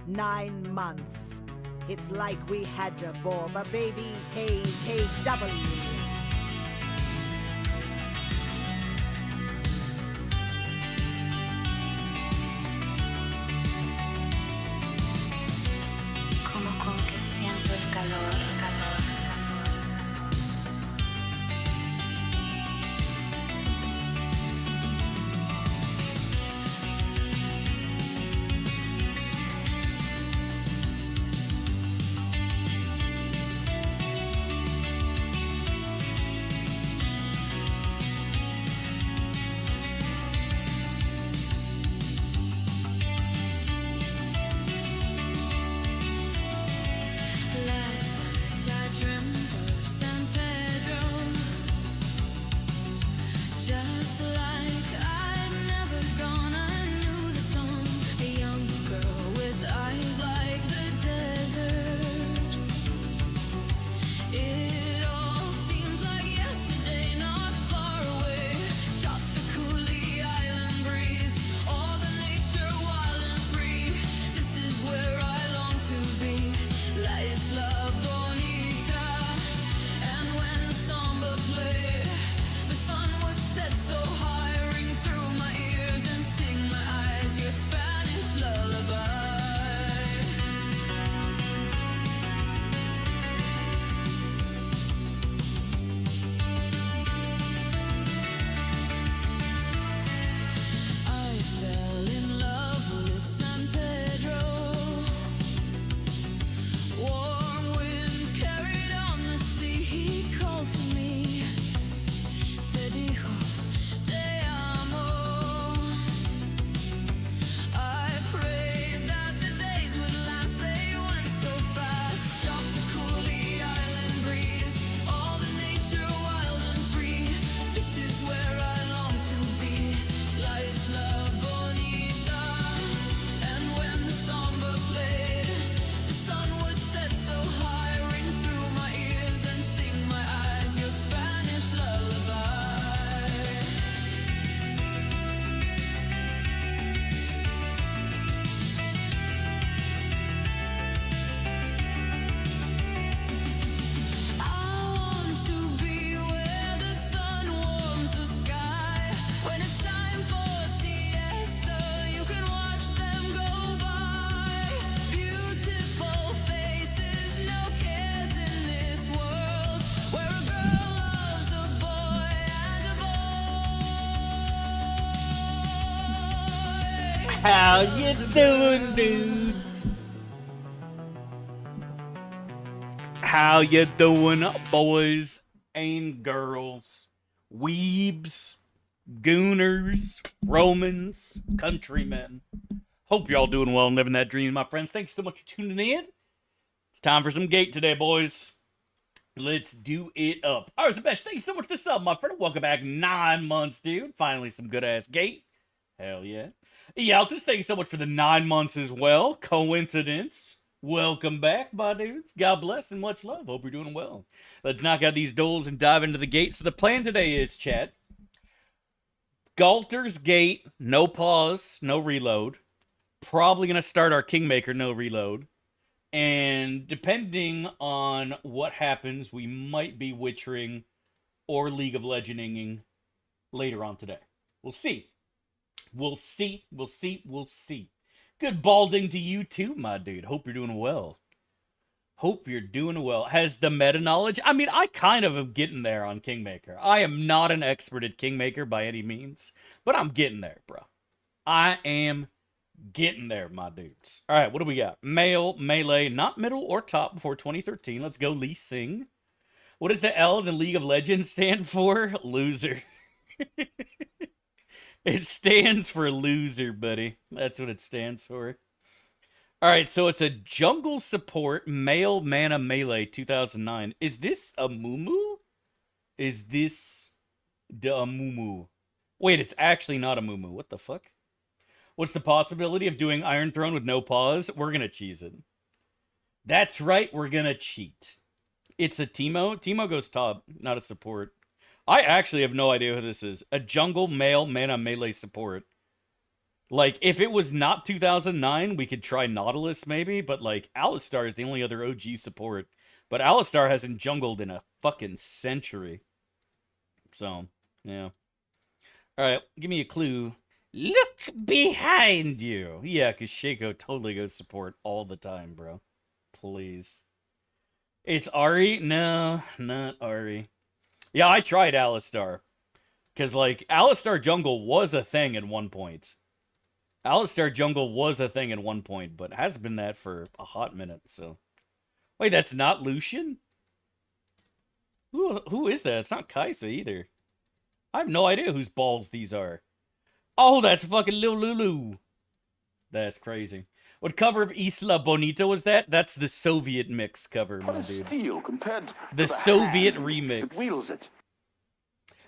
9 months. It's like we had to form a baby KKW. Como con que siento el calor. How you doing, dudes? How you doing, boys and girls, weebs, gooners, Romans, countrymen? Hope you're all doing well and living that dream, my friends. Thanks so much for tuning in. It's time for some Gate today, boys. Let's do it up. All right, Sebastian, thank you so much for the sub, my friend. Welcome back. 9 months, dude. Finally, some good-ass Gate. Hell yeah. Yaltis, thank you so much for the 9 months as well. Coincidence. Welcome back, my dudes. God bless and much love. Hope you're doing well. Let's knock out these doles and dive into the Gate. So the plan today is, chat, Galter's Gate, no pause, no reload. Probably going to start our Kingmaker, no reload. And depending on what happens, we might be Witchering or League of Legending later on today. We'll see. We'll see. Good balding to you too, my dude. Hope you're doing well. Has the meta knowledge? I mean, I kind of am getting there on Kingmaker. I am not an expert at Kingmaker by any means, but I'm getting there, bro. I am getting there, my dudes. All right, what do we got? Male, melee, not middle or top before 2013. Let's go Lee Sing. What does the L in the League of Legends stand for? Loser. It stands for loser, buddy. That's what it stands for. All right, so it's a jungle support, male mana melee 2009. Is this a Mumu? Is this the Mumu? Wait, it's actually not a Mumu. What the fuck? What's the possibility of doing Iron Throne with no pause? We're going to cheese it. That's right, we're going to cheat. It's a Teemo. Teemo goes top, not a support. I actually have no idea who this is. A jungle male mana melee support. Like, if it was not 2009, we could try Nautilus maybe, but like, Alistar is the only other OG support. But Alistar hasn't jungled in a fucking century. So, yeah. Alright, give me a clue. Look behind you! Yeah, because Shaco totally goes support all the time, bro. Please. It's Ari? No, not Ari. Yeah, I tried Alistar. Because, like, Alistar jungle was a thing at one point. Alistar jungle was a thing at one point, but has been that for a hot minute, so. Wait, that's not Lucian? Who is that? It's not Kaisa either. I have no idea whose balls these are. Oh, that's fucking Lil Lulu. That's crazy. What cover of Isla Bonita was that? That's the Soviet mix cover, my dude. Steel compared The to Soviet hand remix. that wields it.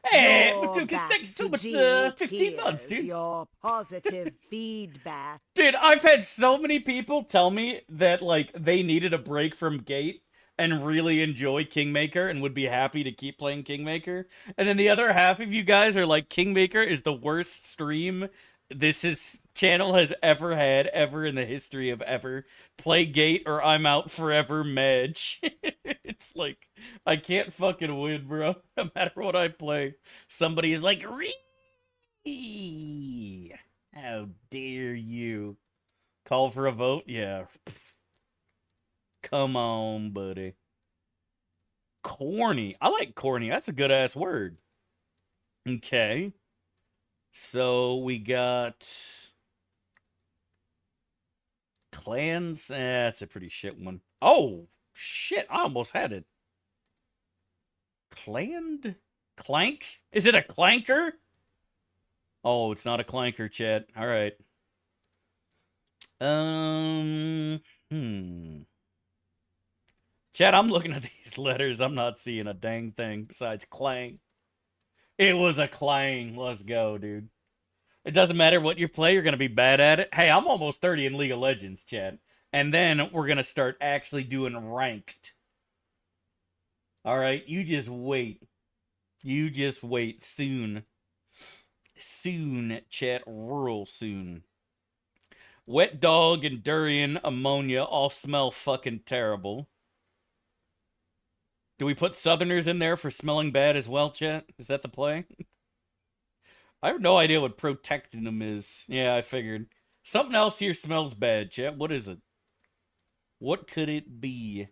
Hey, You're Batukas, back thanks so to much G. 15 months, Here's dude. your positive feedback. Dude, I've had so many people tell me that, like, they needed a break from Gate and really enjoy Kingmaker and would be happy to keep playing Kingmaker. And then the other half of you guys are like, Kingmaker is the worst stream this channel has ever had, ever in the history of ever. Play Gate or I'm out forever, Medj. It's like, I can't fucking win, bro. No matter what I play. Somebody is like, Ree! How dare you? Call for a vote? Yeah. Come on, buddy. Corny. I like corny. That's a good ass word. Okay. So we got clans. That's a pretty shit one. Oh, shit. I almost had it. Claned? Clank? Is it a clanker? Oh, it's not a clanker, chat. All right. Chat, I'm looking at these letters. I'm not seeing a dang thing besides clang. It was a clang. Let's go, dude. It doesn't matter what you play. You're going to be bad at it. Hey, I'm almost 30 in League of Legends, chat. And then we're going to start actually doing ranked. All right? You just wait. You just wait. Soon. Soon, chat. Real soon. Wet dog and durian ammonia all smell fucking terrible. Do we put Southerners in there for smelling bad as well, chat? Is that the play? I have no idea what protectinum is. Yeah, I figured. Something else here smells bad, chat. What is it? What could it be?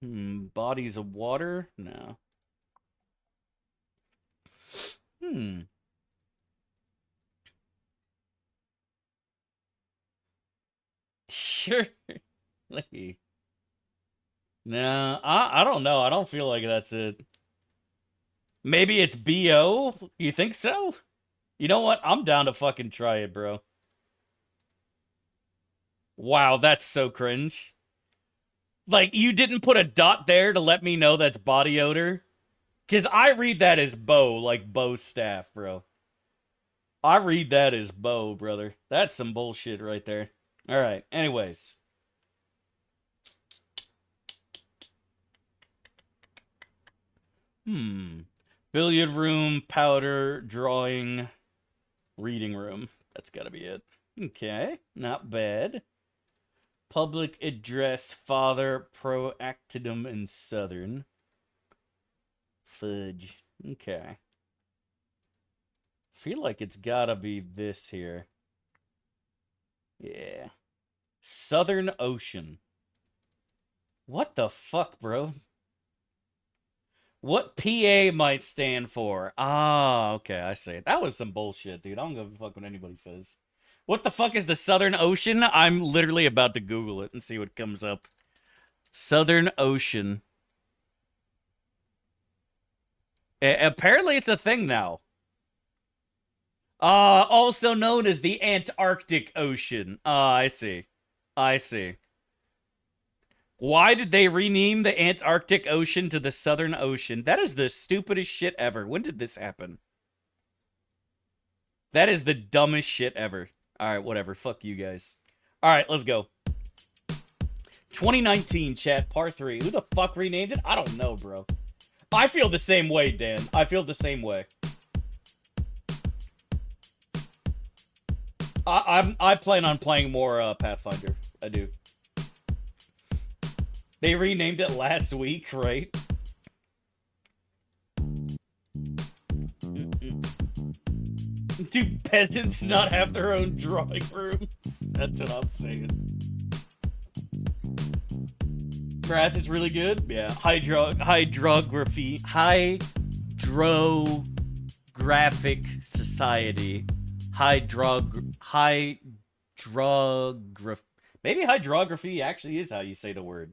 Bodies of water? No. Sure. No, I don't know. I don't feel like that's it. Maybe it's BO? You think so? You know what? I'm down to fucking try it, bro. Wow, that's so cringe. Like, you didn't put a dot there to let me know that's body odor? Because I read that as bow, like bow staff, bro. I read that as bow, brother. That's some bullshit right there. All right, anyways. Billiard room, powder, drawing, reading room. That's gotta be it. Okay, not bad. Public address, father, proactidum, and southern. Fudge. Okay. Feel like it's gotta be this here. Yeah. Southern Ocean. What the fuck, bro? What PA might stand for? Ah, okay, I see. That was some bullshit, dude. I don't give a fuck what anybody says. What the fuck is the Southern Ocean? I'm literally about to Google it and see what comes up. Southern Ocean. Apparently it's a thing now. Also known as the Antarctic Ocean. I see. I see. Why did they rename the Antarctic Ocean to the Southern Ocean? That is the stupidest shit ever. When did this happen? That is the dumbest shit ever. Alright, whatever. Fuck you guys. Alright, let's go. 2019, chat, par 3. Who the fuck renamed it? I don't know, bro. I feel the same way, Dan. I feel the same way. I plan on playing more Pathfinder. I do. They renamed it last week, right? Do peasants not have their own drawing rooms? That's what I'm saying. Math is really good. Yeah. Hydrography. Hydrographic Society. Hydrography. Maybe hydrography actually is how you say the word.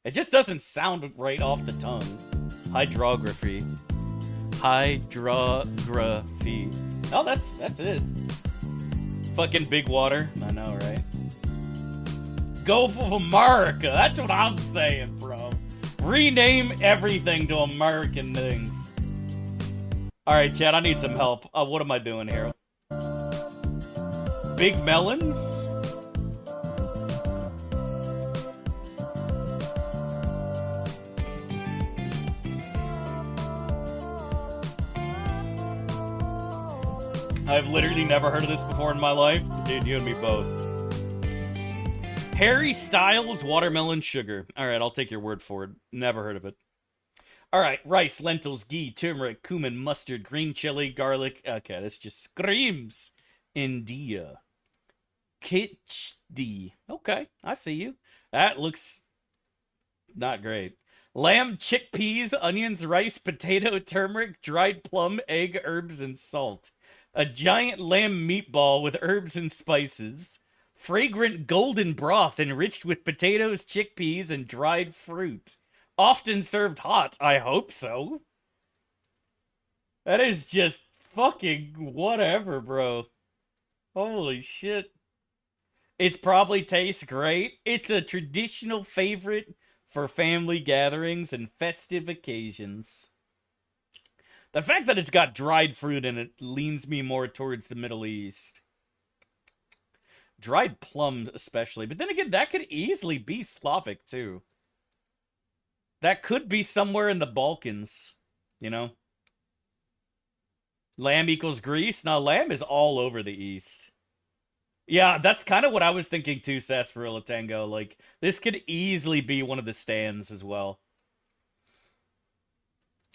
It just doesn't sound right off the tongue. Hydrography. Hydrography. Oh, that's it. Fucking big water. I know, right? Gulf of America. That's what I'm saying, bro. Rename everything to American things. Alright, Chad, I need some help. What am I doing here? Big melons? I've literally never heard of this before in my life. Dude, you and me both. Harry Styles watermelon sugar. Alright, I'll take your word for it. Never heard of it. Alright, rice, lentils, ghee, turmeric, cumin, mustard, green chili, garlic. Okay, this just screams India. Khichdi. Okay, I see you. That looks not great. Lamb, chickpeas, onions, rice, potato, turmeric, dried plum, egg, herbs, and salt. A giant lamb meatball with herbs and spices. Fragrant golden broth enriched with potatoes, chickpeas, and dried fruit. Often served hot. I hope so. That is just fucking whatever, bro. Holy shit. It's probably tastes great. It's a traditional favorite for family gatherings and festive occasions. The fact that it's got dried fruit in it leans me more towards the Middle East. Dried plums especially. But then again, that could easily be Slavic too. That could be somewhere in the Balkans, you know? Lamb equals Greece? No, lamb is all over the East. Yeah, that's kind of what I was thinking too, Sarsaparilla Tango. Like, this could easily be one of the stands as well.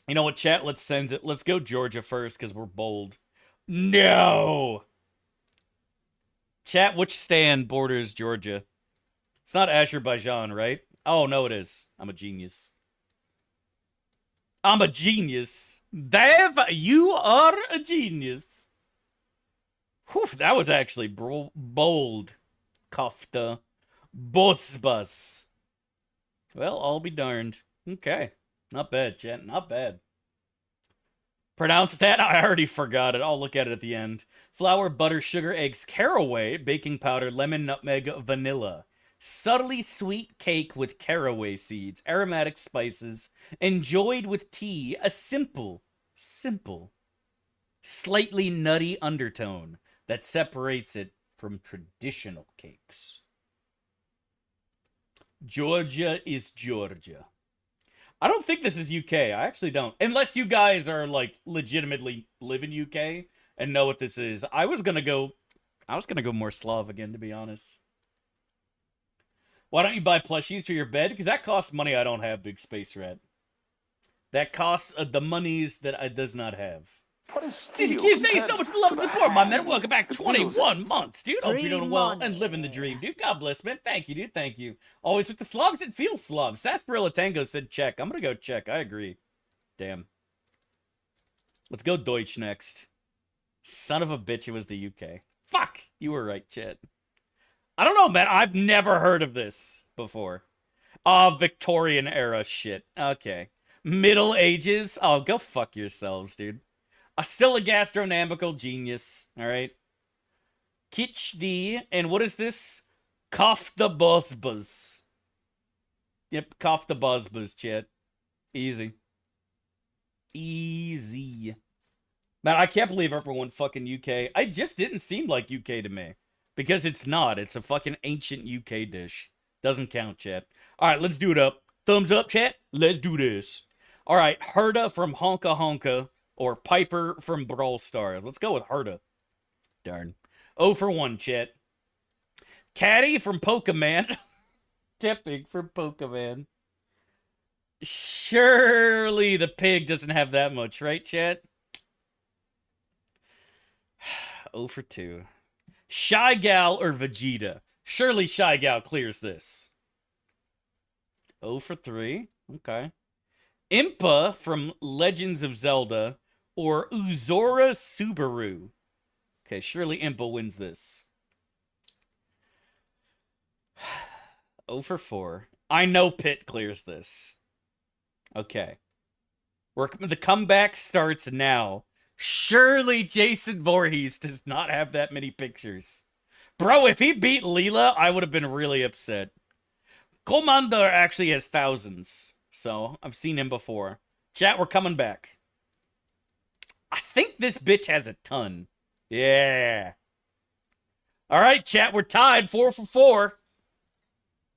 You know what, chat? Let's send it. Let's go Georgia first, because we're bold. No! Chat, which stand borders Georgia? It's not Azerbaijan, right? Oh, no, it is. I'm a genius. I'm a genius. Dave, you are a genius. Whew, that was actually bold. Kafta. Bosbas. Well, I'll be darned. Okay. Not bad, chat. Not bad. Pronounce that? I already forgot it. I'll look at it at the end. Flour, butter, sugar, eggs, caraway, baking powder, lemon, nutmeg, vanilla. Subtly sweet cake with caraway seeds, aromatic spices, enjoyed with tea, a simple, slightly nutty undertone that separates it from traditional cakes. Georgia is Georgia. I don't think this is UK. I actually don't. Unless you guys are, like, legitimately live in UK and know what this is. I was gonna go more Slav again, to be honest. Why don't you buy plushies for your bed? Because that costs money I don't have, Big Space Rat. That costs the monies that I does not have. CC Keith, thank you so much for the love and support, my man. Welcome back. 21 months, dude. Hope you're doing well and living the dream, dude. God bless, man. Thank you, dude. Thank you. Always with the Slavs, it feels Slav. Sarsaparilla Tango said check. I'm gonna go check. I agree. Damn. Let's go Deutsch next. Son of a bitch, it was the UK. Fuck! You were right, Chet. I don't know, man. I've never heard of this before. Victorian era shit. Okay. Middle Ages? Oh, go fuck yourselves, dude. Still a gastronomical genius, alright? Khichdi, and what is this? Kofta Bozbaz. Yep, Kofta Bozbaz, chat. Easy. Easy. Man, I can't believe everyone fucking UK. It just didn't seem like UK to me. Because it's not. It's a fucking ancient UK dish. Doesn't count, chat. Alright, let's do it up. Thumbs up, chat. Let's do this. Alright, Herda from Honka Honka. Or Piper from Brawl Stars. Let's go with Herda. Darn. Oh for 1, chat. Caddy from Pokemon. Tipping from Pokemon. Surely the pig doesn't have that much, right, chat? 0 for 2. Shy Gal or Vegeta? Surely Shy Gal clears this. 0 for 3. Okay. Impa from Legends of Zelda or Uzora Subaru? Okay, surely Impa wins this. 0 for 4. I know Pit clears this. Okay. The comeback starts now. Surely Jason Voorhees does not have that many pictures. Bro, if he beat Leela, I would have been really upset. Commander actually has thousands. So, I've seen him before. Chat, we're coming back. I think this bitch has a ton. Yeah. Alright, chat, we're tied. 4 for 4.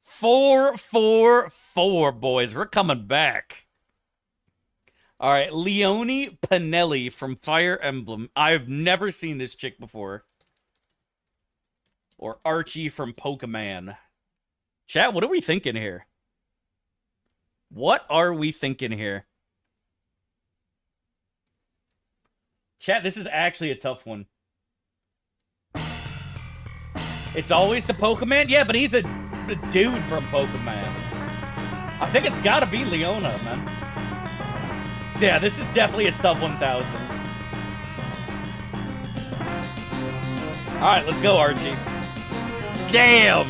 4 for 4, boys. We're coming back. Alright, Leone Pinelli from Fire Emblem. I've never seen this chick before. Or Archie from Pokemon. Chat, what are we thinking here? What are we thinking here? Chat, this is actually a tough one. It's always the Pokemon? Yeah, but he's a dude from Pokemon. I think it's gotta be Leona, man. Yeah, this is definitely a sub 1000. Alright, let's go, Archie. Damn!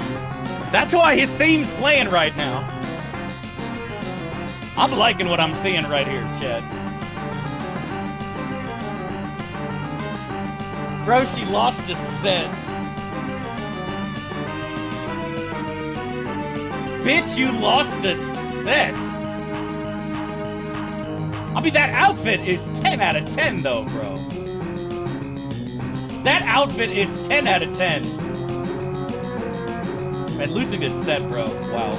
That's why his theme's playing right now. I'm liking what I'm seeing right here, Chad. Bro, she lost a set. Bitch, you lost a set. I mean, that outfit is 10 out of 10, though, bro. That outfit is 10 out of 10. Man, losing this set, bro. Wow.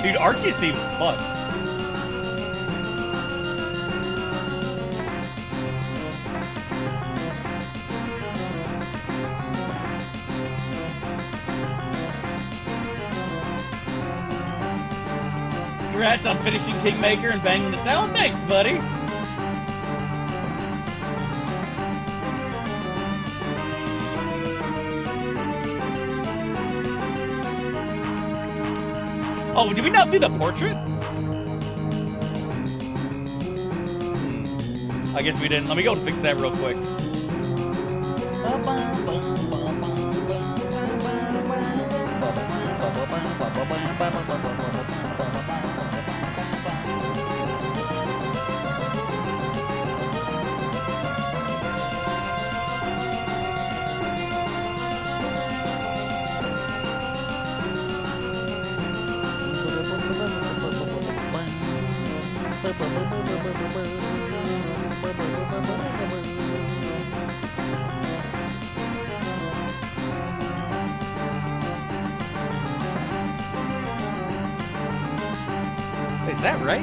Dude, Archie's theme's butts. Congrats on finishing Kingmaker and banging the sound. Thanks, buddy. Oh, did we not do the portrait? I guess we didn't. Let me go and fix that real quick. Is that right?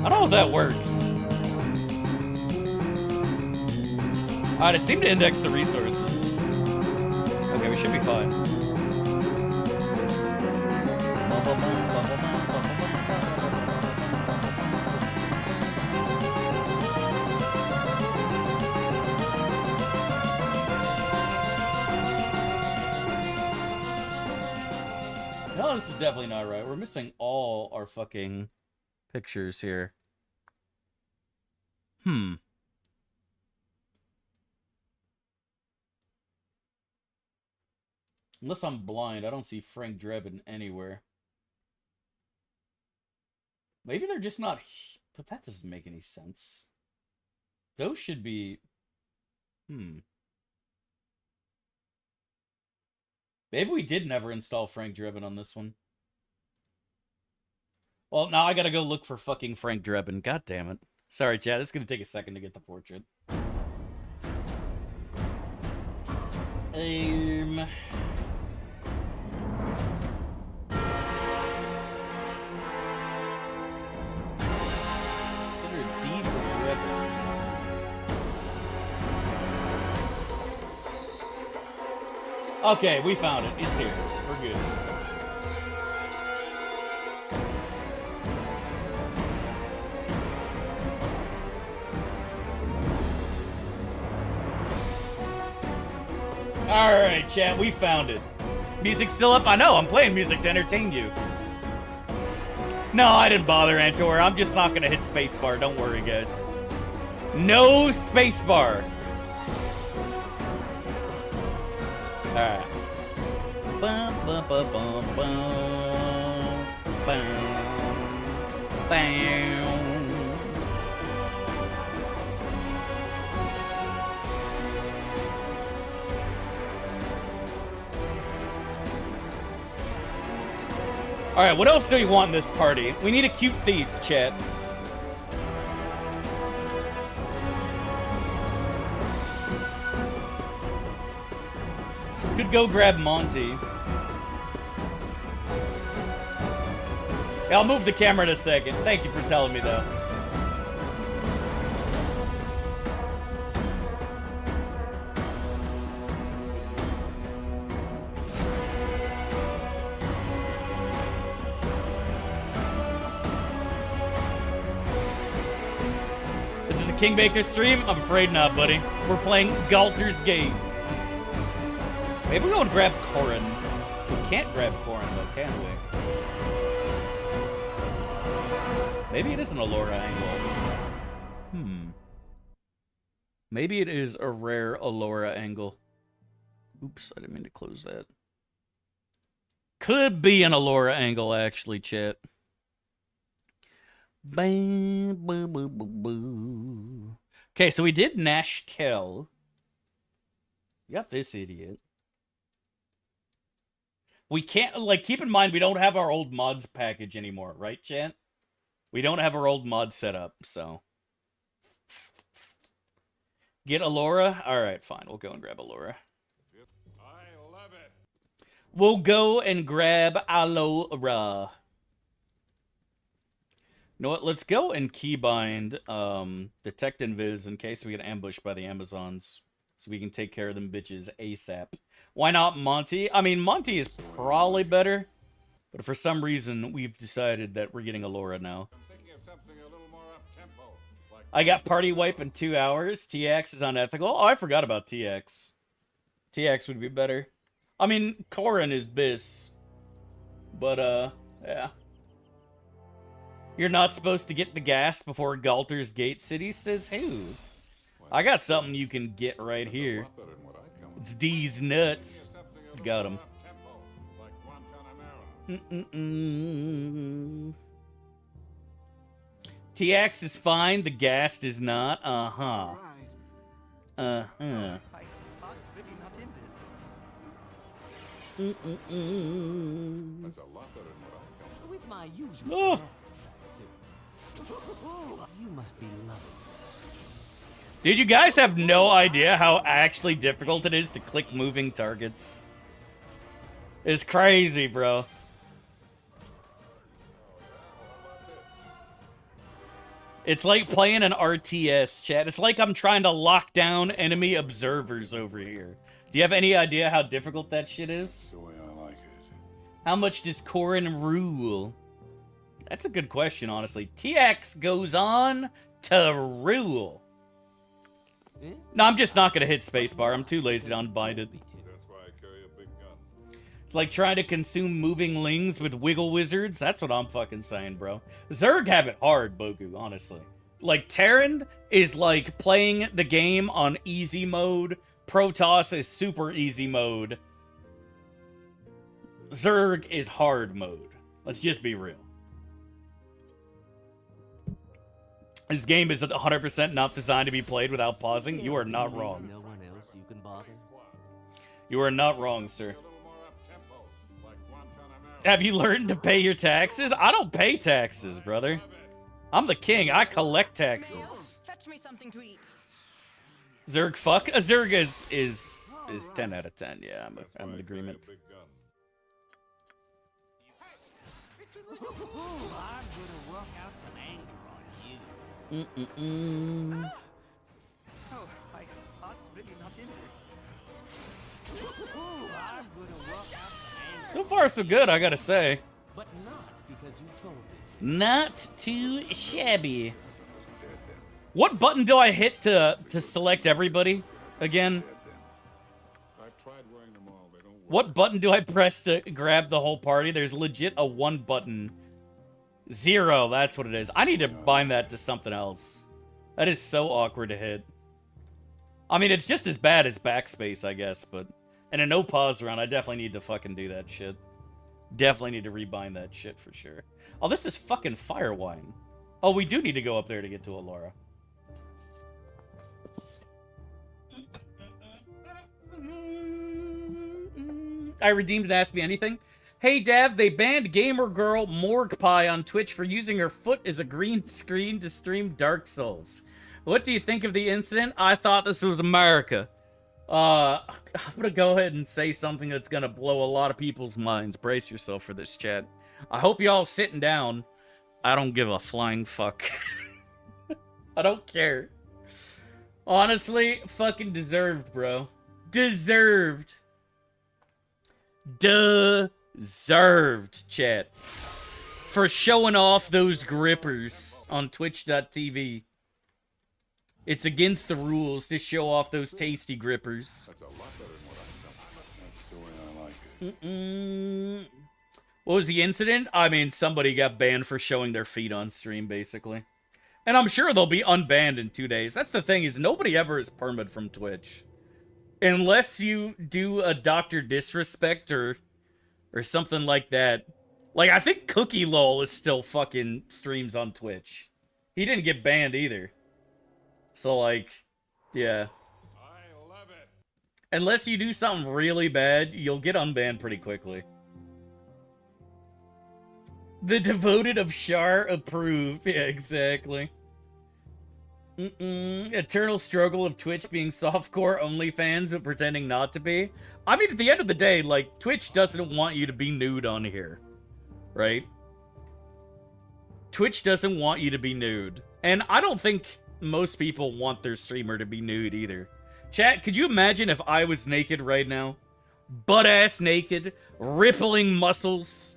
I don't know if that works. Alright, it seemed to index the resources. Okay, we should be fine. No, this is definitely not right. We're missing all our fucking pictures here. Unless I'm blind, I don't see Frank Drebin anywhere. Maybe they're just not... But that doesn't make any sense. Those should be... Maybe we did never install Frank Drebin on this one. Well, now I gotta go look for fucking Frank Drebin. God damn it. Sorry, chat. This is gonna take a second to get the portrait. It's under D for Drebin. Okay, we found it. It's here. We're good. Alright, chat, we found it. Music's still up? I know, I'm playing music to entertain you. No, I didn't bother, Antor. I'm just not gonna hit spacebar. Don't worry, guys. No spacebar. Alright. Bum, bum, bum, bum, bum. Bam. Bam. Alright, what else do we want in this party? We need a cute thief, chat. Could go grab Monty. Yeah, I'll move the camera in a second. Thank you for telling me, though. This is a King Baker stream? I'm afraid not, buddy. We're playing Galter's Gate. Maybe we're going to grab Corrin. We can't grab Corrin, though, can we? Maybe it is an Allura angle. Maybe it is a rare Allura angle. Oops, I didn't mean to close that. Could be an Allura angle, actually, chat. Okay, so we did Nash Kell. We got this idiot. We can't, like, keep in mind we don't have our old mods package anymore, right, chat? We don't have our old mod set up, so. Get Allura? Alright, fine. We'll go and grab Allura. I love it. We'll go and grab Allura. You know what? Let's go and keybind Detect Invis in case we get ambushed by the Amazons. So we can take care of them bitches ASAP. Why not Monty? I mean, Monty is probably better. But for some reason, we've decided that we're getting Allura now. I'm thinking of something a little more up-tempo. Like I got party wipe in 2 hours. TX is unethical. Oh, I forgot about TX. TX would be better. I mean, Corrin is bis. But, yeah. You're not supposed to get the gas before Galter's Gate City, says who? I got something you can get right here. It's D's nuts. Got him. TX is fine, the gas is not. Uh-huh. Uh-huh. That's a lot better than what I come. With my usual. Oh. You must be loving this. Dude, you guys have no idea how actually difficult it is to click moving targets. It's crazy, bro. It's like playing an RTS, chat. It's like I'm trying to lock down enemy observers over here. Do you have any idea how difficult that shit is? The way I like it. How much does Corrin rule? That's a good question, honestly. TX goes on to rule. No, I'm just not going to hit spacebar. I'm too lazy to unbind it. That's why I carry a big gun. It's like trying to consume moving lings with wiggle wizards. That's what I'm fucking saying, bro. Zerg have it hard, Boku, honestly. Like, Terran is like playing the game on easy mode. Protoss is super easy mode. Zerg is hard mode. Let's just be real. This game is 100% not designed to be played without pausing. You are not wrong. No one else you can bother. You are not wrong, sir. A little more up-tempo, like Guantanamera. Have you learned to pay your taxes? I don't pay taxes, brother. I'm the king. I collect taxes. Fetch me something to eat. Zerg, fuck. A Zerg is 10 out of 10. Yeah, I'm That's in why I agreement. carry a big gun. I'm gonna work out some anger on you. Oh, my heart's really not in this. I'm gonna work out some anger, So far, so good, I gotta say. but not because you told me. Not too shabby. What button do I hit to select everybody again? I've tried wearing them all. They don't work. What button do I press to grab the whole party? There's legit a 1 button. 0, that's what it is. I need to bind that to something else. That is so awkward to hit. I mean, it's just as bad as backspace, I guess, but in a no pause round, I definitely need to fucking do that shit. Definitely need to rebind that shit for sure. Oh, this is fucking fire wine. Oh, we do need to go up there to get to Alora. I redeemed and asked me anything. Hey, Dav, they banned gamer girl Morgue Pie on Twitch for using her foot as a green screen to stream Dark Souls. What do you think of the incident? I thought this was America. I'm gonna go ahead and say something that's gonna blow a lot of people's minds. Brace yourself for this, chat. I hope y'all sitting down. I don't give a flying fuck. I don't care. Honestly, fucking deserved, bro. Deserved. Deserved, chat. For showing off those grippers on twitch.tv. It's against the rules to show off those tasty grippers. That's a lot better than what I've done. That's the way I like it. What was the incident? I mean, somebody got banned for showing their feet on stream, basically. And I'm sure they'll be unbanned in 2 days. That's the thing, is nobody ever is permed from Twitch. Unless you do a Dr. Disrespect or something like that. Like, I think Cookie Lol is still fucking streams on Twitch. He didn't get banned either. So, like, yeah. I love it. Unless you do something really bad, you'll get unbanned pretty quickly. The devoted of Shar approve. Yeah, exactly. Eternal struggle of Twitch being softcore OnlyFans but pretending not to be. I mean, at the end of the day, like, Twitch doesn't want you to be nude on here. Right? Twitch doesn't want you to be nude. And I don't think most people want their streamer to be nude either. Chat, could you imagine if I was naked right now? Butt-ass naked, rippling muscles.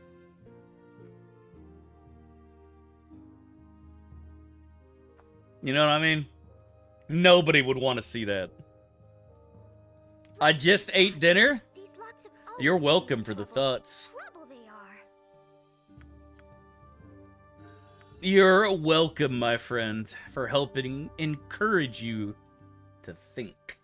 You know what I mean? Nobody would want to see that. I just ate dinner? You're welcome for the thoughts. You're welcome, my friend, for helping encourage you to think.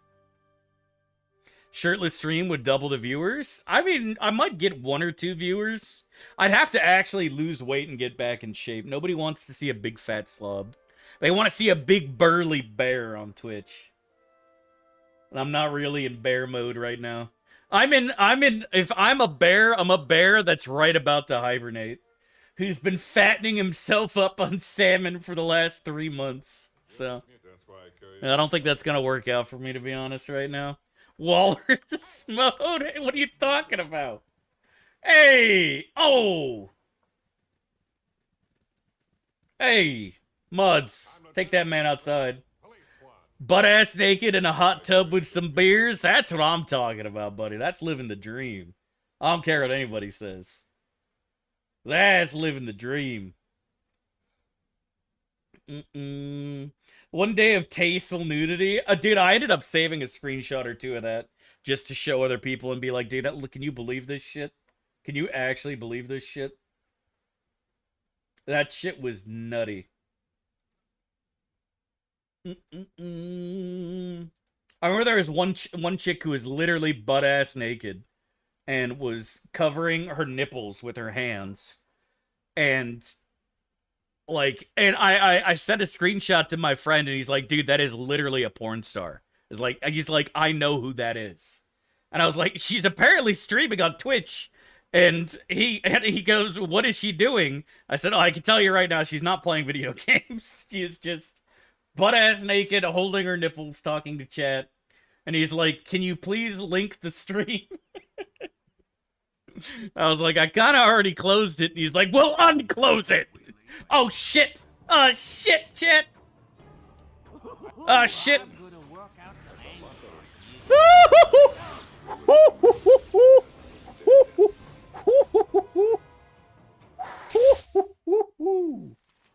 Shirtless stream would double the viewers? I mean, I might get 1 or 2 viewers. I'd have to actually lose weight and get back in shape. Nobody wants to see a big fat slob. They want to see a big burly bear on Twitch. And I'm not really in bear mode right now. If I'm a bear that's right about to hibernate. Who's been fattening himself up on salmon for the last 3 months. So, That's why I carry I don't think that's going to work out for me, to be honest, right now. Walrus mode? What are you talking about? Hey! Oh! Hey! Muds, take that man outside. police squad. Butt-ass naked in a hot tub with some beers? That's what I'm talking about, buddy. That's living the dream. I don't care what anybody says. That's living the dream. One day of tasteful nudity. Dude, I ended up saving a screenshot or 2 of that just to show other people and be like, dude, can you believe this shit? Can you actually believe this shit? That shit was nutty. I remember there was one chick who was literally butt-ass naked and was covering her nipples with her hands. And I sent a screenshot to my friend and he's like, dude, that is literally a porn star. He's like, I know who that is. And I was like, she's apparently streaming on Twitch And he goes, "What is she doing?" I said, "Oh, I can tell you right now, she's not playing video games. She is just butt ass naked, holding her nipples, talking to chat." And he's like, "Can you please link the stream?" I was like, "I kind of already closed it." And he's like, "Well, unclose it." Oh shit! Oh shit, chat! Oh shit! I'm gonna work out some anger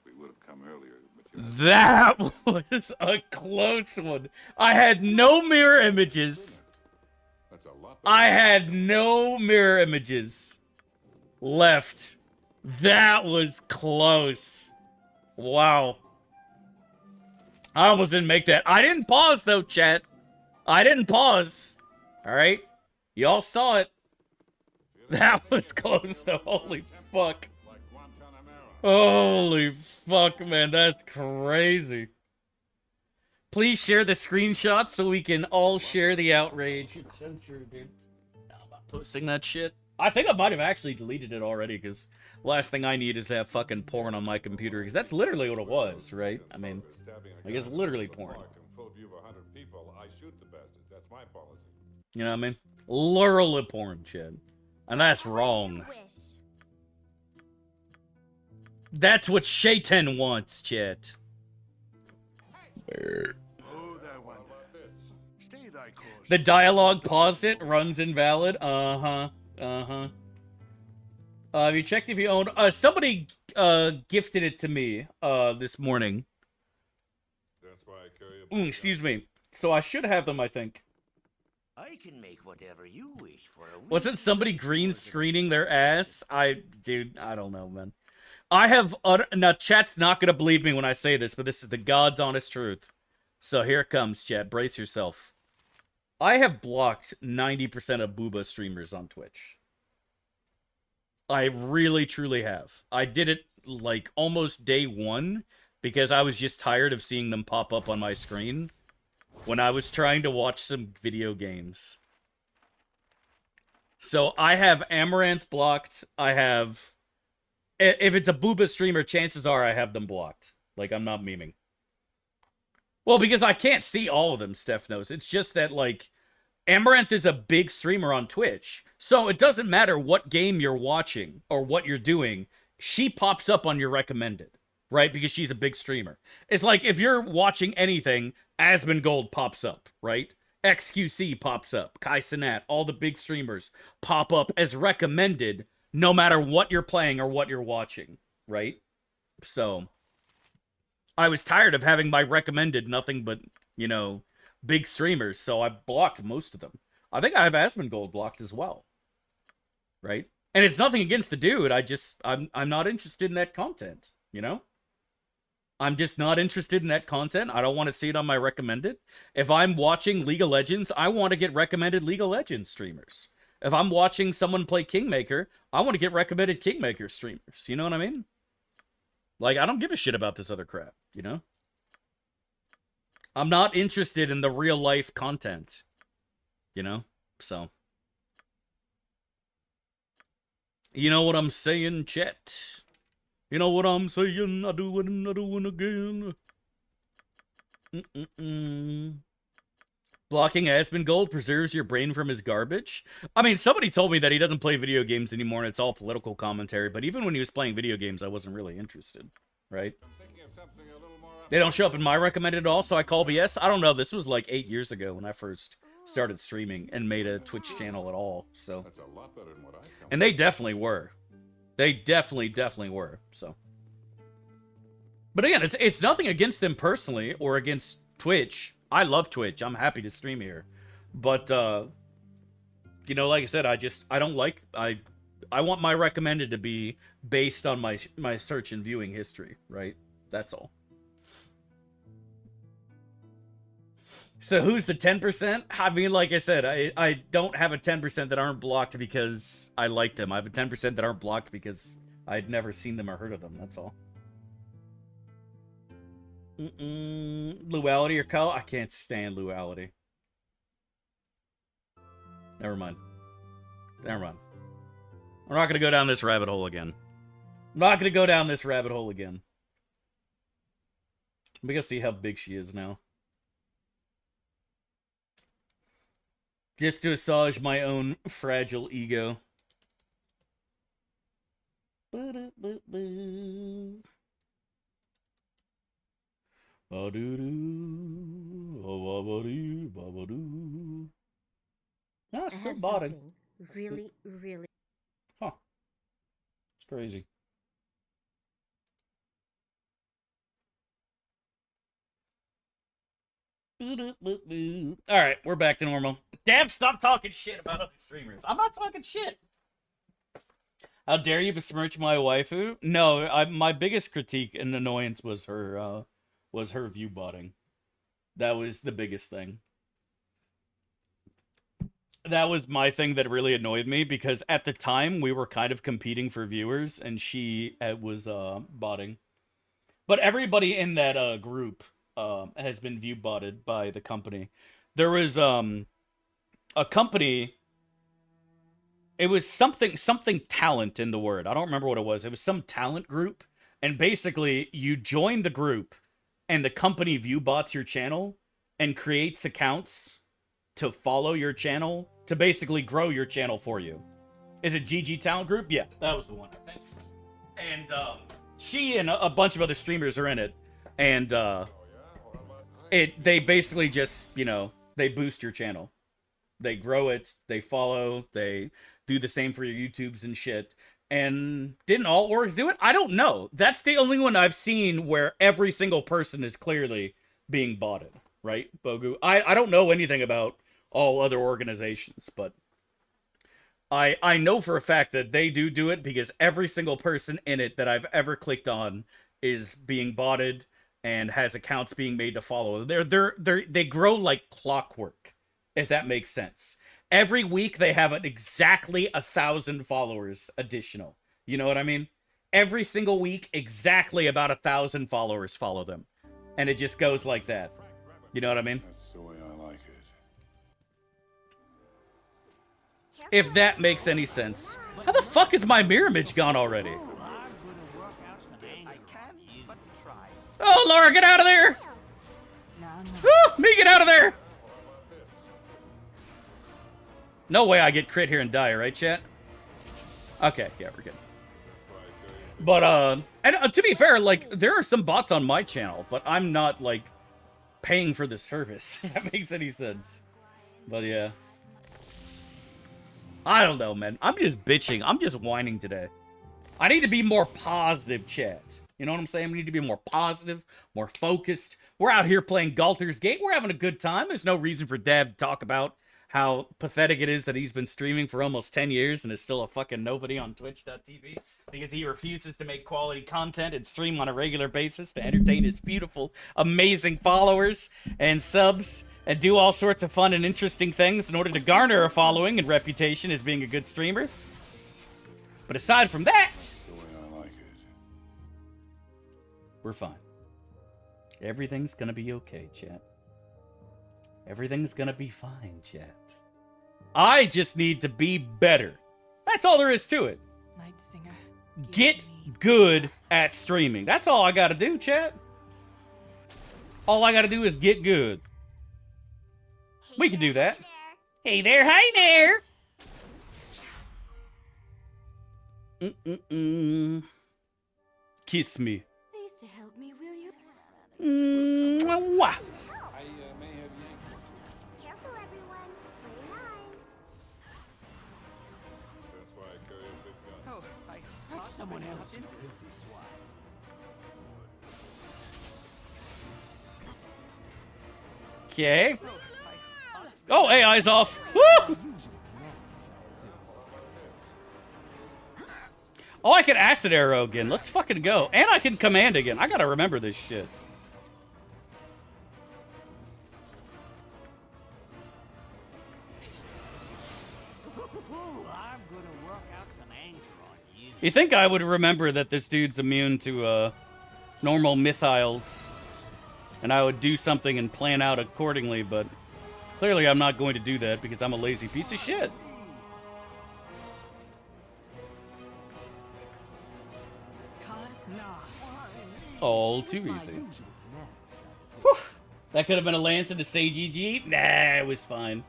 We would have come earlier, but That was a close one. I had no mirror images. that's a lot. I had no mirror images left. That was close. Wow. I almost didn't make that. I didn't pause, though, chat. I didn't pause. All right? Y'all saw it. That was close, though. Holy fuck. Like Guantanamera. Holy fuck, man. That's crazy. Please share the screenshot so we can all share the outrage. It's so true, dude. No, I'm not posting that shit. I think I might have actually deleted it already, because last thing I need is to have fucking porn on my computer, because that's literally what it was, right? I mean, like, it's literally porn. Full view of 100 people, I shoot the bastards. That's my policy. You know what I mean? Literally porn, shit. And that's wrong. That's what Shaitan wants, chat. How about this? The dialogue paused it, runs invalid. Have you checked if you own... somebody gifted it to me this morning. That's why I carry a Excuse me. So I should have them, I think. I can make whatever you wish for a week. Wasn't somebody green screening their ass? Dude, I don't know, man. I have... now, chat's not going to believe me when I say this, but this is the God's honest truth. So here it comes, chat. Brace yourself. I have blocked 90% of Booba streamers on Twitch. I really, truly have. I did it, like, almost day one, because I was just tired of seeing them pop up on my screen when I was trying to watch some video games. So I have Amaranth blocked. I have... If it's a Booba streamer, chances are I have them blocked. Like, I'm not memeing. Well, because I can't see all of them, Steph knows. It's just that, like, Amaranth is a big streamer on Twitch. So it doesn't matter what game you're watching or what you're doing. She pops up on your recommended, right? Because she's a big streamer. It's like if you're watching anything, Asmongold pops up, right? XQC pops up. Kai Cenat, all the big streamers pop up as recommended no matter what you're playing or what you're watching, right? So I was tired of having my recommended nothing but, you know, big streamers, so I blocked most of them. I think I have Asmongold blocked as well, right? And it's nothing against the dude. I'm not interested in that content, you know? I'm just not interested in that content. I don't want to see it on my recommended. If I'm watching League of Legends, I want to get recommended League of Legends streamers. If I'm watching someone play Kingmaker, I want to get recommended Kingmaker streamers. You know what I mean? Like, I don't give a shit about this other crap, you know? I'm not interested in the real life content, you know? So, you know what I'm saying, chat? You know what I'm saying? I do it and I do it again. Blocking Asmongold preserves your brain from his garbage. I mean, somebody told me that he doesn't play video games anymore and it's all political commentary, but even when he was playing video games, I wasn't really interested, right? I'm thinking of something a little more They don't show up in my recommended at all, so I call BS. I don't know. This was like 8 years ago when I first started streaming and made a Twitch channel at all. So, That's a lot better than what I come. and they definitely were. They definitely were. So, but again, it's nothing against them personally or against Twitch. I love Twitch. I'm happy to stream here, but you know, like I said, I don't like I want my recommended to be based on my search and viewing history, right? That's all. So who's the 10%? I mean, like I said, I don't have a 10% that aren't blocked because I like them. I have a 10% that aren't blocked because I'd never seen them or heard of them. That's all. Luality or Kyle? I can't stand Luality. Never mind. We're not gonna go down this rabbit hole again. I'm not gonna go down this rabbit hole again. We gotta see how big she is now. Just to massage my own fragile ego. Ah, still botting. Really, really. Huh. It's crazy. Alright, we're back to normal. Dab, stop talking shit about other streamers. I'm not talking shit. How dare you besmirch my waifu? No, my biggest critique and annoyance was her view botting. That was the biggest thing. That was my thing that really annoyed me, because at the time we were kind of competing for viewers and she was botting. But everybody in that group has been view botted by the company. There was a company. It was something talent in the word. I don't remember what it was. It was some talent group, and basically you join the group, and the company view bots your channel and creates accounts to follow your channel to basically grow your channel for you. Is it GG Talent Group? Yeah, that was the one, I think. And she and a bunch of other streamers are in it, and they basically just, you know, they boost your channel. They grow it, they follow, they do the same for your YouTubes and shit. And didn't all orgs do it? I don't know. That's the only one I've seen where every single person is clearly being botted, right, Bogu? I don't know anything about all other organizations, but I know for a fact that they do it, because every single person in it that I've ever clicked on is being botted and has accounts being made to follow. They grow like clockwork, if that makes sense. Every week they have exactly 1,000 followers additional. You know what I mean? Every single week, exactly about 1,000 followers follow them. And it just goes like that. You know what I mean? That's the way I like it. If that makes any sense. How the fuck is my mirror image gone already? I'm gonna work out some anger I can, on you. but try. Oh, Laura, get out of there! No, no. Oh, me, get out of there! No way I get crit here and die, right, chat? Okay, yeah, we're good. But, and to be fair, like, there are some bots on my channel, but I'm not, like, paying for the service, if that makes any sense. But, yeah. I don't know, man. I'm just bitching. I'm just whining today. I need to be more positive, chat. You know what I'm saying? We need to be more positive, more focused. We're out here playing Galter's Gate. We're having a good time. There's no reason for Dab to talk about how pathetic it is that he's been streaming for almost 10 years and is still a fucking nobody on Twitch.tv because he refuses to make quality content and stream on a regular basis to entertain his beautiful, amazing followers and subs and do all sorts of fun and interesting things in order to garner a following and reputation as being a good streamer. But aside from that, That's the way I like it. we're fine. Everything's gonna be okay, chat. Everything's gonna be fine, chat. I just need to be better. That's all there is to it. Night singer. Get good at streaming. That's all I gotta do, chat. All I gotta do is get good. We can do that. Hey there, hi there. Kiss me. Please to help me, will you? Mwah. I may have yanked one too. Careful, everyone. Play nice. That's why I carry a big gun. Oh, I That's thought someone maybe else, not you in- filthy swine. Okay. Oh, I thought Oh, AI's off. Woo! Oh, I can acid arrow again. Let's fucking go. And I can command again. I gotta remember this shit. Ooh, I'm gonna work out some anger on you. You'd think I would remember that this dude's immune to normal mithiles, and I would do something and plan out accordingly, but clearly I'm not going to do that because I'm a lazy piece of shit. All too easy. Whew. That could have been a lance into Sage EG. Nah, it was fine.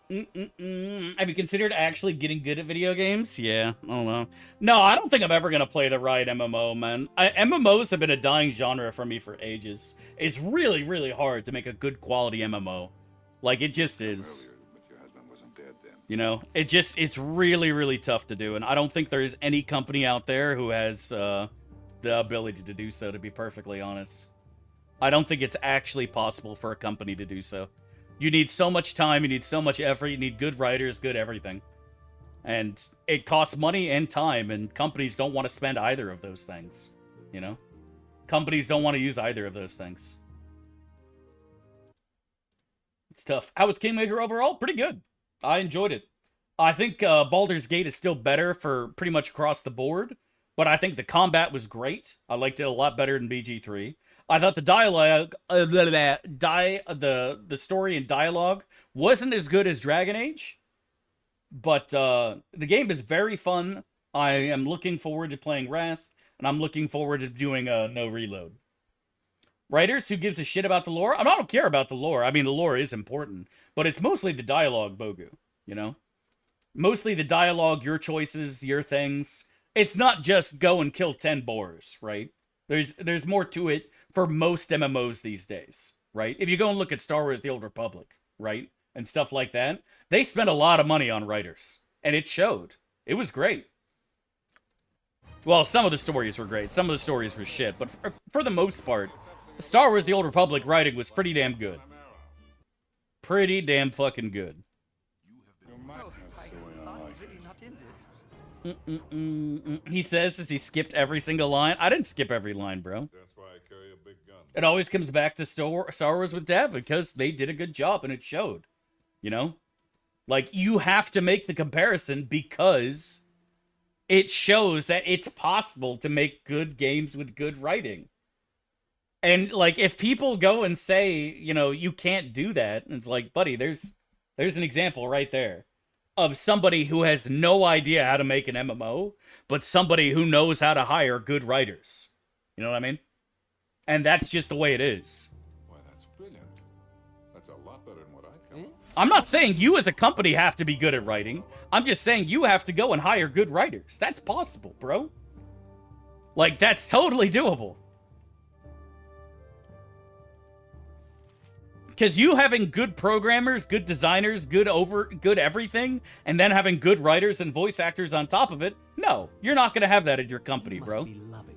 Have you considered actually getting good at video games? Yeah, I don't know. No, I don't think I'm ever going to play the right MMO, man. MMOs have been a dying genre for me for ages. It's really, really hard to make a good quality MMO. Like, it just is. You know, it's really, really tough to do. And I don't think there's any company out there who has the ability to do so, to be perfectly honest. I don't think it's actually possible for a company to do so. You need so much time, you need so much effort, you need good writers, good everything. And it costs money and time, and companies don't want to spend either of those things. You know? Companies don't want to use either of those things. It's tough. How was Kingmaker overall? Pretty good. I enjoyed it. I think Baldur's Gate is still better for pretty much across the board, but I think the combat was great. I liked it a lot better than BG3. I thought the dialogue, the story and dialogue wasn't as good as Dragon Age, but the game is very fun. I am looking forward to playing Wrath, and I'm looking forward to doing No Reload. Writers, who gives a shit about the lore? I don't care about the lore. I mean, the lore is important, but it's mostly the dialogue, Bogu, you know? Mostly the dialogue, your choices, your things. It's not just go and kill 10 boars, right? There's more to it for most MMOs these days, right? If you go and look at Star Wars The Old Republic, right? And stuff like that, they spent a lot of money on writers. And it showed. It was great. Well, some of the stories were great. Some of the stories were shit. But for the most part, Star Wars The Old Republic writing was pretty damn good. Pretty damn fucking good. He says as he skipped every single line. I didn't skip every line, bro. That's why I carry a big gun. It always comes back to Star Wars with Dev because they did a good job and it showed. You know? Like, you have to make the comparison because it shows that it's possible to make good games with good writing. And, like, if people go and say, you know, you can't do that, it's like, buddy, there's an example right there of somebody who has no idea how to make an MMO, but somebody who knows how to hire good writers. You know what I mean? And that's just the way it is. Why, that's brilliant. That's a lot better than what I'd come up with. I'm not saying you as a company have to be good at writing. I'm just saying you have to go and hire good writers. That's possible, bro. Like, that's totally doable. Because you having good programmers, good designers, good everything, and then having good writers and voice actors on top of it, no, you're not going to have that at your company, bro.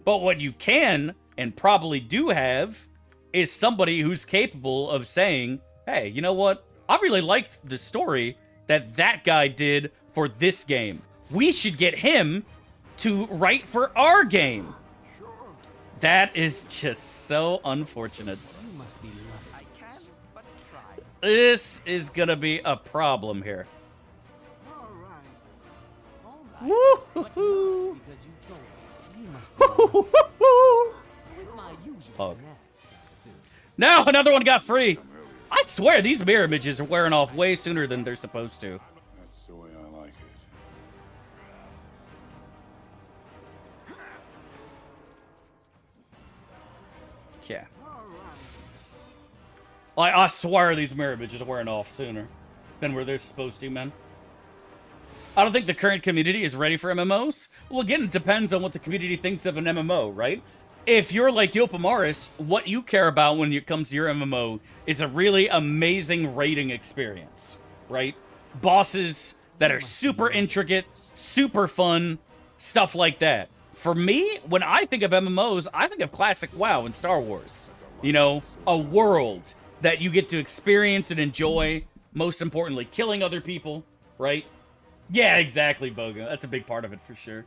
But what you can, and probably do have, is somebody who's capable of saying, hey, you know what? I really liked the story that guy did for this game. We should get him to write for our game. That is just so unfortunate. You must be lucky. I can, but try. This is gonna be a problem here. All right. Woo-hoo-hoo. Because you told me. You must be lucky. Woo-hoo-hoo. With my usual Hug. knack. Soon. Now another one got free. I swear these mirror images are wearing off way sooner than they're supposed to. That's the way I like it. Yeah. I swear these mirror images are wearing off sooner than where they're supposed to, man. I don't think the current community is ready for MMOs. Well, again, it depends on what the community thinks of an MMO, right? If you're like Yopomaris, what you care about when it comes to your MMO is a really amazing raiding experience, right? Bosses that are super intricate, super fun, stuff like that. For me, when I think of MMOs, I think of classic WoW and Star Wars. You know, a world that you get to experience and enjoy, most importantly, killing other people, right? Yeah, exactly, Boga. That's a big part of it for sure.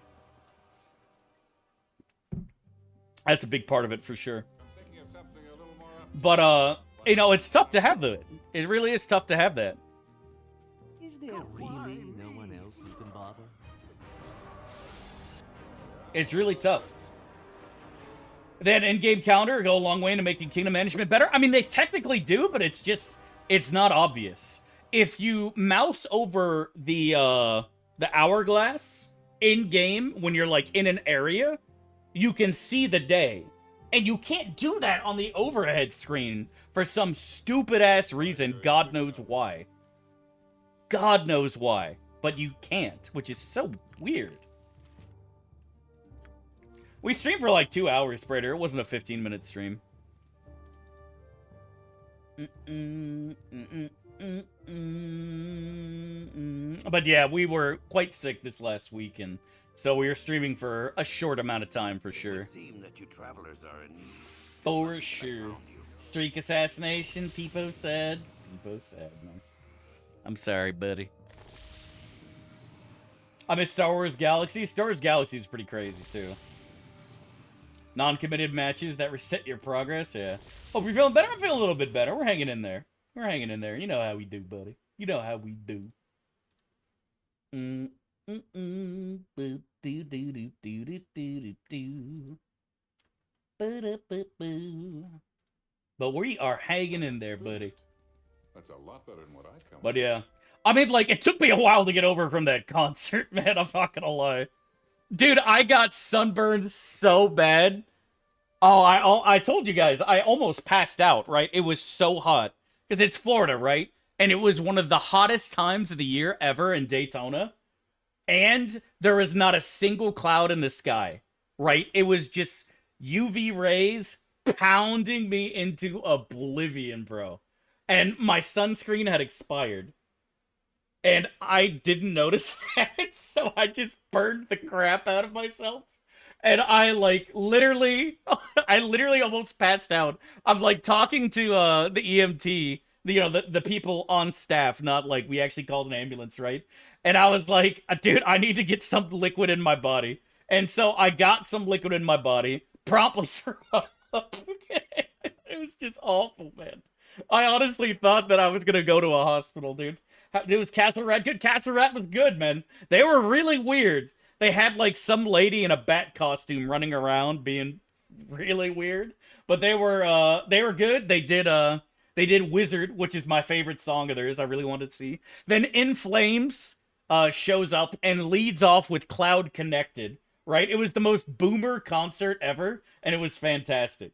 That's a big part of it for sure. Thinking of something a little more But, you know, it's tough to have that. It really is tough to have that. Is there really no one else who can bother? It's really tough. That in-game counter go a long way into making kingdom management better. I mean, they technically do, but it's just, it's not obvious. If you mouse over the hourglass in-game when you're, like, in an area, you can see the day. And you can't do that on the overhead screen for some stupid ass reason. God knows why. God knows why. But you can't, which is so weird. We streamed for like 2 hours, Prater. It wasn't a 15-minute stream. But yeah, we were quite sick this last week, and so we were streaming for a short amount of time for sure. It would seem that you travelers are in need. For sure. Streak assassination, Peepo said. Peepo said, man. I'm sorry, buddy. I miss Star Wars Galaxy. Star Wars Galaxy is pretty crazy, too. Non-committed matches that reset your progress, yeah. Hope you're feeling better. I'm feeling a little bit better. We're hanging in there. We're hanging in there. You know how we do, buddy. You know how we do. But we are hanging in there, buddy. That's a lot better than what I come. But yeah. I mean, like, it took me a while to get over from that concert, man. I'm not gonna lie. Dude, I got sunburned so bad. Oh, I told you guys, I almost passed out, right? It was so hot. Because it's Florida, right? And it was one of the hottest times of the year ever in Daytona. And there was not a single cloud in the sky, right? It was just UV rays pounding me into oblivion, bro. And my sunscreen had expired. And I didn't notice that, so I just burned the crap out of myself. And I, like, literally almost passed out. I'm, like, talking to the EMT, the people on staff, not, like, we actually called an ambulance, right? And I was like, dude, I need to get some liquid in my body. And so I got some liquid in my body, promptly threw up. It was just awful, man. I honestly thought that I was going to go to a hospital, dude. It was Castle Rat good? Castle Rat was good, man. They were really weird. They had, like, some lady in a bat costume running around being really weird. But they were good. They did Wizard, which is my favorite song of theirs. I really wanted to see. Then In Flames shows up and leads off with Cloud Connected, right? It was the most boomer concert ever, and it was fantastic.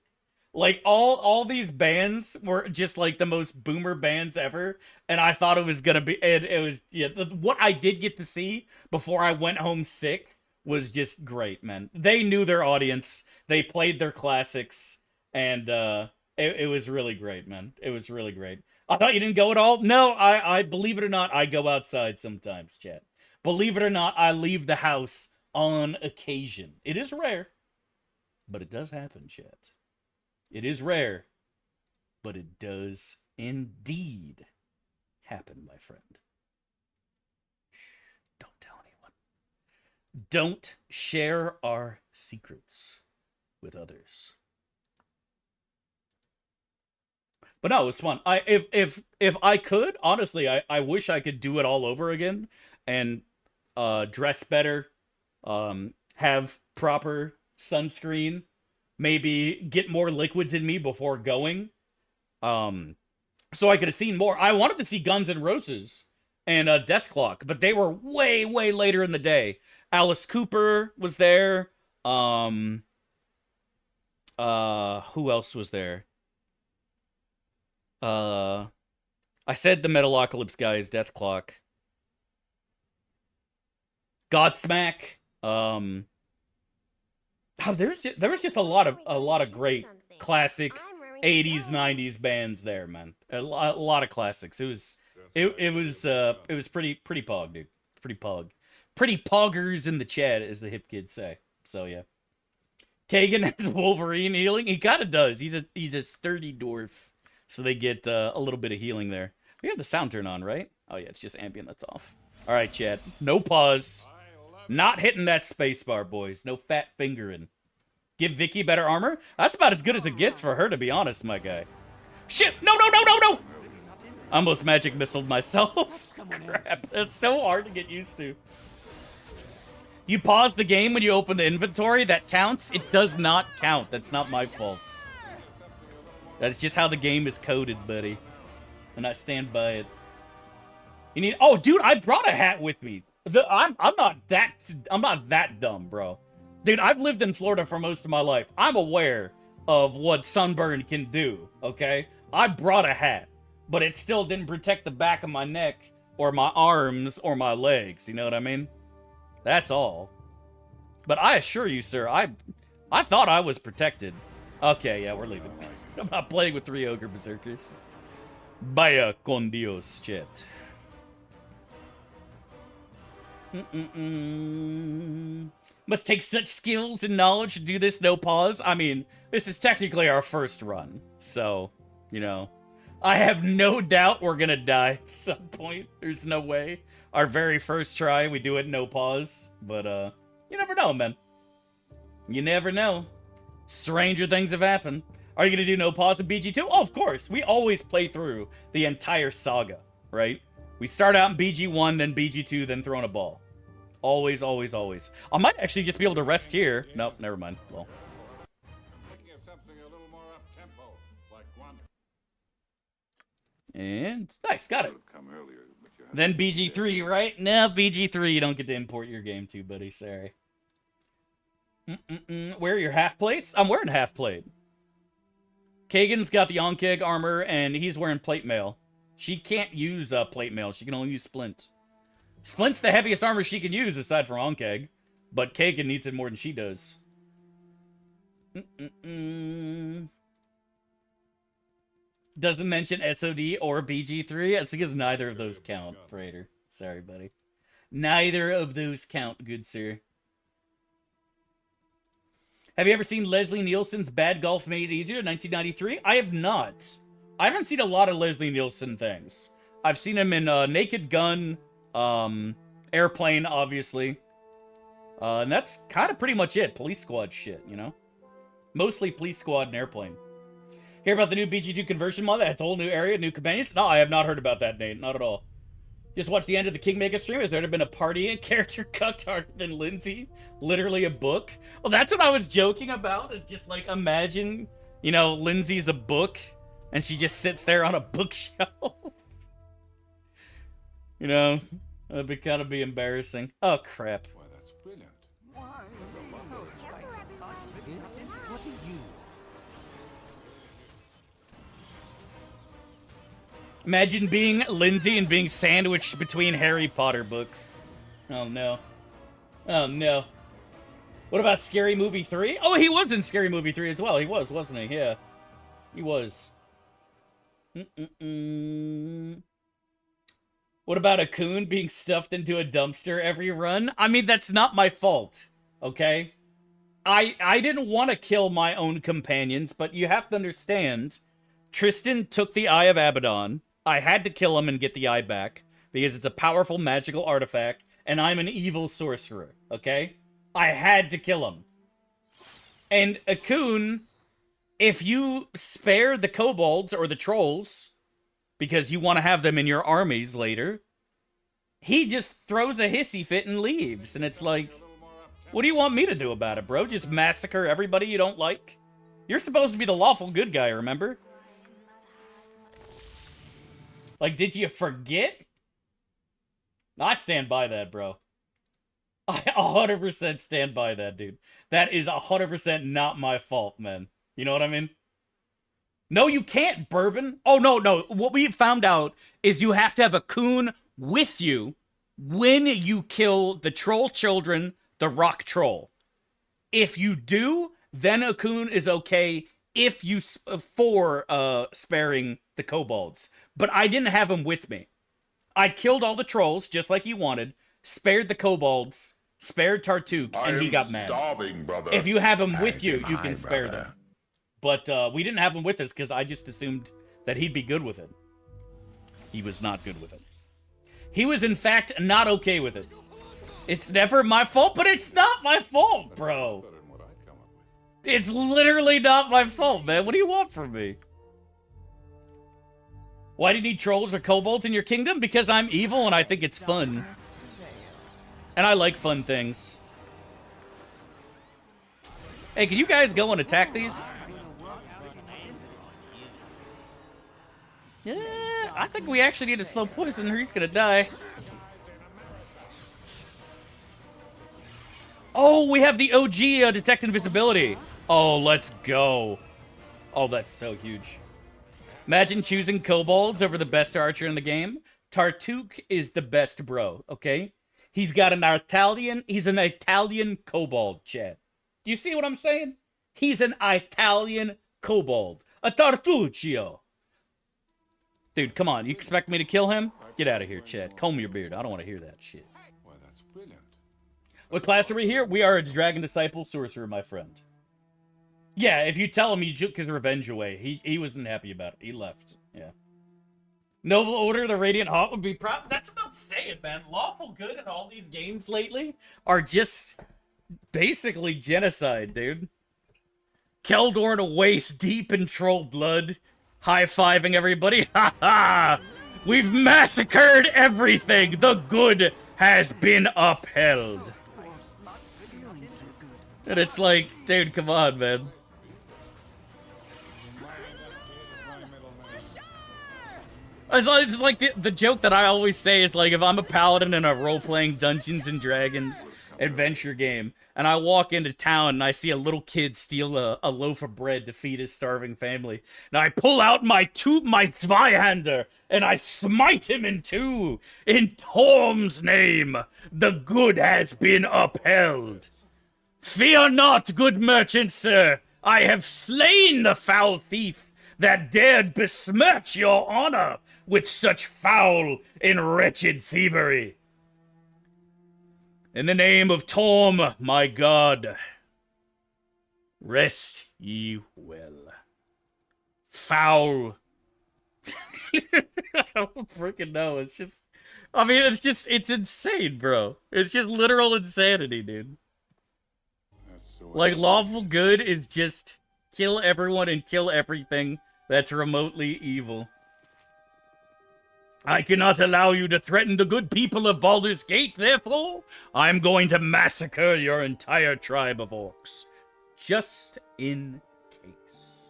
Like, all these bands were just, like, the most boomer bands ever, and I thought it was gonna be, it was, yeah, what I did get to see before I went home sick was just great, man. They knew their audience, they played their classics, and, it was really great, man. It was really great. I thought you didn't go at all? No, I believe it or not, I go outside sometimes, chat. Believe it or not, I leave the house on occasion. It is rare, but it does happen, chat. It is rare, but it does indeed happen, my friend. Shh, don't tell anyone. Don't share our secrets with others. But no, it was fun. If I could, honestly, I wish I could do it all over again and dress better, have proper sunscreen, maybe get more liquids in me before going, so I could have seen more. I wanted to see Guns N' Roses and Death Clock, but they were way later in the day. Alice Cooper was there. Who else was there? I said the Metalocalypse guys, Death Clock. Godsmack. There was just a lot of great classic 80s 90s bands there, man. A lot of classics. It was pretty pog, dude. Pretty pog. Pretty poggers in the chat, as the hip kids say. So yeah. Kagan has Wolverine healing. He kind of does. He's a sturdy dwarf, so they get a little bit of healing there. We have the sound turn on, right? Oh yeah, it's just ambient. That's off. All right, chat. No pause. Not hitting that spacebar, boys. No fat fingering. Give Vicky better armor? That's about as good as it gets for her, to be honest, my guy. Shit! No! I almost magic missiled myself. Crap. That's so hard to get used to. You pause the game when you open the inventory? That counts? It does not count. That's not my fault. That's just how the game is coded, buddy. And I stand by it. You need... Oh, dude, I brought a hat with me. I'm not that dumb, bro. Dude, I've lived in Florida for most of my life. I'm aware of what sunburn can do, okay? I brought a hat, but it still didn't protect the back of my neck or my arms or my legs, you know what I mean? That's all. But I assure you, sir, I thought I was protected. Okay, yeah, we're leaving. I'm not playing with 3 ogre berserkers. Vaya con Dios, chat. Must take such skills and knowledge to do this no pause. I mean, this is technically our first run, so, you know. I have no doubt we're gonna die at some point. There's no way. Our very first try, we do it no pause. But, you never know, man. You never know. Stranger things have happened. Are you gonna do no pause in BG2? Oh, of course. We always play through the entire saga, right? We start out in BG1, then BG2, then throwing a ball. Always, always, always. I might actually just be able to rest here. Nope, never mind. Well. Thinking of something a little more up-tempo, like Guam. And nice, got it. Come earlier, but you Then BG3, right? No, BG3 you don't get to import your game to, buddy. Sorry. Where are your half plates? I'm wearing half plate. Kagan's got the Onkeg armor, and he's wearing plate mail. She can't use plate mail. She can only use splint. Splint's the heaviest armor she can use, aside from Onkeg. But Kagan needs it more than she does. Doesn't mention SOD or BG3. That's because neither of those count, Prater. Sorry, buddy. Neither of those count, good sir. Have you ever seen Leslie Nielsen's Bad Golf Made Easier, 1993? I have not. I haven't seen a lot of Leslie Nielsen things. I've seen him in Naked Gun, Airplane, obviously. And that's kind of pretty much it. Police Squad shit, you know? Mostly Police Squad and Airplane. Hear about the new BG2 conversion mod? That's a whole new area, new companions? No, I have not heard about that, Nate. Not at all. Just watched the end of the Kingmaker stream. Has there been a party and character cucked harder than Lindsay? Literally a book? Well, that's what I was joking about. Is just like, imagine, you know, Lindsay's a book, and she just sits there on a bookshelf. You know, that'd be kind of be embarrassing. Oh, crap. Why, that's brilliant. Why? What do you? Imagine being Lindsay and being sandwiched between Harry Potter books. Oh, no. Oh, no. What about Scary Movie 3? Oh, he was in Scary Movie 3 as well. He was, wasn't he? Yeah. He was. What about a coon being stuffed into a dumpster every run? I mean, that's not my fault, okay? I didn't want to kill my own companions, but you have to understand, Tristan took the Eye of Abaddon. I had to kill him and get the eye back, because it's a powerful magical artifact, and I'm an evil sorcerer, okay? I had to kill him. And a coon, if you spare the kobolds or the trolls, because you want to have them in your armies later, he just throws a hissy fit and leaves. And it's like, what do you want me to do about it, bro? Just massacre everybody you don't like? You're supposed to be the lawful good guy, remember? Like, did you forget? I stand by that, bro. I 100% stand by that, dude. That is 100% not my fault, man. You know what I mean? No, you can't, Bourbon. Oh, no. What we found out is you have to have a coon with you when you kill the troll children, the rock troll. If you do, then a coon is okay if you for sparing the kobolds. But I didn't have him with me. I killed all the trolls just like he wanted, spared the kobolds, spared Tartuk, and he got mad. Starving, brother. If you have him with you, As you am can I, spare brother. them. But we didn't have him with us because I just assumed that he'd be good with it. He was not good with it. He was, in fact, not okay with it. It's never my fault, but it's not my fault, bro. Better than what I'd come up with. It's literally not my fault, man. What do you want from me? Why do you need trolls or kobolds in your kingdom? Because I'm evil and I think it's fun. And I like fun things. Hey, can you guys go and attack these? Yeah, I think we actually need to slow poison or he's gonna die. Oh, we have the OG Detect Invisibility. Oh, let's go. Oh, that's so huge. Imagine choosing kobolds over the best archer in the game. Tartuk is the best bro, okay? He's an Italian kobold, Chad. Do you see what I'm saying? He's an Italian kobold. A Tartuccio. Dude, come on. You expect me to kill him? Get out of here, Chad. Comb your beard. I don't want to hear that shit. Why, that's brilliant. What class are we here? We are a Dragon Disciple Sorcerer, my friend. Yeah, if you tell him you took his revenge away, he wasn't happy about it. He left. Yeah. Noble Order, the Radiant Hawk would be proud. That's about saying, man. Lawful good in all these games lately are just basically genocide, dude. Keldorn waist deep in troll blood. High-fiving everybody. Ha ha! We've massacred everything. The good has been upheld. And it's like, dude, come on, man. It's like the joke that I always say is like, if I'm a paladin in a role-playing Dungeons and Dragons adventure game, and I walk into town and I see a little kid steal a loaf of bread to feed his starving family, and I pull out my Zweihander and I smite him in two. In Torm's name, the good has been upheld. Fear not, good merchant, sir. I have slain the foul thief that dared besmirch your honor with such foul and wretched thievery. In the name of Torm, my god, rest ye well. Foul. I don't freaking know. It's just, I mean, it's insane, bro. It's just literal insanity, dude. Like, lawful good is just kill everyone and kill everything that's remotely evil. I cannot allow you to threaten the good people of Baldur's Gate, therefore, I'm going to massacre your entire tribe of orcs. Just in case.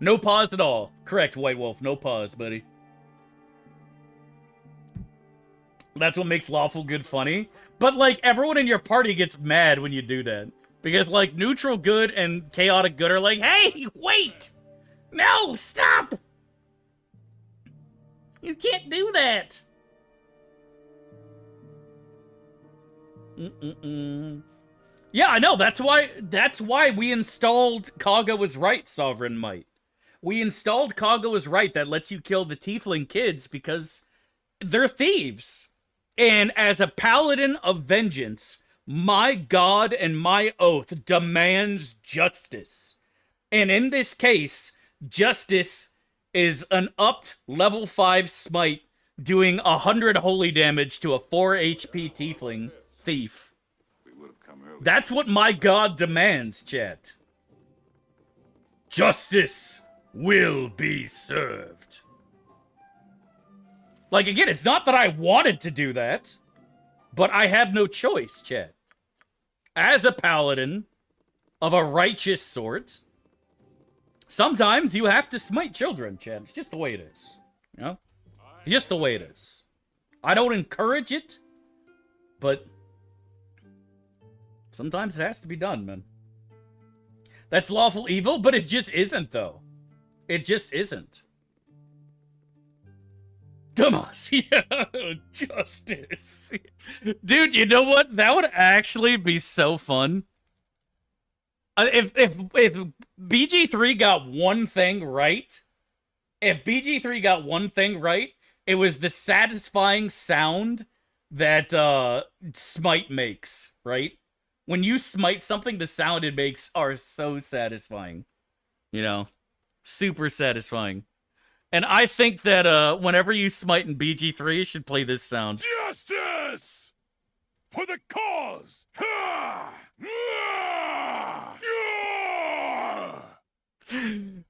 No pause at all. Correct, White Wolf. No pause, buddy. That's what makes lawful good funny. But, like, everyone in your party gets mad when you do that. Because, like, neutral good and chaotic good are like, hey, wait! No, stop! You can't do that! Yeah, I know, that's why we installed Kaga was right, Sovereign Might. We installed Kaga was right that lets you kill the tiefling kids because they're thieves. And as a paladin of vengeance, my god and my oath demands justice. And in this case, justice is an upped level 5 smite doing 100 holy damage to a 4 HP tiefling thief. That's what my god demands, chat. Justice will be served. Like, again, it's not that I wanted to do that, but I have no choice, chat. As a paladin of a righteous sort, sometimes you have to smite children, chat. It's just the way it is. You know? Just the way it is. I don't encourage it, but sometimes it has to be done, man. That's lawful evil, but it just isn't, though. It just isn't. Damas, yeah, justice. Dude, you know what? That would actually be so fun. If BG3 got one thing right, it was the satisfying sound that smite makes, right? When you smite something, the sound it makes are so satisfying. You know? Super satisfying. And I think that whenever you smite in BG3, you should play this sound. Justice! For the cause!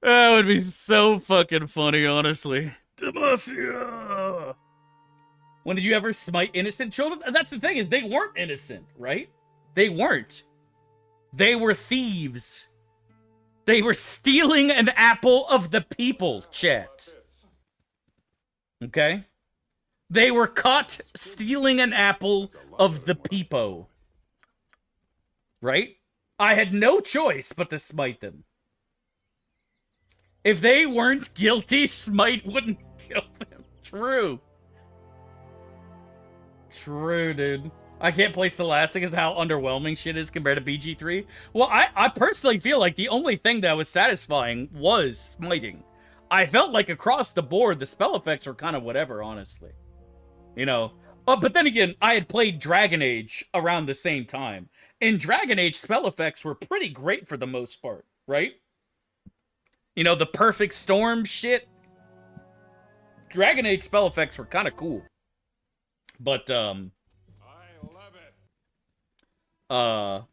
That would be so fucking funny, honestly. Demacia! When did you ever smite innocent children? That's the thing, is they weren't innocent, right? They weren't. They were thieves. They were stealing an apple of the people, chat. Okay? They were caught stealing an apple of the peepo. right? I had no choice but to smite them. If they weren't guilty, smite wouldn't kill them. True. True, dude. I can't play Scholastic as how underwhelming shit is compared to BG3. Well, I personally feel like the only thing that was satisfying was smiting. I felt like across the board, the spell effects were kind of whatever, honestly. You know? But then again, I had played Dragon Age around the same time. In Dragon Age, spell effects were pretty great for the most part, right? You know, the perfect storm shit. Dragon Age spell effects were kind of cool. But, I love it.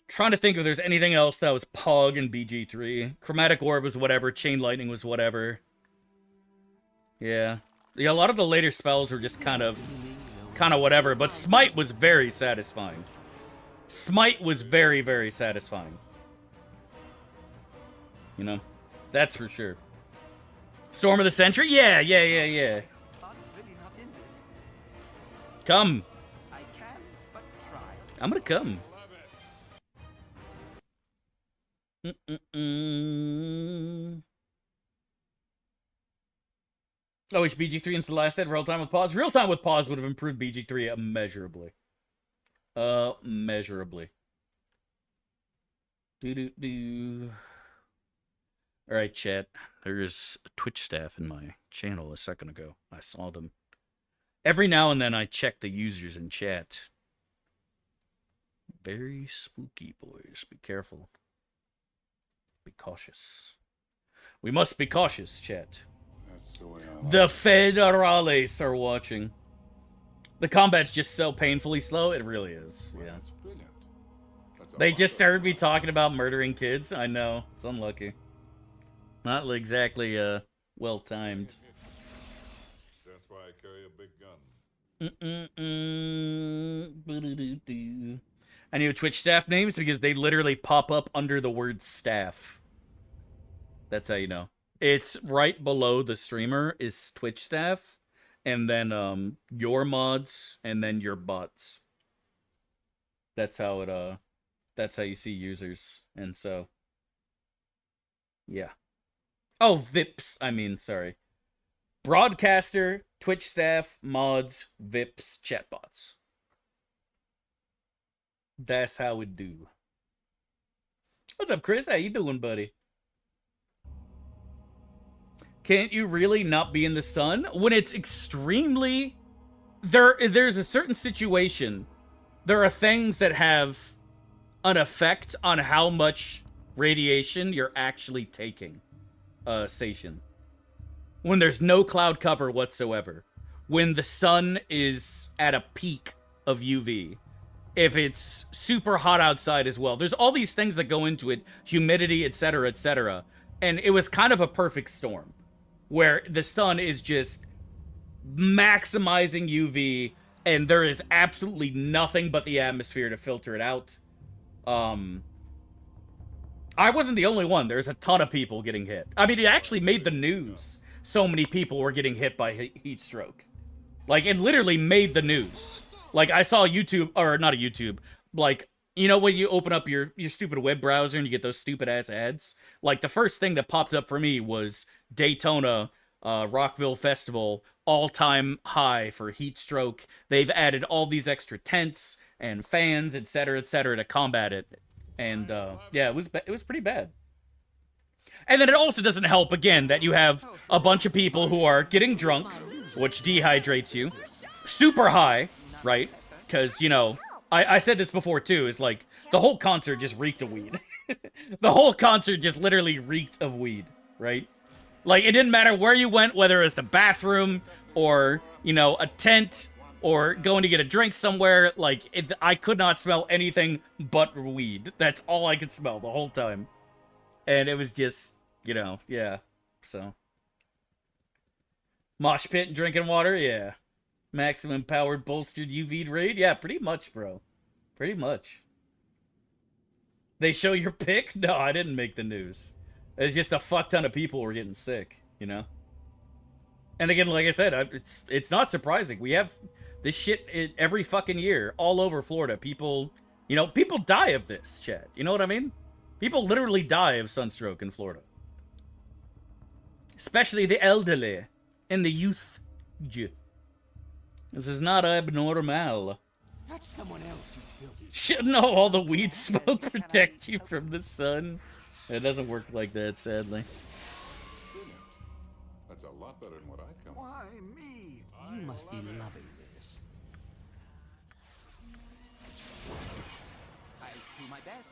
Trying to think if there's anything else that was Pog in BG3. Chromatic Orb was whatever. Chain Lightning was whatever. Yeah. Yeah, a lot of the later spells were just kind of whatever. But Smite was very satisfying. Smite was very, very satisfying. You know? That's for sure. Storm of the Century? Yeah. Thoughts really not in this. Come. I can, but try. I'm gonna come. Love it. Oh, it's BG3 and Celeste Real Time with Pause. Real Time with Pause would have improved BG3 immeasurably. Immeasurably. Do. Alright, chat. There's a Twitch staff in my channel a second ago. I saw them. Every now and then I check the users in chat. Very spooky, boys. Be careful. Be cautious. We must be cautious, chat. That's the way I like The Federales are watching. The combat's just so painfully slow. It really is. Well, Yeah. that's brilliant. That's They all just I heard me talking about murdering kids. I know. It's unlucky. Not exactly, well timed. That's why I carry a big gun. I knew Twitch staff names because they literally pop up under the word staff. That's how you know. It's right below the streamer is Twitch staff, and then your mods, and then your bots. That's how it that's how you see users. And so yeah. Oh, VIPs. I mean, sorry. Broadcaster, Twitch staff, mods, VIPs, chatbots. That's how we do. What's up, Chris? How you doing, buddy? Can't you really not be in the sun? When it's extremely... There's a certain situation. There are things that have an effect on how much radiation you're actually taking. Station. When there's no cloud cover whatsoever. When the sun is at a peak of UV. If it's super hot outside as well. There's all these things that go into it. Humidity, etc., etc. And it was kind of a perfect storm. Where the sun is just maximizing UV. And there is absolutely nothing but the atmosphere to filter it out. I wasn't the only one. There's a ton of people getting hit. I mean, it actually made the news. So many people were getting hit by heat stroke. Like, it literally made the news. Like, I saw YouTube, or not a YouTube, like, you know when you open up your stupid web browser and you get those stupid-ass ads? Like, the first thing that popped up for me was Daytona, Rockville Festival, all-time high for heat stroke. They've added all these extra tents and fans, etc., to combat it. And, yeah, it was pretty bad. And then it also doesn't help, again, that you have a bunch of people who are getting drunk, which dehydrates you, super high, right? Because, you know, I said this before, too, is like, the whole concert just reeked of weed. The whole concert just literally reeked of weed, right? Like, it didn't matter where you went, whether it was the bathroom, or, you know, a tent, or going to get a drink somewhere, like, I could not smell anything but weed. That's all I could smell the whole time. And it was just, you know, yeah, so. Mosh pit and drinking water, yeah. Maximum powered bolstered UV raid, yeah, pretty much, bro. Pretty much. They show your pic? No, I didn't make the news. It's just a fuck ton of people were getting sick, you know? And again, like I said, it's not surprising. We have this shit every fucking year all over Florida. People You know, people die of this, Chad. You know what I mean? People literally die of sunstroke in Florida. Especially the elderly and the youth. This is not abnormal. That's someone else, you filthy. Shouldn't all the weed smoke protect you from the sun? It doesn't work like that, sadly. That's a lot better than what I'd come. Why me? You must be loving this. I'll do my best.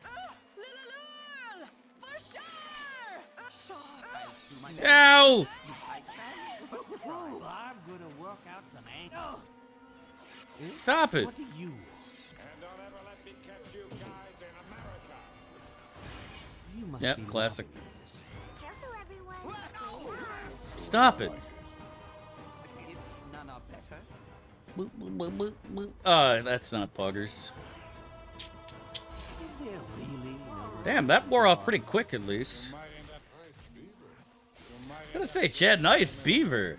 I'll do my best. Ow! Oh, I'm gonna work out some anger. Stop it. What do you want? And don't ever let me catch you guys in America. You must Yep, be classic. loving this. Careful, everyone. Stop it. None are better. Boop, boop, boop, boop, boop. That's not poggers. Is there really no... Damn, that wore off pretty quick at least. You might end up nice beaver. You might I'm gonna say, Chad, nice beaver.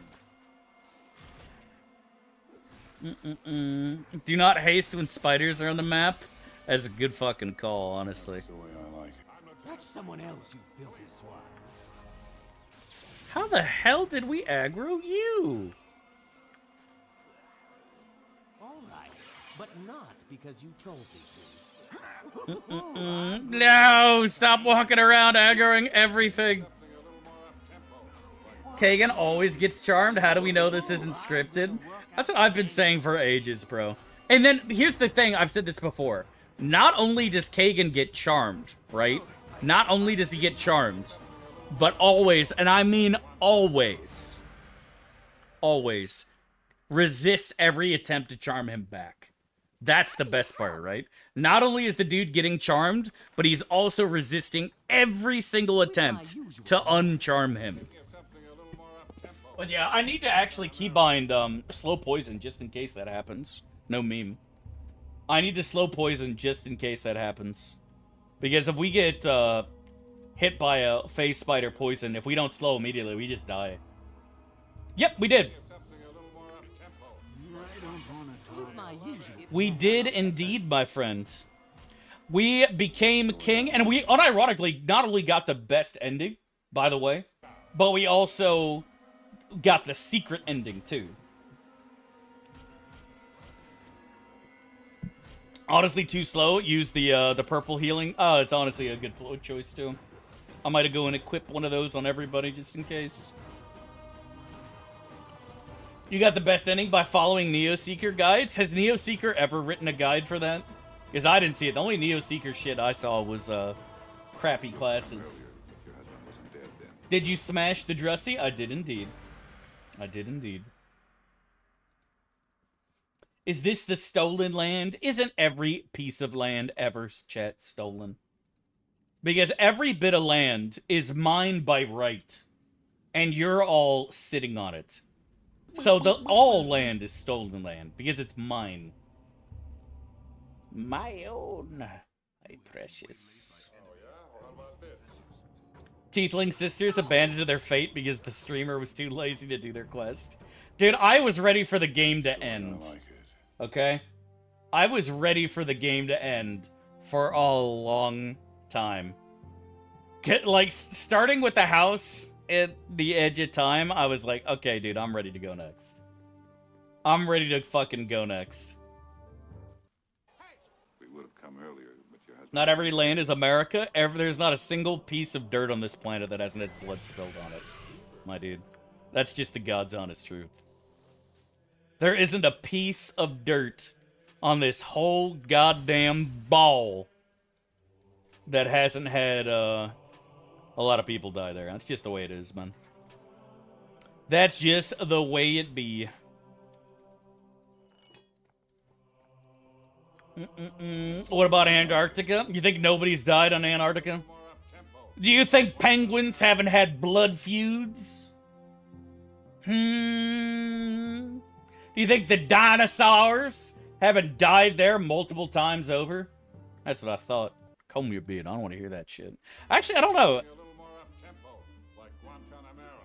Do not haste when spiders are on the map. That's a good fucking call, honestly. the way I like it. That's someone else, you filthy swine. How the hell did we aggro you? All right, but not because you told me to. No! Stop walking around aggroing everything. Kagan always gets charmed. How do we know this isn't scripted? That's what I've been saying for ages, bro. And then, here's the thing. I've said this before. Not only does Kagan get charmed, right? Not only does he get charmed, but always, and I mean always, resists every attempt to charm him back. That's the best part, right? Not only is the dude getting charmed, but he's also resisting every single attempt to uncharm him. But yeah, I need to actually keybind slow poison just in case that happens. No meme. I need to slow poison just in case that happens. Because if we get hit by a phase spider poison, if we don't slow immediately, we just die. Yep, we did. With my usual... We did indeed, my friend. We became king, and we unironically not only got the best ending, by the way, but we also got the secret ending too. Honestly, too slow. Use the purple healing. Oh, it's honestly a good choice too. I might go and equip one of those on everybody just in case. You got the best ending by following Neoseeker guides. Has Neoseeker ever written a guide for that? Because I didn't see it. The only Neoseeker shit I saw was crappy classes. Your husband wasn't dead then. Did you smash the Dressy? I did indeed. I did indeed. Is this the stolen land? Isn't every piece of land ever, chat, stolen? Because every bit of land is mine by right. And you're all sitting on it. So the all land is stolen land. Because it's mine. My own. My precious. Oh, yeah? Well, how about this? Tiefling sisters abandoned to their fate because the streamer was too lazy to do their quest. Dude, I was ready for the game to end. I like it. Okay? I was ready for the game to end for a long time. Like, starting with the house at the edge of time, I was like, okay, dude, I'm ready to go next. I'm ready to fucking go next. We would have come earlier, but your husband... Not every land is America. There's not a single piece of dirt on this planet that hasn't had blood spilled on it. My dude. That's just the God's honest truth. There isn't a piece of dirt on this whole goddamn ball that hasn't had a lot of people die there. That's just the way it is, man. That's just the way it be. What about Antarctica? You think nobody's died on Antarctica? Do you think penguins haven't had blood feuds? Do you think the dinosaurs haven't died there multiple times over? That's what I thought. Comb your beard. I don't want to hear that shit. Actually, I don't know. A little more up-tempo, like Guantanamera.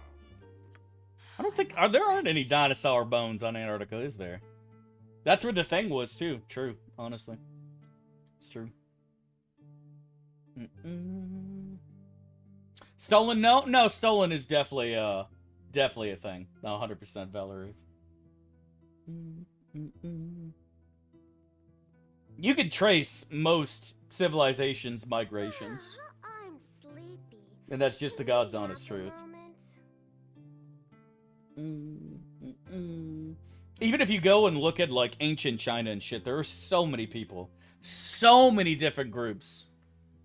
I don't think... there aren't any dinosaur bones on Antarctica, is there? That's where the thing was too. True, honestly, it's true. Stolen? No. Stolen is definitely a thing. No, 100% Valor. You could trace most civilizations' migrations, I'm sleepy. and that's just the God's honest truth. Even if you go and look at like ancient China and shit, there are so many people, so many different groups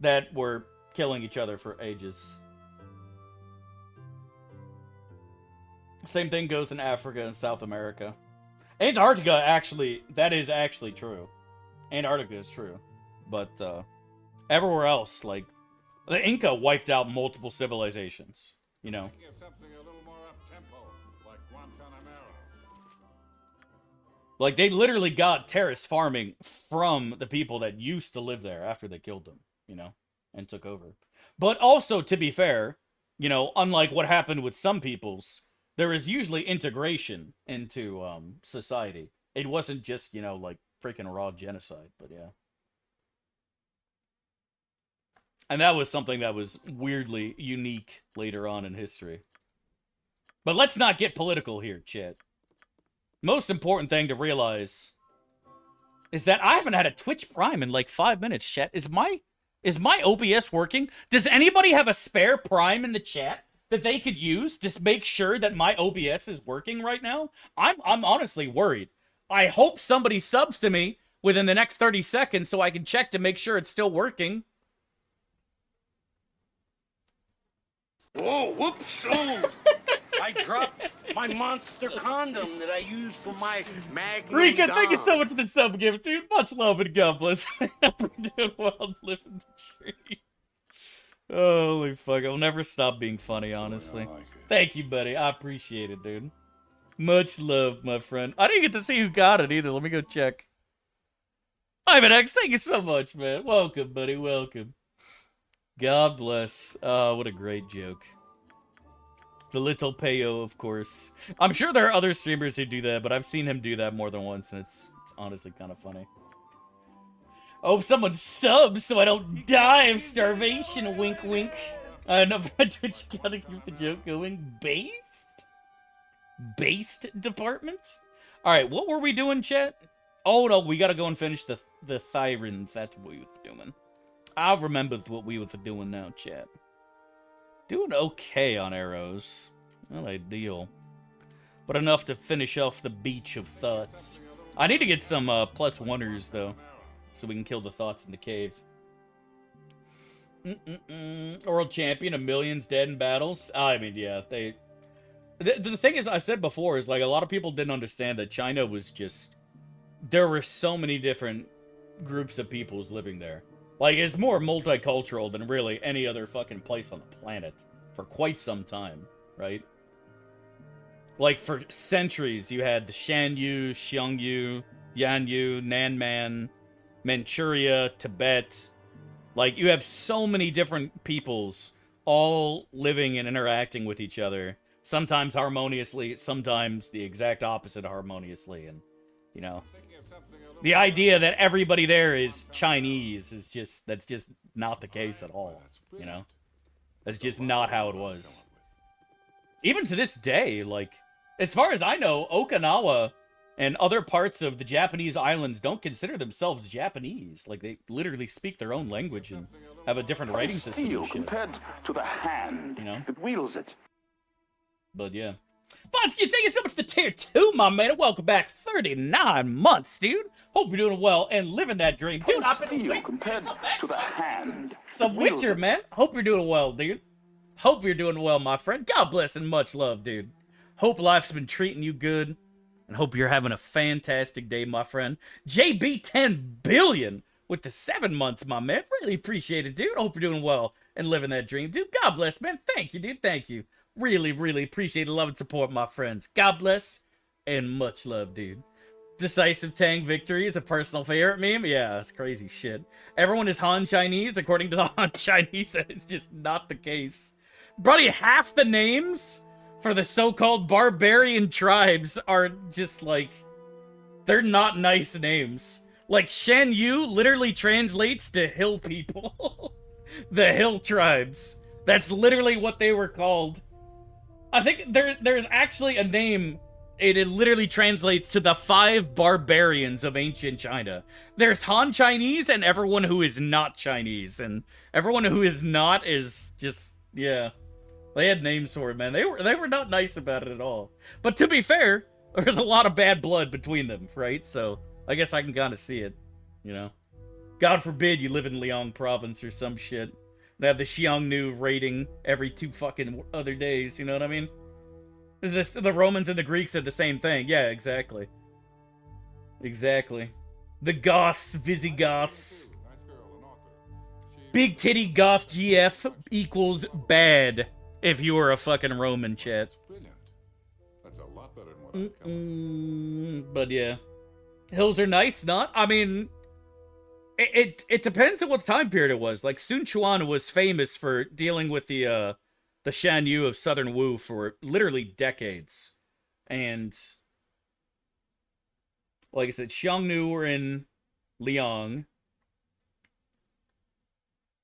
that were killing each other for ages. Same thing goes in Africa and South America. Antarctica, actually, that is actually true. Antarctica is true. But everywhere else, like, the Inca wiped out multiple civilizations, you know? Thinking of something a little more up-tempo, like Guantanamero. Like, they literally got terrace farming from the people that used to live there after they killed them, you know, and took over. But also, to be fair, you know, unlike what happened with some peoples, there is usually integration into society. It wasn't just, you know, like, freaking raw genocide, but yeah. And that was something that was weirdly unique later on in history. But let's not get political here, Chet. Most important thing to realize is that I haven't had a Twitch Prime in like 5 minutes, chat. Is my OBS working? Does anybody have a spare Prime in the chat that they could use to make sure that my OBS is working right now? I'm honestly worried. I hope somebody subs to me within the next 30 seconds so I can check to make sure it's still working. Whoa, whoops, oh! I dropped my monster condom that I used for my Magnum Rika, thank you Dom. so much for the sub gift, dude. Much love and God bless. We're doing well, living the dream. Holy fuck, I'll never stop being funny, honestly. Thank you, buddy. I appreciate it, dude. Much love, my friend. I didn't get to see who got it either. Let me go check. Ivan X, thank you so much, man. Welcome, buddy. Welcome. God bless. What a great joke. The little Peyo, of course. I'm sure there are other streamers who do that, but I've seen him do that more than once, and it's honestly kind of funny. Oh, someone subs so I don't die of starvation. Wink, wink. No, Twitch gotta keep the joke going. Based department? Alright, what were we doing, chat? Oh, no, we gotta go and finish the Thyrans. That's what we were doing. I'll remember what we were doing now, chat. Doing okay on arrows. Not ideal. But enough to finish off the beach of thoughts. I need to get some +1ers, though. So we can kill the thoughts in the cave. World champion of millions dead in battles. I mean, yeah, they... The thing is, I said before, is like a lot of people didn't understand that China was just... There were so many different groups of peoples living there. Like, it's more multicultural than really any other fucking place on the planet for quite some time, right? Like, for centuries, you had the Shan Yu, Xiong Yu, Yan Yu, Nan Man, Manchuria, Tibet. Like, you have so many different peoples all living and interacting with each other. Sometimes harmoniously, sometimes the exact opposite harmoniously, and, you know... The idea that everybody there is Chinese is just, that's just not the case at all, you know? That's just not how it was. Even to this day, like, as far as I know, Okinawa and other parts of the Japanese islands don't consider themselves Japanese. Like, they literally speak their own language and have a different writing system and shit. Compared to the hand, you know? that wields it. But yeah. Fonsky, thank you so much for the tier 2, my man. Welcome back. 39 months, dude. Hope you're doing well and living that dream. Dude, I've been waiting compared to the hand. Some Witcher, man. Hope you're doing well, dude. Hope you're doing well, my friend. God bless and much love, dude. Hope life's been treating you good. And hope you're having a fantastic day, my friend. JB 10 billion with the 7 months, my man. Really appreciate it, dude. Hope you're doing well and living that dream, dude. God bless, man. Thank you, dude. Thank you. Really, really appreciate the love and support, my friends. God bless and much love, dude. Decisive Tang victory is a personal favorite meme. Yeah, that's crazy shit. Everyone is Han Chinese. According to the Han Chinese, that is just not the case. Probably half the names for the so-called barbarian tribes are just like They're not nice names. Like, Shan Yu literally translates to hill people. The hill tribes. That's literally what they were called. I think there's actually a name. It literally translates to the 5 barbarians of ancient China. There's Han Chinese and everyone who is not Chinese. And everyone who is not is just, yeah. They had names for it, man. They were not nice about it at all. But to be fair, there's a lot of bad blood between them, right? So I guess I can kind of see it, you know? God forbid you live in Liang province or some shit. They have the Xiongnu raiding every 2 fucking other days, you know what I mean? The Romans and the Greeks said the same thing. Yeah, exactly. Exactly. The Goths, Visigoths. Big titty goth GF equals bad if you were a fucking Roman, chat. Brilliant. That's a lot better than what I've come. But yeah. Hills are nice, not? I mean, it depends on what time period it was. Like, Sun Quan was famous for dealing with the Shan Yu of Southern Wu for literally decades. And, like I said, Xiongnu were in Liang.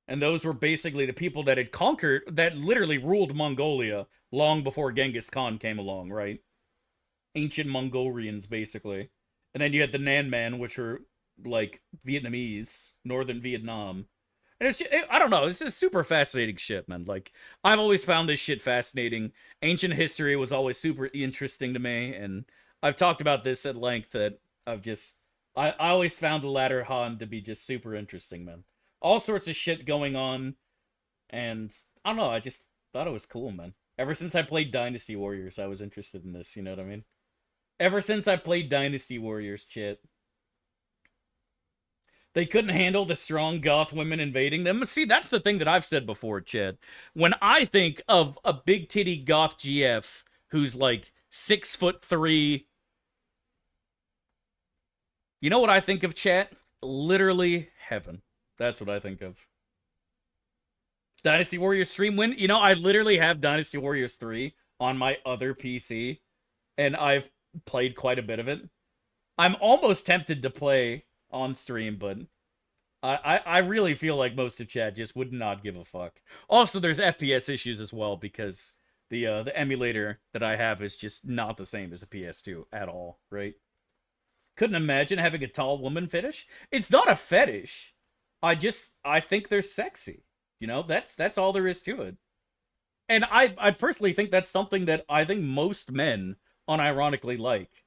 And those were basically the people that had conquered, that literally ruled Mongolia long before Genghis Khan came along, right? Ancient Mongolians, basically. And then you had the Nan Man, which are, like, Vietnamese, northern Vietnam. And it's just, I don't know, this is super fascinating shit, man. Like, I've always found this shit fascinating. Ancient history was always super interesting to me, and I've talked about this at length that I always found the latter Han to be just super interesting, man. All sorts of shit going on, and I don't know, I just thought it was cool, man. Ever since I played Dynasty Warriors, I was interested in this, you know what I mean? Ever since I played Dynasty Warriors, shit. They couldn't handle the strong goth women invading them. See, that's the thing that I've said before, Chad. When I think of a big titty goth GF who's like 6'3", you know what I think of, chat? Literally heaven. That's what I think of. Dynasty Warriors stream win. You know, I literally have Dynasty Warriors 3 on my other PC, and I've played quite a bit of it. I'm almost tempted to play on stream, but I really feel like most of chat just would not give a fuck. Also, there's FPS issues as well, because the emulator that I have is just not the same as a PS2 at all, right? Couldn't imagine having a tall woman fetish. It's not a fetish. I think they're sexy. You know, that's all there is to it. And I personally think that's something that I think most men unironically like.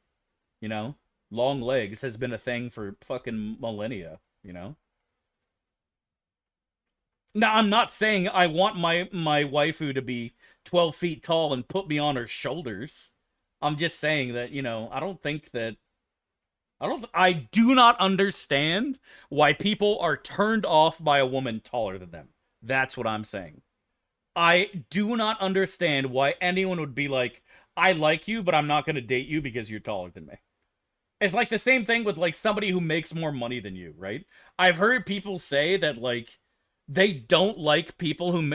You know? Long legs has been a thing for fucking millennia, you know? Now, I'm not saying I want my waifu to be 12 feet tall and put me on her shoulders. I'm just saying that, you know, I do not understand why people are turned off by a woman taller than them. That's what I'm saying. I do not understand why anyone would be like, I like you, but I'm not going to date you because you're taller than me. It's like the same thing with, like, somebody who makes more money than you, right? I've heard people say that, like, they don't like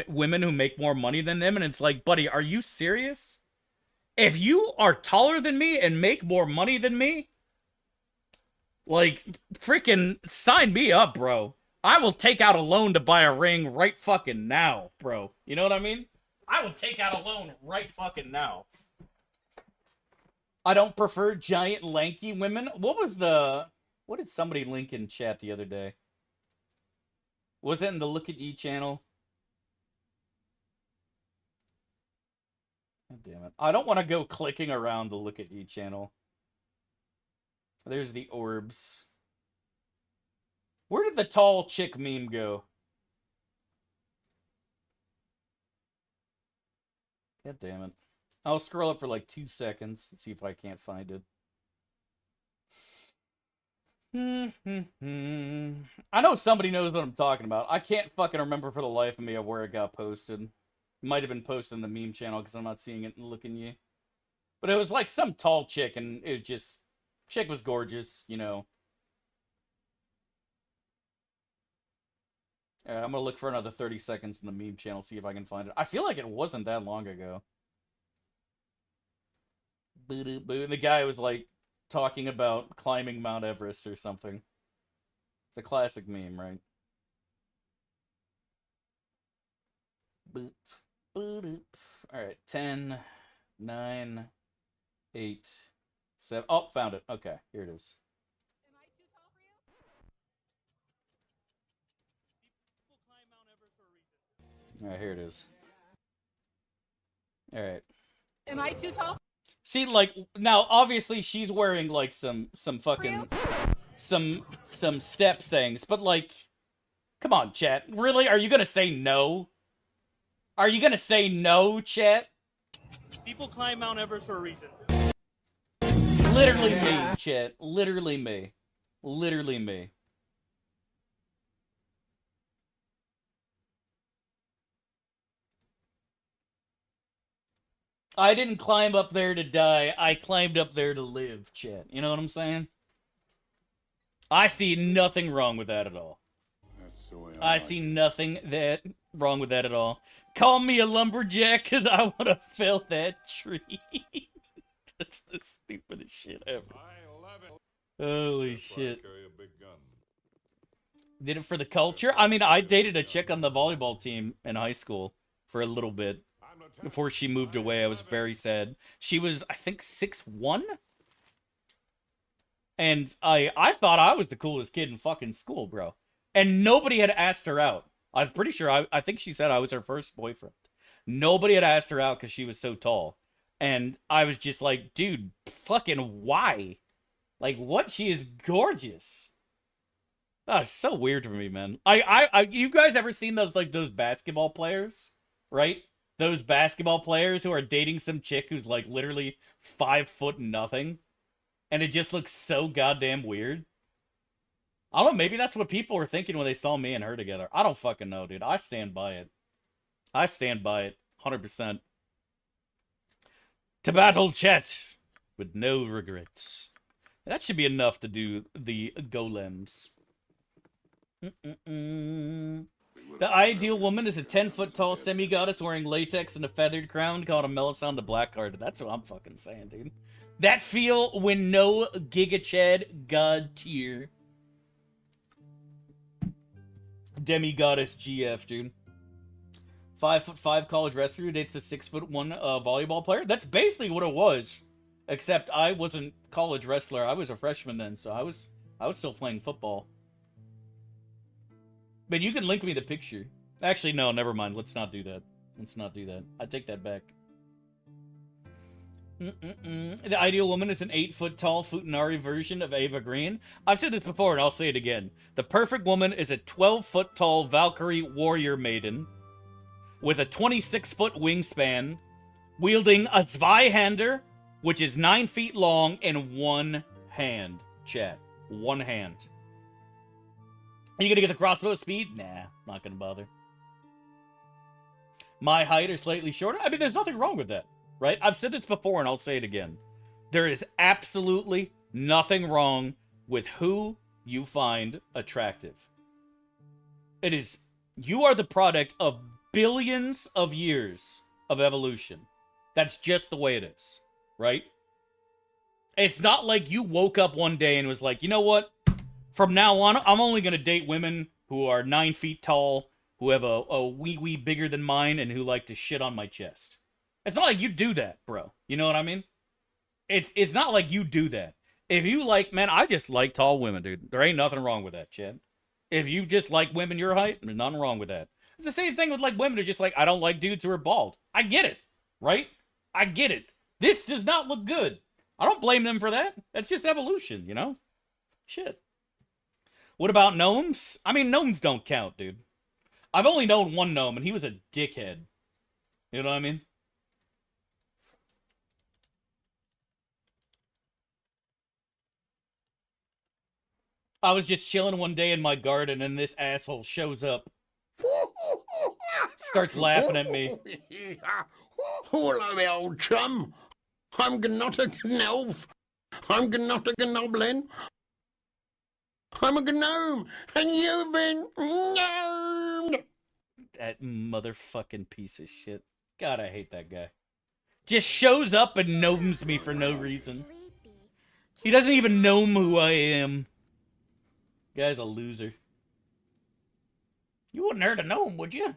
women who make more money than them, and it's like, buddy, are you serious? If you are taller than me and make more money than me, like, freaking sign me up, bro. I will take out a loan to buy a ring right fucking now, bro. You know what I mean? I will take out a loan right fucking now. I don't prefer giant, lanky women. What did somebody link in chat the other day? Was it in the Look at E channel? God damn it. I don't want to go clicking around the Look at E channel. There's the orbs. Where did the tall chick meme go? God damn it. I'll scroll up for like 2 seconds and see if I can't find it. I know somebody knows what I'm talking about. I can't fucking remember for the life of me of where it got posted. It might have been posted in the meme channel because I'm not seeing it and looking you. But it was like some tall chick, and it just... Chick was gorgeous, you know. I'm gonna look for another 30 seconds in the meme channel, see if I can find it. I feel like it wasn't that long ago. And the guy was like, talking about climbing Mount Everest or something. It's a classic meme, right? Boop, boop. All right, 10, 9, 8, 7. Oh, found it. Okay, here it is. All right, here it is. All right. Am I too tall? See, like, now obviously she's wearing like some fucking some steps things, but like, come on, chat. Really? Are you gonna say no? Are you gonna say no, chat? People climb Mount Everest for a reason. Literally me, chat. Literally me. Literally me. I didn't climb up there to die. I climbed up there to live, chat. You know what I'm saying? I see nothing wrong with that at all. That's the way I see nothing wrong with that at all. Call me a lumberjack because I want to fell that tree. That's the stupidest shit ever. I love it. Holy That's why I shit. carry a big gun. Did it for the culture? I mean, I dated a chick on the volleyball team in high school for a little bit. Before she moved away, I was very sad. She was, I think, 6'1"? And I thought I was the coolest kid in fucking school, bro. And nobody had asked her out. I'm pretty sure, I think she said I was her first boyfriend. Nobody had asked her out because she was so tall. And I was just like, dude, fucking why? Like, what? She is gorgeous. Oh, it's so weird for me, man. You guys ever seen those, like, those basketball players? Right? Those basketball players who are dating some chick who's, like, literally 5 foot nothing. And it just looks so goddamn weird. I don't know, maybe that's what people were thinking when they saw me and her together. I don't fucking know, dude. I stand by it. I stand by it. 100%. To battle, chat. With no regrets. That should be enough to do the golems. The ideal woman is a 10-foot tall semi-goddess wearing latex and a feathered crown called a Melisande the Blackheart. That's what I'm fucking saying, dude. That feel when no Giga Chad god tier. Demi-goddess GF, dude. 5'5" college wrestler who dates the 6'1" volleyball player. That's basically what it was. Except I wasn't college wrestler. I was a freshman then, so I was still playing football. But you can link me the picture. Actually, no, never mind. Let's not do that. Let's not do that. I take that back. The ideal woman is an 8-foot tall Futanari version of Ava Green. I've said this before and I'll say it again. The perfect woman is a 12-foot tall Valkyrie warrior maiden with a 26-foot wingspan, wielding a Zweihander, which is 9 feet long, in one hand. Chat. One hand. Are you gonna get the crossbow speed? Nah, not gonna bother. My height or slightly shorter? I mean, there's nothing wrong with that, right? I've said this before and I'll say it again. There is absolutely nothing wrong with who you find attractive. It is, you are the product of billions of years of evolution. That's just the way it is, right? It's not like you woke up one day and was like, you know what? From now on, I'm only going to date women who are 9 feet tall, who have a wee bigger than mine, and who like to shit on my chest. It's not like you do that, bro. You know what I mean? It's not like you do that. If you like, man, I just like tall women, dude. There ain't nothing wrong with that, Chad. If you just like women your height, there's nothing wrong with that. It's the same thing with like women who just like, I don't like dudes who are bald. I get it, right? I get it. This does not look good. I don't blame them for that. That's just evolution, you know? Shit. What about gnomes? I mean, gnomes don't count, dude. I've only known one gnome, and he was a dickhead. You know what I mean? I was just chilling one day in my garden, and this asshole shows up. Starts laughing at me. Hello, my old chum. I'm not a gnolf. I'm not a gnoblin. I'm a gnome, and you've been gnomed. That motherfucking piece of shit. God, I hate that guy. Just shows up and gnomes me for no reason. He doesn't even know who I am. Guy's a loser. You wouldn't hurt to know him, would you?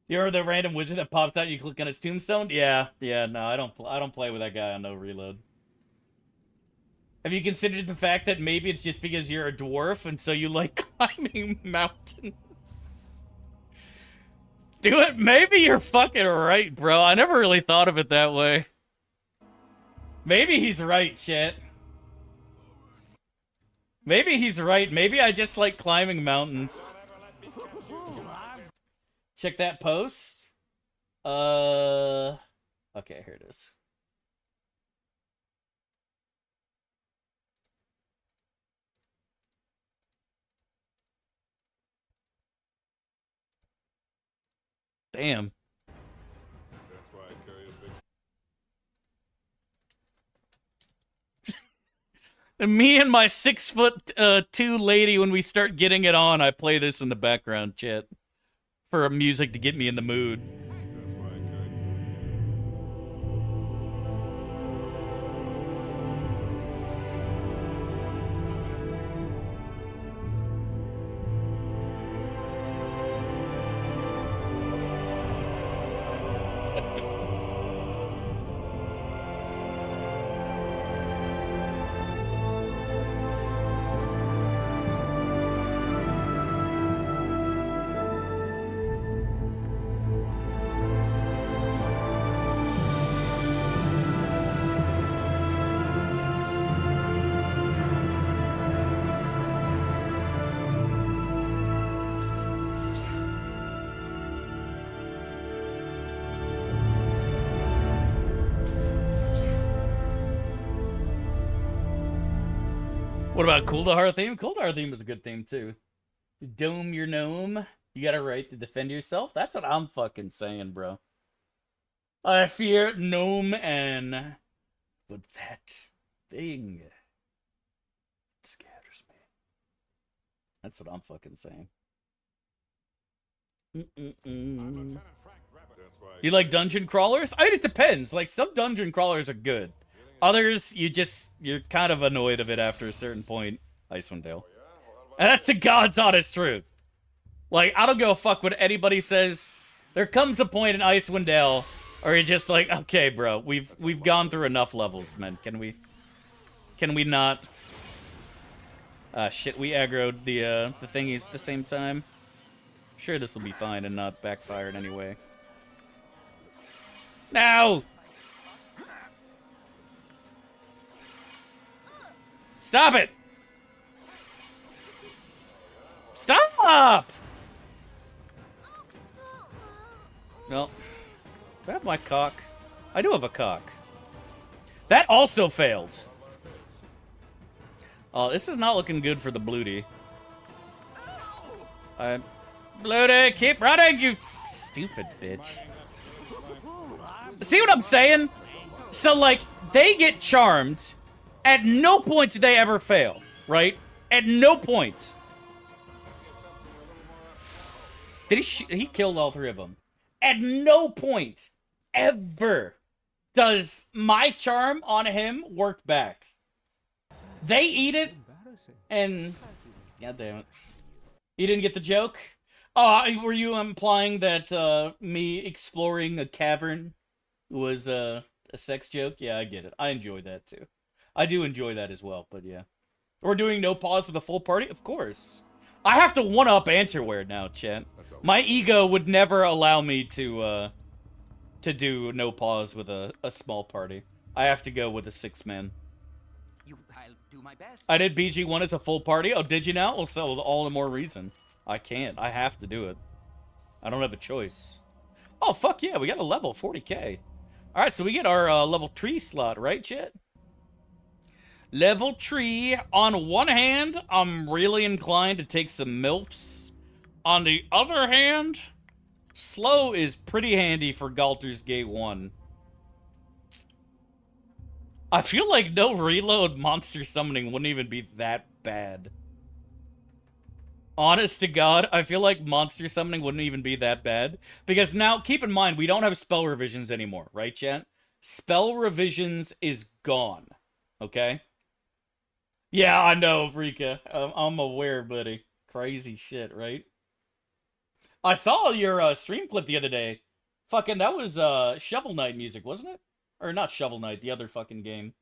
You're the random wizard that pops out and you click on his tombstone? Yeah, no, I don't play with that guy on no reload. Have you considered the fact that maybe it's just because you're a dwarf and so you like climbing mountains? Do it? Maybe you're fucking right, bro. I never really thought of it that way. Maybe he's right, chat. Maybe he's right. Maybe I just like climbing mountains. Check that post. Okay, here it is. Damn. That's why I carry a big. And me and my 6'2" lady, when we start getting it on, I play this in the background, chat. For music to get me in the mood. That's why I carry. What about Kuldahar theme? Kuldahar theme was a good theme too. Dome your gnome. You got a right to defend yourself. That's what I'm fucking saying, bro. I fear gnome and but that thing scares me. That's what I'm fucking saying. You like dungeon crawlers? I mean, it depends. Like, some dungeon crawlers are good. Others, you're kind of annoyed of it after a certain point. Icewind Dale. And that's the God's honest truth. Like, I don't give a fuck what anybody says. There comes a point in Icewind Dale where you're just like, okay, bro, we've gone through enough levels, man. Can we not? Shit, we aggroed the thingies at the same time. Sure, this will be fine and not backfire in any way. Now! Stop it! Stop! Well, do I have my cock? I do have a cock. That also failed. Oh, this is not looking good for the Bloody. Bloody, keep running, you stupid bitch. See what I'm saying? So, like, they get charmed. At no point do they ever fail, right? At no point. Did he killed all three of them. At no point ever does my charm on him work back. They eat it, and god damn it. You didn't get the joke? Oh, were you implying that me exploring a cavern was a sex joke? Yeah, I get it. I enjoy that too. I do enjoy that as well, but yeah. We're doing no pause with a full party? Of course. I have to one-up Anterware now, chat. My ego would never allow me to do no pause with a small party. I have to go with a 6-man. I'll do my best. I did BG1 as a full party. Oh, did you now? Well, so all the more reason. I can't. I have to do it. I don't have a choice. Oh, fuck yeah. We got a level 40k. All right, so we get our level 3 slot, right, chat? Level 3. On one hand, I'm really inclined to take some MILFs. On the other hand, slow is pretty handy for Galter's Gate 1. I feel like no reload monster summoning wouldn't even be that bad. Honest to God, I feel like monster summoning wouldn't even be that bad. Because now, keep in mind, we don't have spell revisions anymore, right, chat? Spell revisions is gone, okay? Yeah, I know, Rika. I'm aware, buddy. Crazy shit, right? I saw your stream clip the other day. Fucking, that was Shovel Knight music, wasn't it? Or not Shovel Knight, the other fucking game.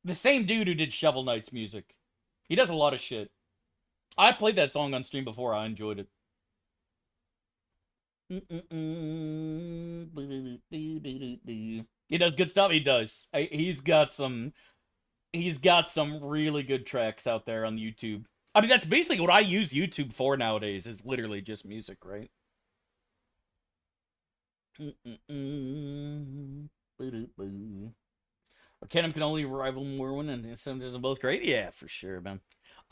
The same dude who did Shovel Knight's music. He does a lot of shit. I played that song on stream before. I enjoyed it. He does good stuff. He does. He's got some really good tracks out there on YouTube. I mean, that's basically what I use YouTube for nowadays, is literally just music, right? Arcanum can only rival Morrowind, and sometimes both great. Yeah, for sure, man.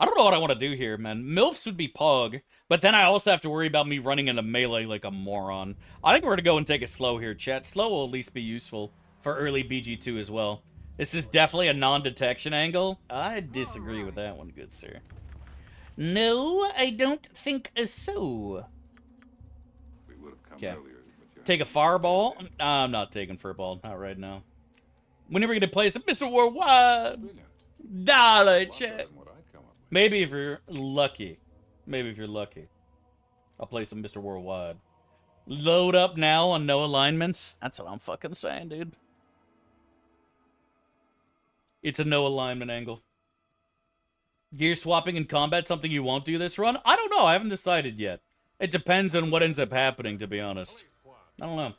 I don't know what I want to do here, man. MILFs would be Pog, but then I also have to worry about me running into melee like a moron. I think we're going to go and take it slow here, chat. Slow will at least be useful for early BG2 as well. This is definitely a non-detection angle. I disagree with that one, good sir. No, I don't think so. Okay. Take a fireball? I'm not taking fireball. Not right now. When are we going to play some Mr. Worldwide? Dollar chat. Maybe if you're lucky. Maybe if you're lucky. I'll play some Mr. Worldwide. Load up now on no alignments? That's what I'm fucking saying, dude. It's a no alignment angle. Gear swapping in combat, something you won't do this run? I don't know. I haven't decided yet. It depends on what ends up happening, to be honest. I don't know.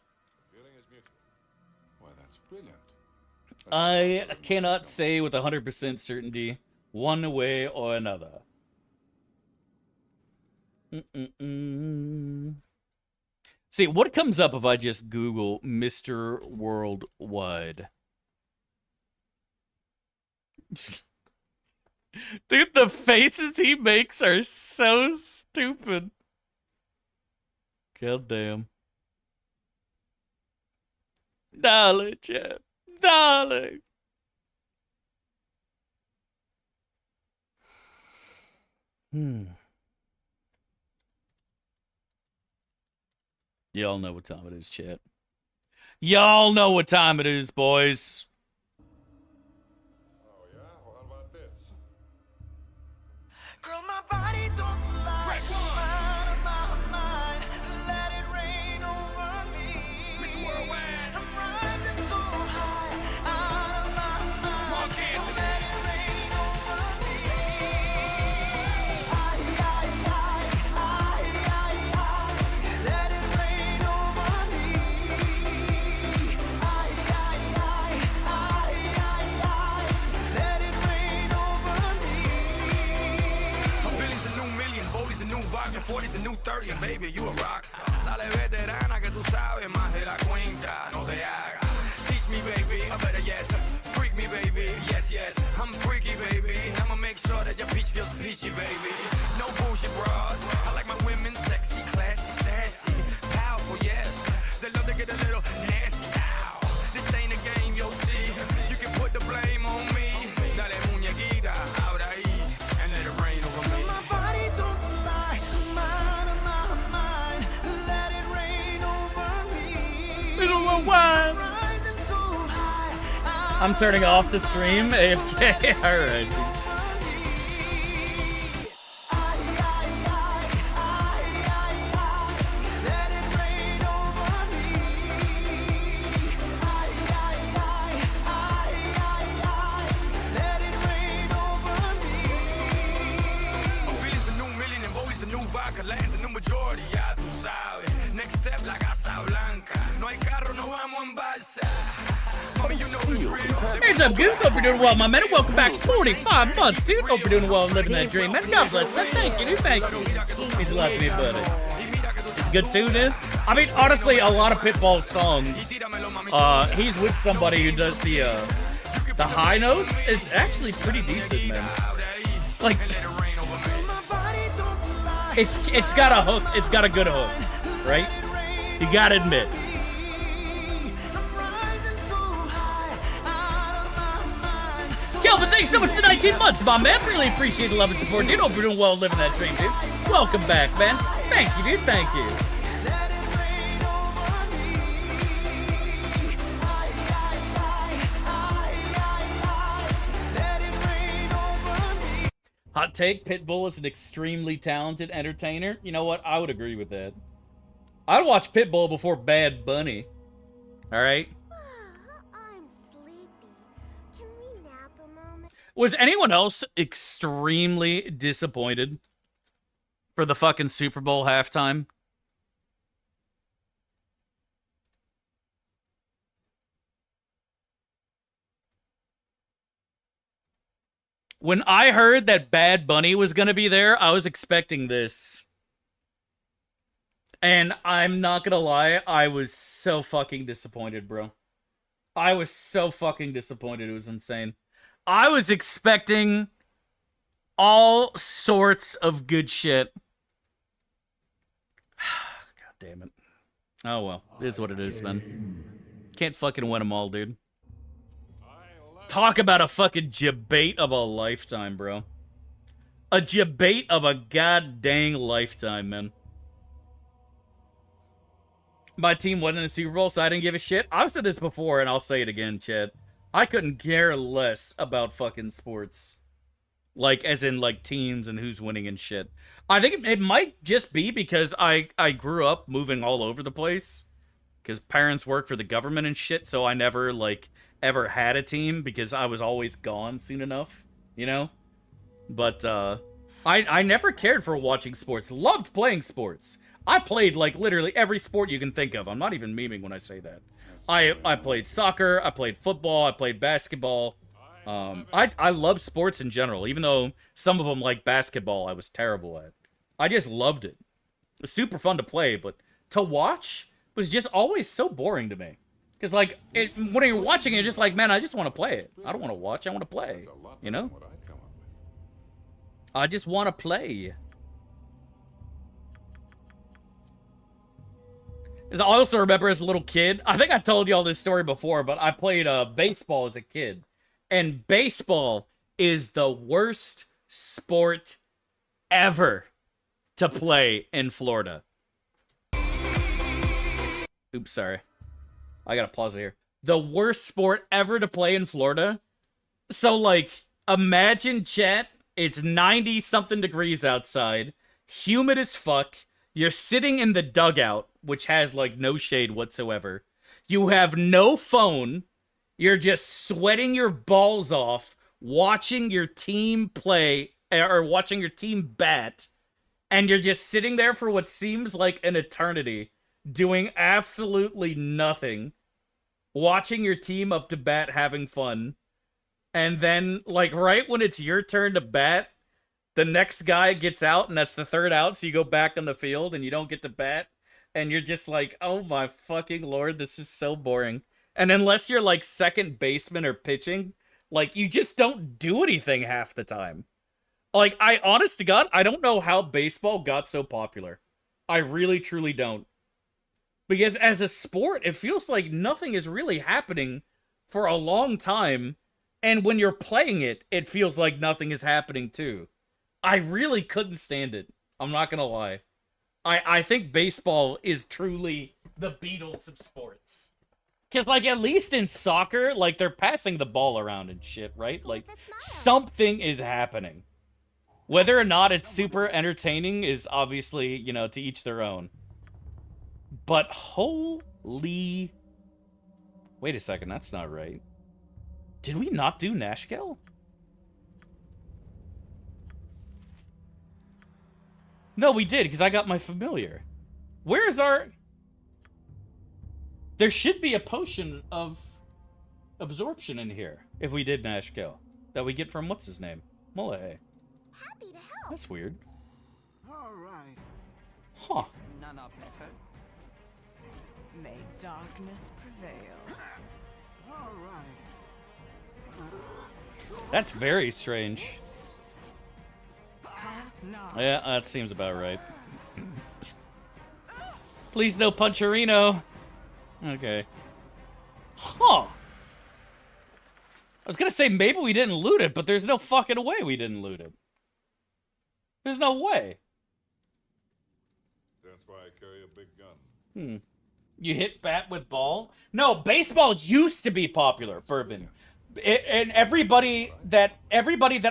I cannot say with 100% certainty one way or another. See, what comes up if I just Google Mr. Worldwide? Dude, the faces he makes are so stupid. God damn. Darling, Jeff. Darling. Y'all know what time it is, chat. Y'all know what time it is, boys. Oh, yeah? Well, how about this? Girl, my body don't lie. Out of my mind. Let it rain over me. Mr. Worldwide. I'm rising so high. Out of my mind. So let it rain over me. Let it rain over me. Let it rain over me. A billion's a new million, Bodie's a new vodka, 40's a new 30, and baby, you a rockstar. Dale veterana que tú sabes más de la cuenta, no te hagas. Teach me, baby, or better yes, freak me, baby, yes, yes. I'm freaky, baby, I'ma make sure that your peach feels peachy, baby. No bullshit bras, I like my women sexy, classy, sassy, powerful, yes. They love to get a little nasty, ow. This ain't a game, you'll see. You can put the blame on me. Dale muñequita, ahora ahí, and let it rain over me. My body don't lie. I'm out of my mind. Let it rain over me. Worldwide. Rising so high. I'm turning off the stream. AFK. Alright. Let it rain over me. Let it rain over me. A billion's a new million, and Bodie's a new vodka, land's a new majority, ya tú sabes. Next step, la Casa Blanca. No hay carro, no vamos en balsa. Mommy, you know the drill. Here's up, Goose. Hope you're doing well, my man. Welcome back. 45 months, dude. Hope you're doing well and living that dream, man. God bless, man. Thank you, dude. Thank you. He's a lot to me, buddy. It's a good tune, in. I mean, honestly, a lot of Pitbull's songs, he's with somebody who does the high notes. It's actually pretty decent, man. Like, it's got a hook. It's got a good hook, right? You gotta admit. Kelvin, thanks so much for 19 months, my man. Really appreciate the love and support, dude. Hope you're doing well and living that dream, dude. Welcome back, man. Thank you, dude. Thank you. Let it rain Hot take, Pitbull is an extremely talented entertainer. You know what? I would agree with that. I'd watch Pitbull before Bad Bunny. Alright? I'm sleepy. Can we nap a moment? Was anyone else extremely disappointed for the fucking Super Bowl halftime? When I heard that Bad Bunny was going to be there, I was expecting this. And I'm not going to lie, I was so fucking disappointed, bro. I was so fucking disappointed. It was insane. I was expecting all sorts of good shit. God damn it. Oh well, it is what it is, man. Can't fucking win them all, dude. Talk about a fucking debate of a lifetime, bro. A debate of a goddamn lifetime, man. My team won in the Super Bowl, so I didn't give a shit. I've said this before, and I'll say it again, Chad. I couldn't care less about fucking sports. Like, as in, like, teams and who's winning and shit. I think it might just be because I grew up moving all over the place. Because parents work for the government and shit, so I never, like, ever had a team because I was always gone soon enough, you know? But, I never cared for watching sports. Loved playing sports. I played, like, literally every sport you can think of. I'm not even memeing when I say that. I played soccer, I played football, I played basketball. I love sports in general, even though some of them, like basketball, I was terrible at. I just loved it. It was super fun to play, but to watch was just always so boring to me. Because, like, when you're watching it, you're just like, man, I just want to play it. I don't want to watch, I want to play. You know? I just want to play. As I also remember as a little kid, I think I told you all this story before, but I played baseball as a kid. And baseball is the worst sport ever to play in Florida. Oops, sorry. I gotta pause it here. The worst sport ever to play in Florida. So, like, imagine, chat, it's 90-something degrees outside, humid as fuck, you're sitting in the dugout, which has, like, no shade whatsoever. You have no phone. You're just sweating your balls off, watching your team play, or watching your team bat, and you're just sitting there for what seems like an eternity, doing absolutely nothing, watching your team up to bat, having fun, and then, like, right when it's your turn to bat, the next guy gets out, and that's the third out, so you go back on the field, and you don't get to bat, and you're just like, oh my fucking lord, this is so boring. And unless you're, like, second baseman or pitching, like, you just don't do anything half the time. Like, honest to God, I don't know how baseball got so popular. I really, truly don't. Because as a sport, it feels like nothing is really happening for a long time. And when you're playing it, it feels like nothing is happening too. I really couldn't stand it. I'm not gonna lie. I think baseball is truly the Beatles of sports. Because, like, at least in soccer, like, they're passing the ball around and shit, right? Like, something is happening. Whether or not it's super entertaining is obviously, you know, to each their own. But holy... Wait a second, that's not right. Did we not do Nashkel? No, we did, because I got my familiar. Where is our... There should be a potion of absorption in here, if we did Nashkel. That we get from, what's his name? Mullahay. Happy to help. That's weird. All right. Huh. None are better. May darkness prevail. All right. That's very strange. Pass not. Yeah, that seems about right. Please no Puncherino. Okay. Huh. I was gonna say maybe we didn't loot it, but there's no fucking way we didn't loot it. There's no way. That's why I carry a big gun. You hit bat with ball? No, baseball used to be popular, Bourbon. And everybody that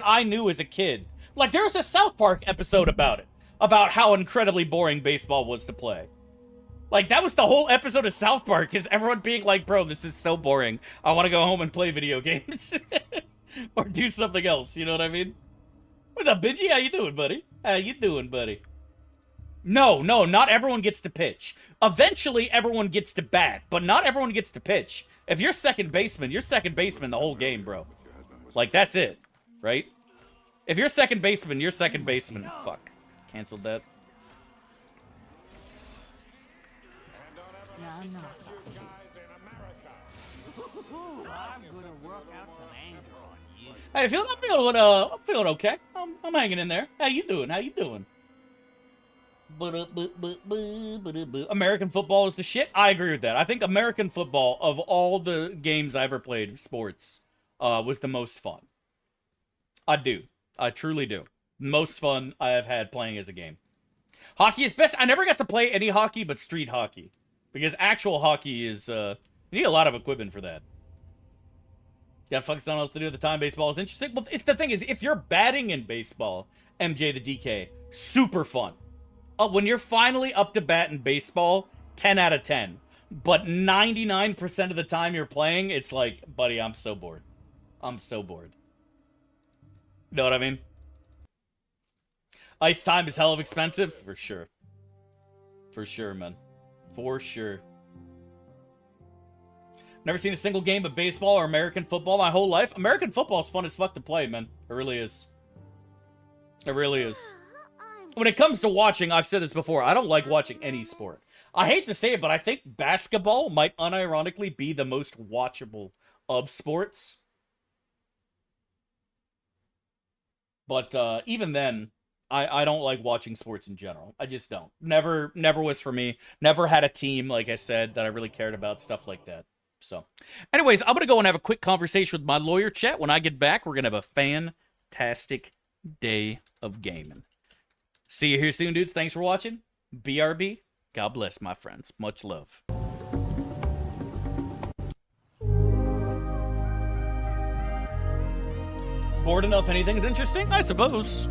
I knew as a kid Like, there's a South Park episode about it. About how incredibly boring baseball was to play. Like, that was the whole episode of South Park, is everyone being like, bro, this is so boring. I want to go home and play video games. Or do something else, you know what I mean? What's up, Benji? How you doing, buddy? How you doing, buddy? No, not everyone gets to pitch. Eventually, everyone gets to bat, but not everyone gets to pitch. If you're second baseman, you're second baseman the whole game, bro. Like, that's it, right? If you're second baseman, you're second baseman. Fuck. Canceled that. I'm gonna work out some anger on you. Hey, I'm feeling okay. I'm hanging in there. How you doing? How you doing? American football is the shit. I agree with that. I think American football, of all the games I ever played, sports, was the most fun. I do. I truly do. Most fun I have had playing as a game. Hockey is best. I never got to play any hockey but street hockey. Because actual hockey is, you need a lot of equipment for that. You gotta fuck something else to do at the time. Baseball is interesting. Well, the thing is, if you're batting in baseball, MJ the DK, super fun. When you're finally up to bat in baseball, 10 out of 10. But 99% of the time you're playing, it's like, buddy, I'm so bored. I'm so bored. Know what I mean? Ice time is hell of expensive? For sure. For sure, man. For sure. Never seen a single game of baseball or American football my whole life. American football is fun as fuck to play, man. It really is. It really is. When it comes to watching, I've said this before, I don't like watching any sport. I hate to say it, but I think basketball might unironically be the most watchable of sports. But even then, I don't like watching sports in general. I just don't. Never was for me. Never had a team, like I said, that I really cared about, stuff like that. So, anyways, I'm going to go and have a quick conversation with my lawyer chat. When I get back, we're going to have a fantastic day of gaming. See you here soon, dudes. Thanks for watching. BRB. God bless, my friends. Much love. Bored enough anything's interesting? I suppose.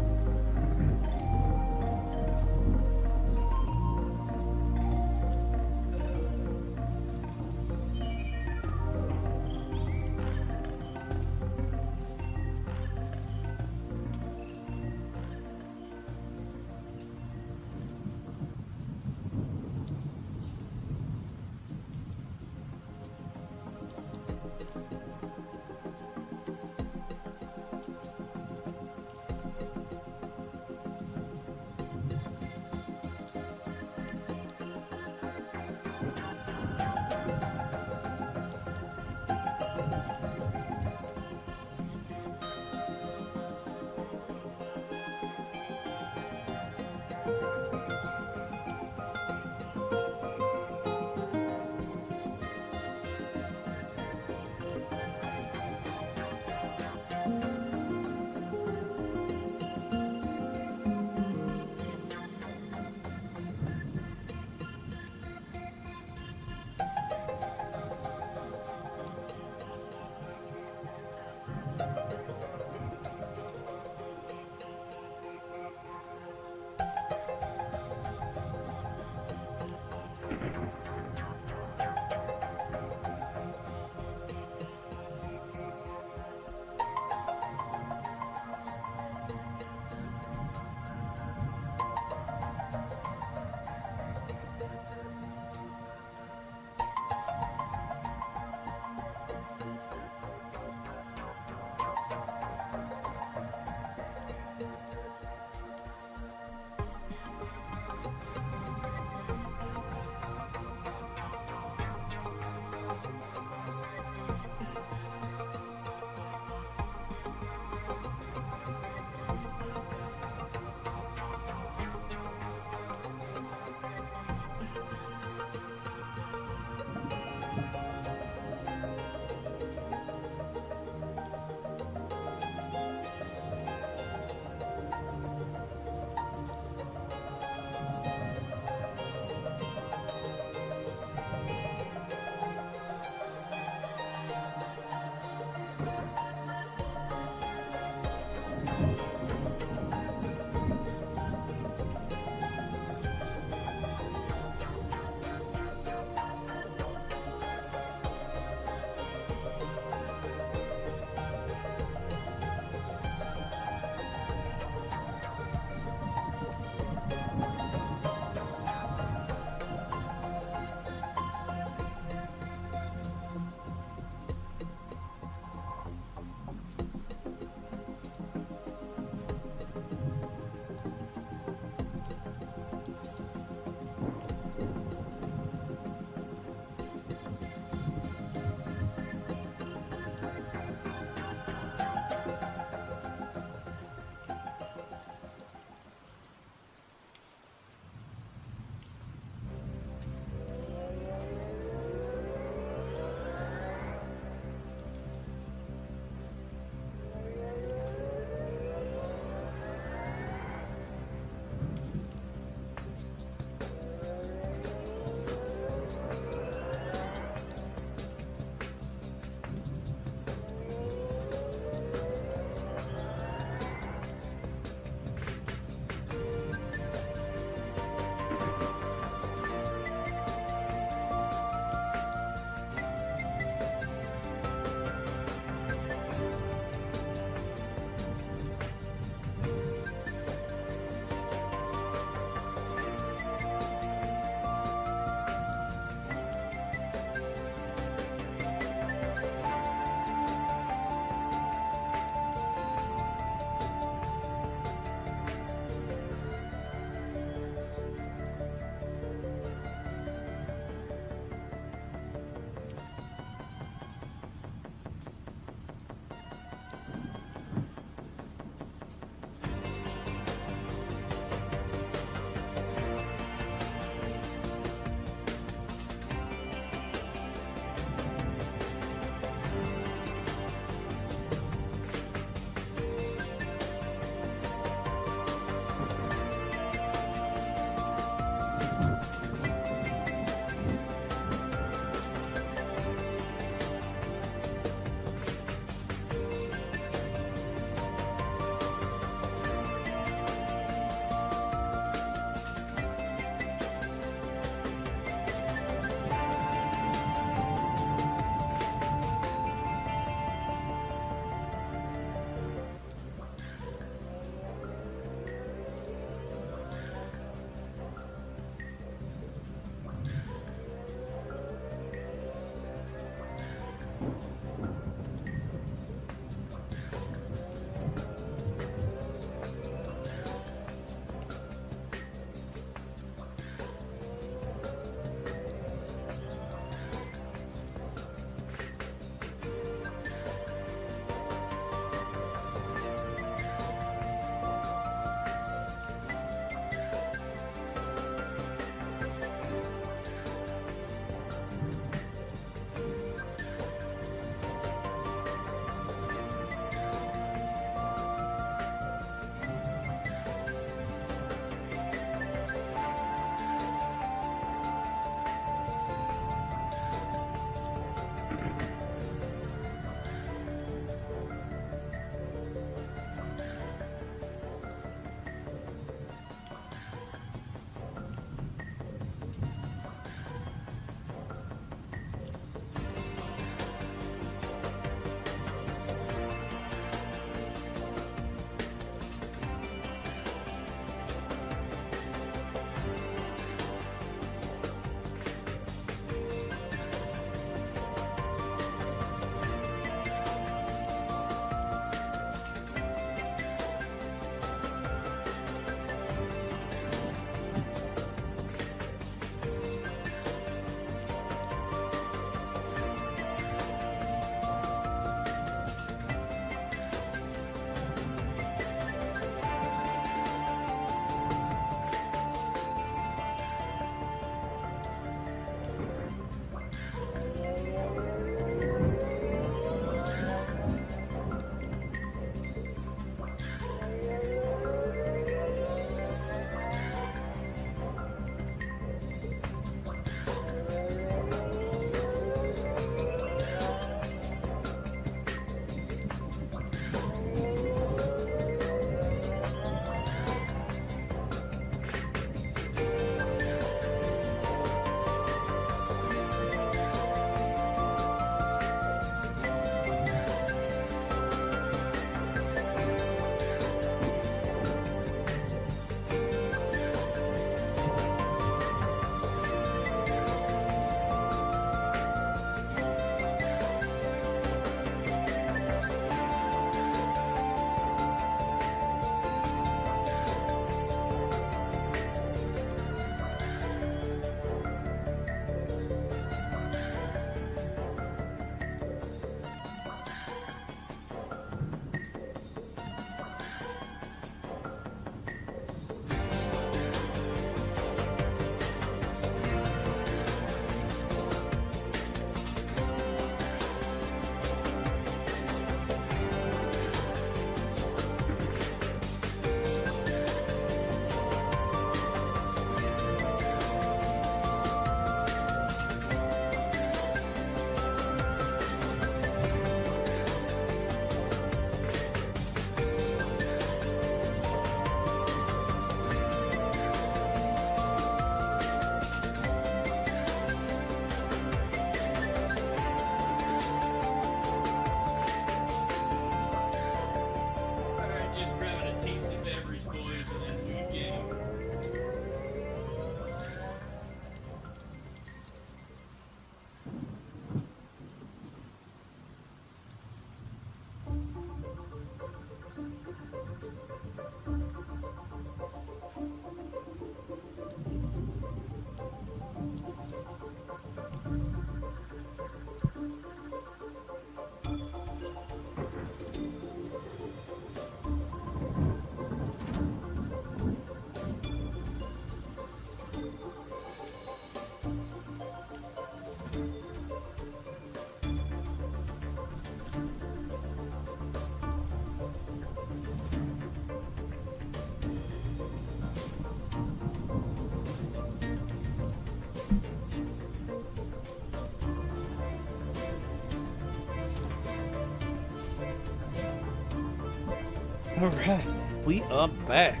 Alright, we are back.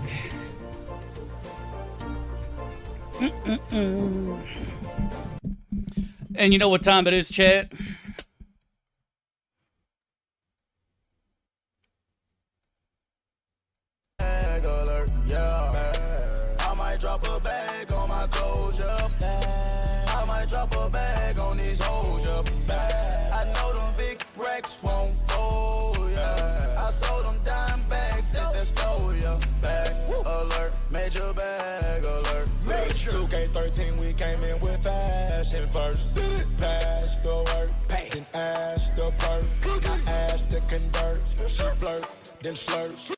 And you know what time it is, chat? I might drop a bag on my clothes, I might drop a bag on these hoes, I know them big racks won't fold, I sold them dime bags at the store, Bag alert, major bag alert. 2K13, we came in with fashion first. Pass the work, then ask the perk. I asked to convert, she flirt, then slurp.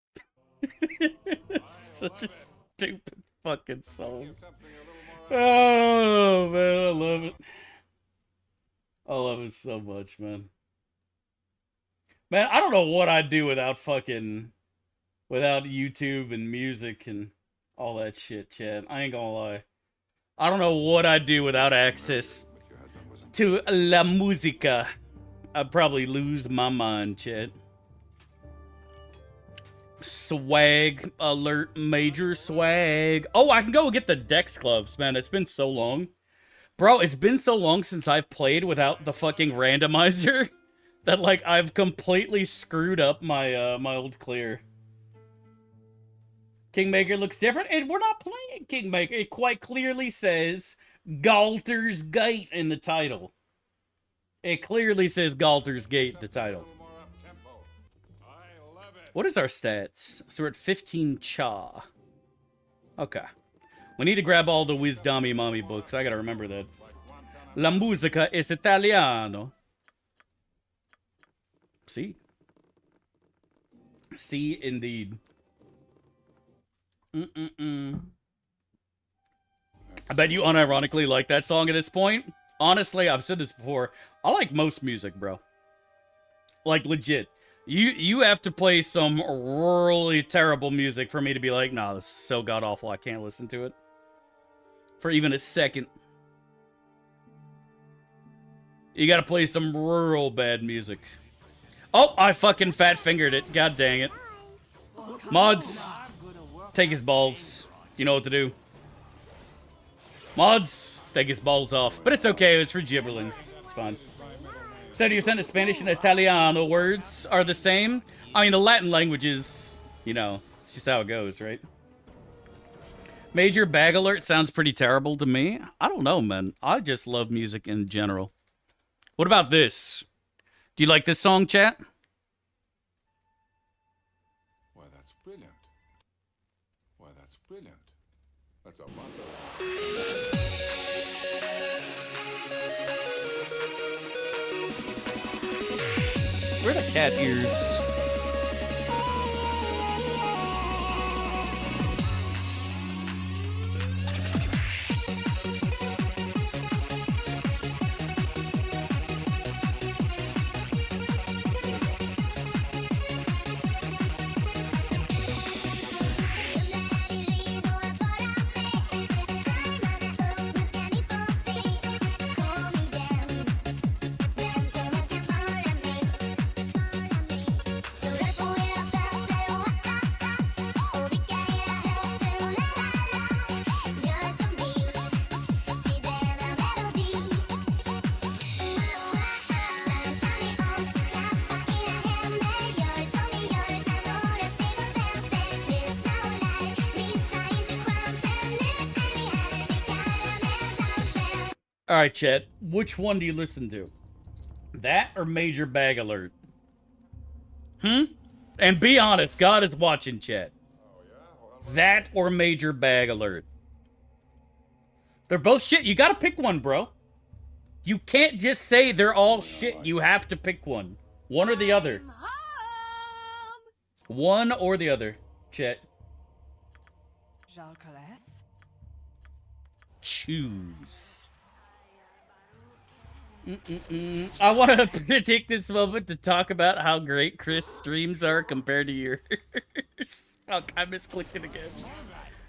Such a stupid fucking song. Oh man, I love it. I love it so much, man. Man, I don't know what I'd do without YouTube and music and all that shit, Chad. I ain't gonna lie. I don't know what I'd do without access to la musica. I'd probably lose my mind, Chad. Swag alert, major swag. Oh, I can go get the Dex gloves, man. It's been so long. Bro, it's been so long since I've played without the fucking randomizer that, like, I've completely screwed up my my old clear. Kingmaker looks different, and we're not playing Kingmaker. It quite clearly says Galter's Gate in the title. It clearly says Galter's Gate in the title. What is our stats? So we're at 15 cha. Okay. We need to grab all the Wisdami Mommy books. I gotta remember that. La musica es italiano. See? See, indeed. I bet you unironically like that song at this point. Honestly, I've said this before. I like most music, bro. Like, legit. You have to play some really terrible music for me to be like, nah, this is so god-awful, I can't listen to it. For even a second. You gotta play some real bad music. Oh, I fucking fat-fingered it. God dang it. Mods, take his balls. You know what to do. Mods, take his balls off. But it's okay, it was for gibberlings. It's fine. 70% of Spanish and Italiano words are the same. I mean, the Latin languages, you know, it's just how it goes, right? Major bag alert sounds pretty terrible to me. I don't know, man. I just love music in general. What about this? Do you like this song, chat? Why, that's brilliant. Why, that's brilliant. That's a lot Where are the cat ears? All right, chat. Which one do you listen to? That or Major Bag Alert? And be honest, God is watching, chat. That or Major Bag Alert? They're both shit. You gotta pick one, bro. You can't just say they're all shit. You have to pick one. One or the other. One or the other, chat. Choose. I want to predict this moment to talk about how great Chris' streams are compared to yours. Oh, I misclicked it again.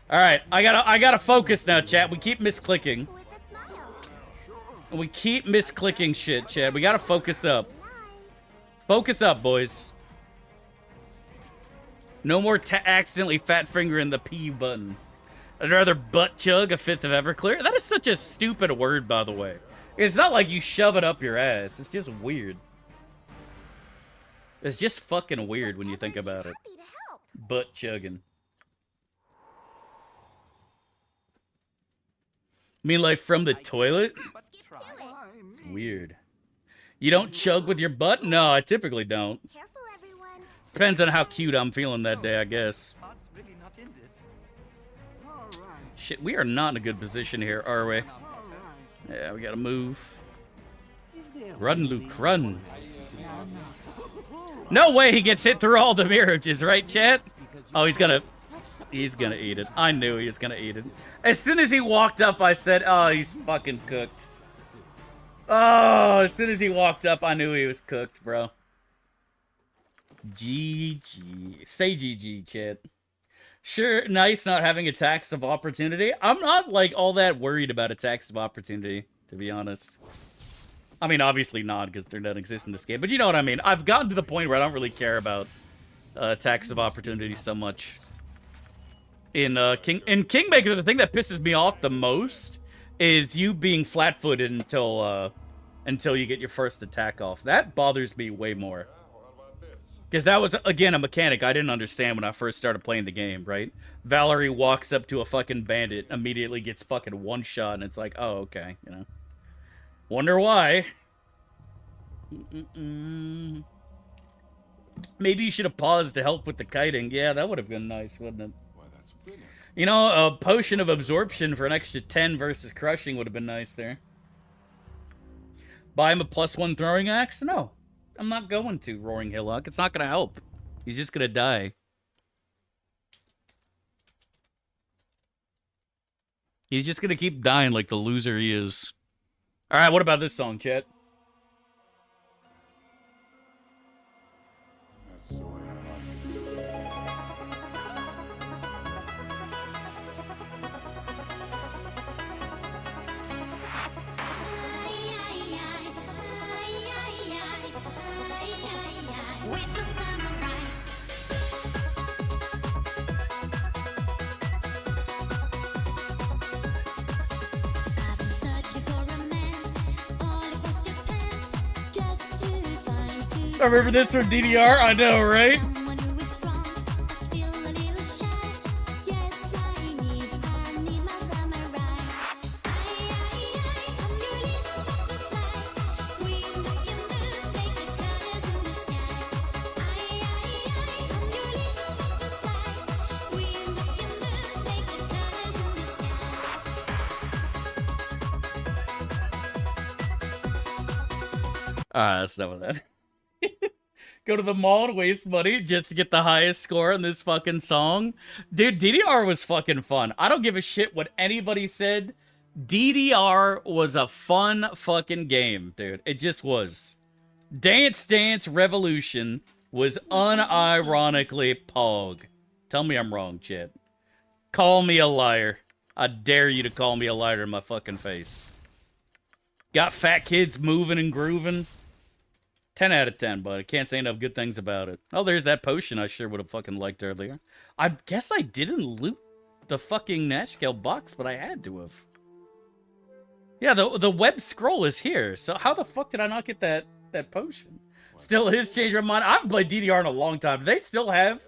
All right, I gotta focus now, chat. We keep misclicking. We keep misclicking shit, chat. We gotta focus up. Focus up, boys. No more accidentally fat fingering the P button. I'd rather butt chug a fifth of Everclear. That is such a stupid word, by the way. It's not like you shove it up your ass. It's just weird. It's just fucking weird when you think about it. Butt chugging. I mean, like, from the toilet? It's weird. You don't chug with your butt? No, I typically don't. Depends on how cute I'm feeling that day, I guess. Shit, we are not in a good position here, are we? Yeah, we gotta move. Run, Luke, run. No way he gets hit through all the mirages, right, chat? Oh, he's gonna eat it. I knew he was gonna eat it. As soon as he walked up, I said, oh, he's fucking cooked. Oh, as soon as he walked up, I knew he was cooked, bro. GG. Say GG, chat. Sure, nice not having a tax of opportunity. I'm not, like, all that worried about a tax of opportunity, to be honest. I mean, obviously not, because they don't exist in this game. But you know what I mean. I've gotten to the point where I don't really care about tax of opportunity so much. In Kingmaker, the thing that pisses me off the most is you being flat-footed until you get your first attack off. That bothers me way more. Because that was, again, a mechanic I didn't understand when I first started playing the game, right? Valerie walks up to a fucking bandit, immediately gets fucking one shot, and it's like, oh, okay, you know. Wonder why. Maybe you should have paused to help with the kiting. Yeah, that would have been nice, wouldn't it? You know, a potion of absorption for an extra 10 versus crushing would have been nice there. Buy him a +1 throwing axe? No. I'm not going to, Roaring Hillock. It's not going to help. He's just going to die. He's just going to keep dying like the loser he is. Alright, what about this song, chat? I remember this from DDR. I know, right? That's enough of that. Go to the mall and waste money just to get the highest score on this fucking song. Dude, DDR was fucking fun. I don't give a shit what anybody said. DDR was a fun fucking game, dude. It just was. Dance Dance Revolution was unironically Pog. Tell me I'm wrong, chat. Call me a liar. I dare you to call me a liar in my fucking face. Got fat kids moving and grooving. 10 out of 10, but I can't say enough good things about it. Oh, there's that potion I sure would have fucking liked earlier. I guess I didn't loot the fucking Nashkel box, but I had to have. Yeah, the web scroll is here, so how the fuck did I not get that potion? Still his change my mind. I haven't played DDR in a long time. Do they still have...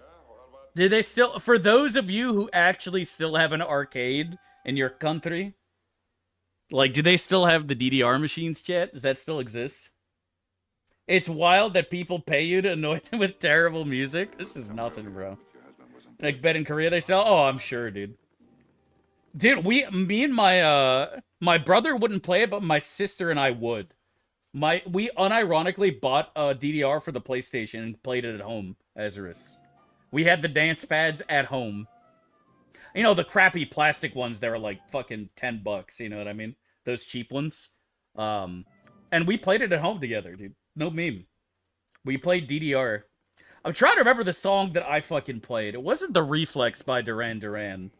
Did they still... For those of you who actually still have an arcade in your country, like, do they still have the DDR machines, chat? Does that still exist? It's wild that people pay you to annoy them with terrible music. This is nothing, bro. Like, bet in Korea they sell? Oh, I'm sure, dude. Dude, me and my brother wouldn't play it, but my sister and I would. We unironically bought a DDR for the PlayStation and played it at home, Azarus. We had the dance pads at home. You know, the crappy plastic ones that were like fucking $10, you know what I mean? Those cheap ones. And we played it at home together, dude. No meme. We played DDR. I'm trying to remember the song that I fucking played. It wasn't The Reflex by Duran Duran.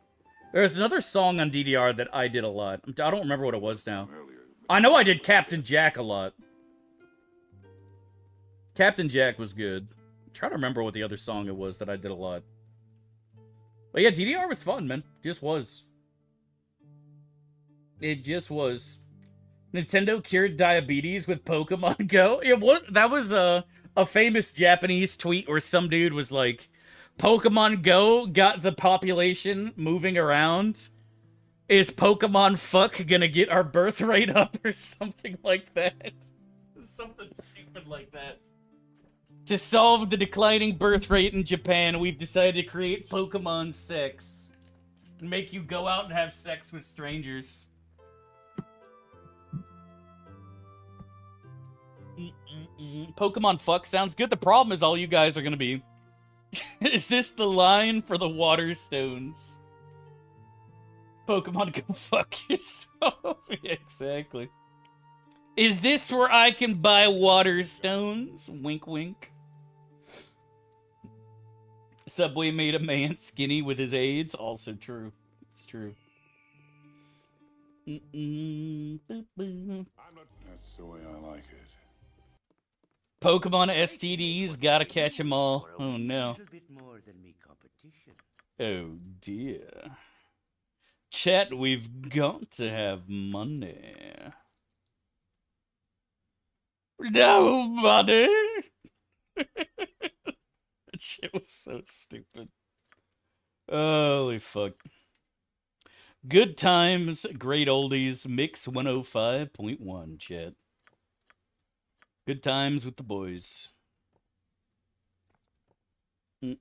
There's another song on DDR that I did a lot. I don't remember what it was now. I know I did Captain Jack a lot. Captain Jack was good. I'm trying to remember what the other song it was that I did a lot. But yeah, DDR was fun, man. Just was. It just was. Nintendo cured diabetes with Pokemon Go. Yeah, what? That was a famous Japanese tweet where some dude was like, Pokemon Go got the population moving around. Is Pokemon fuck gonna get our birth rate up or something like that? Something stupid like that. To solve the declining birth rate in Japan, we've decided to create Pokemon sex. And make you go out and have sex with strangers. Pokemon fuck sounds good. The problem is all you guys are gonna be... Is this the line for the water stones? Pokemon, go fuck yourself. Yeah, exactly. Is this where I can buy water stones? Wink, wink. Subway made a man skinny with his AIDS. Also true. It's true. That's the way I like it. Pokemon STDs, gotta catch 'em all. Oh no. Oh dear. Chat, we've got to have money. No money! That shit was so stupid. Holy fuck. Good times, great oldies, mix 105.1, chat. Good times with the boys. Okay.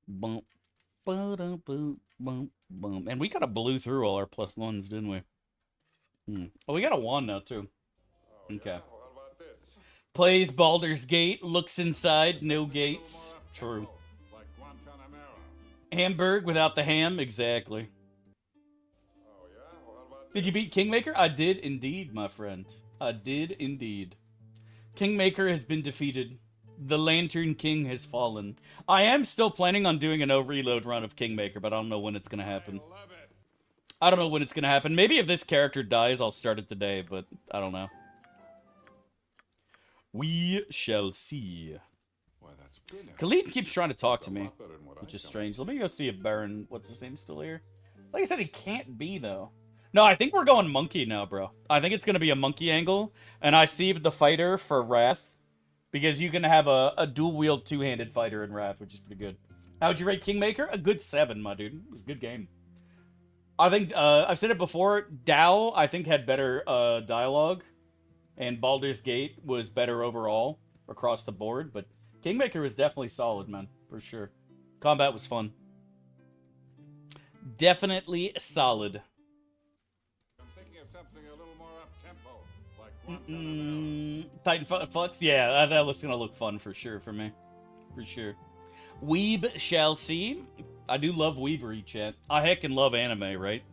Bump, ba-dum, boom, bump, bump. And we kind of blew through all our +1s, didn't we? Oh, we got a wand now, too. Okay. Plays Baldur's Gate, looks inside, no gates. True. Hamburg without the ham, exactly. Did you beat Kingmaker? I did indeed, my friend. I did indeed. Kingmaker has been defeated. The Lantern King has fallen. I am still planning on doing a no reload run of Kingmaker, but I don't know when it's gonna happen. I don't know when it's gonna happen. Maybe if this character dies, I'll start it today, but I don't know. We shall see. Khalid keeps trying to talk to me, which is strange. Let me go see if Baron, what's his name, still here. Like I said, he can't be, though. No, I think we're going monkey now, bro. I think it's going to be a monkey angle, and I saved the fighter for Wrath, because you can have a dual-wield two-handed fighter in Wrath, which is pretty good. How'd you rate Kingmaker? A good 7, my dude. It was a good game. I think, I've said it before, Dao, I think, had better dialogue, and Baldur's Gate was better overall, across the board, but Kingmaker was definitely solid, man, for sure. Combat was fun. Definitely solid. Titan Flux? Yeah, that looks gonna look fun for sure for me. For sure. Weeb shall see. I do love weebery, chat. I heckin' love anime, right?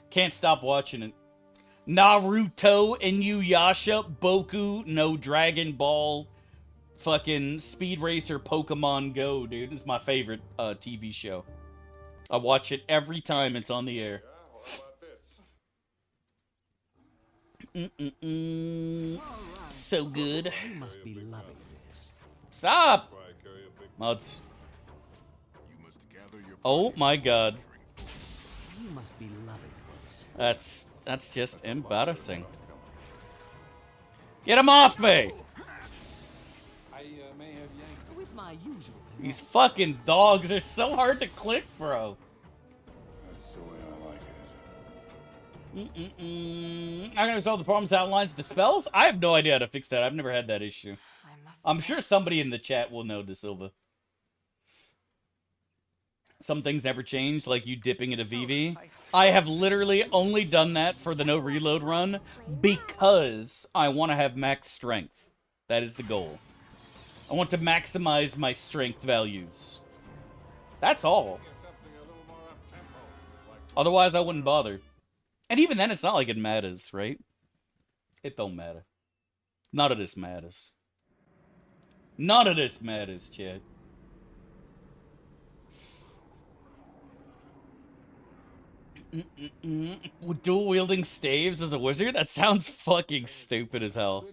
Can't stop watching it. Naruto, Inuyasha, Boku, no Dragon Ball, fucking Speed Racer, Pokemon Go, dude. This is my favorite TV show. I watch it every time it's on the air. So good. You must be loving this. Stop! Mods. Oh my god. You must be loving this. That's just embarrassing. Get him off me! With my usual. These fucking dogs are so hard to click, bro. That's the way I like it. I'm gonna solve the problems that outlines the spells? I have no idea how to fix that. I've never had that issue. I'm sure somebody in the chat will know, De Silva. Some things never change, like you dipping into VV. I have literally only done that for the no reload run because I want to have max strength. That is the goal. I want to maximize my strength values. That's all. Otherwise, I wouldn't bother. And even then, it's not like it matters, right? It don't matter. None of this matters. None of this matters, Chad. Dual-wielding staves as a wizard? That sounds fucking stupid as hell.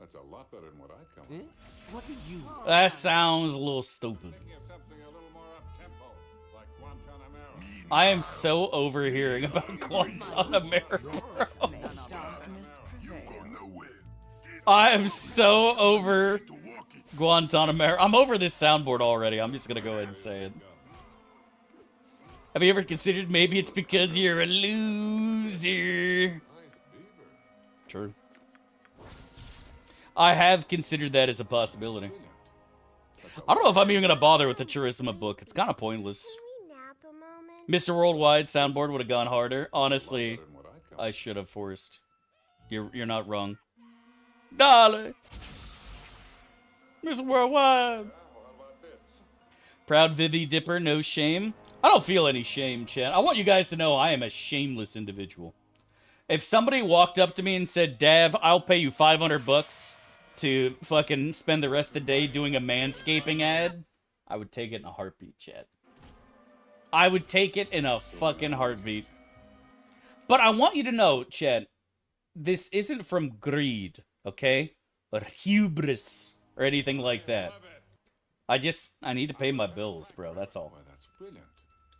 That's a lot better than what I'd come up with. What do you... That sounds a little stupid. Thinking of something a little more up-tempo, like Guantanamero. I am so overhearing about Guantanamero, bro. May darkness prevail. I am so over Guantanamero. I'm over this soundboard already. I'm just gonna go ahead and say it. Have you ever considered maybe it's because you're a loser? True. I have considered that as a possibility. I don't know if I'm even gonna bother with the Charisma book. It's kind of pointless. Can we nap a moment? Mr. Worldwide soundboard would have gone harder. Honestly, I should have forced. You're not wrong. Dolly! Mr. Worldwide! Proud Vivi Dipper, no shame. I don't feel any shame, Chad. I want you guys to know I am a shameless individual. If somebody walked up to me and said, Dav, I'll pay you $500 to fucking spend the rest of the day doing a manscaping ad, I would take it in a heartbeat, Chad. I would take it in a fucking heartbeat. But I want you to know, Chad, this isn't from greed, okay? Or hubris, or anything like that. I need to pay my bills, bro, that's all. Why, that's brilliant.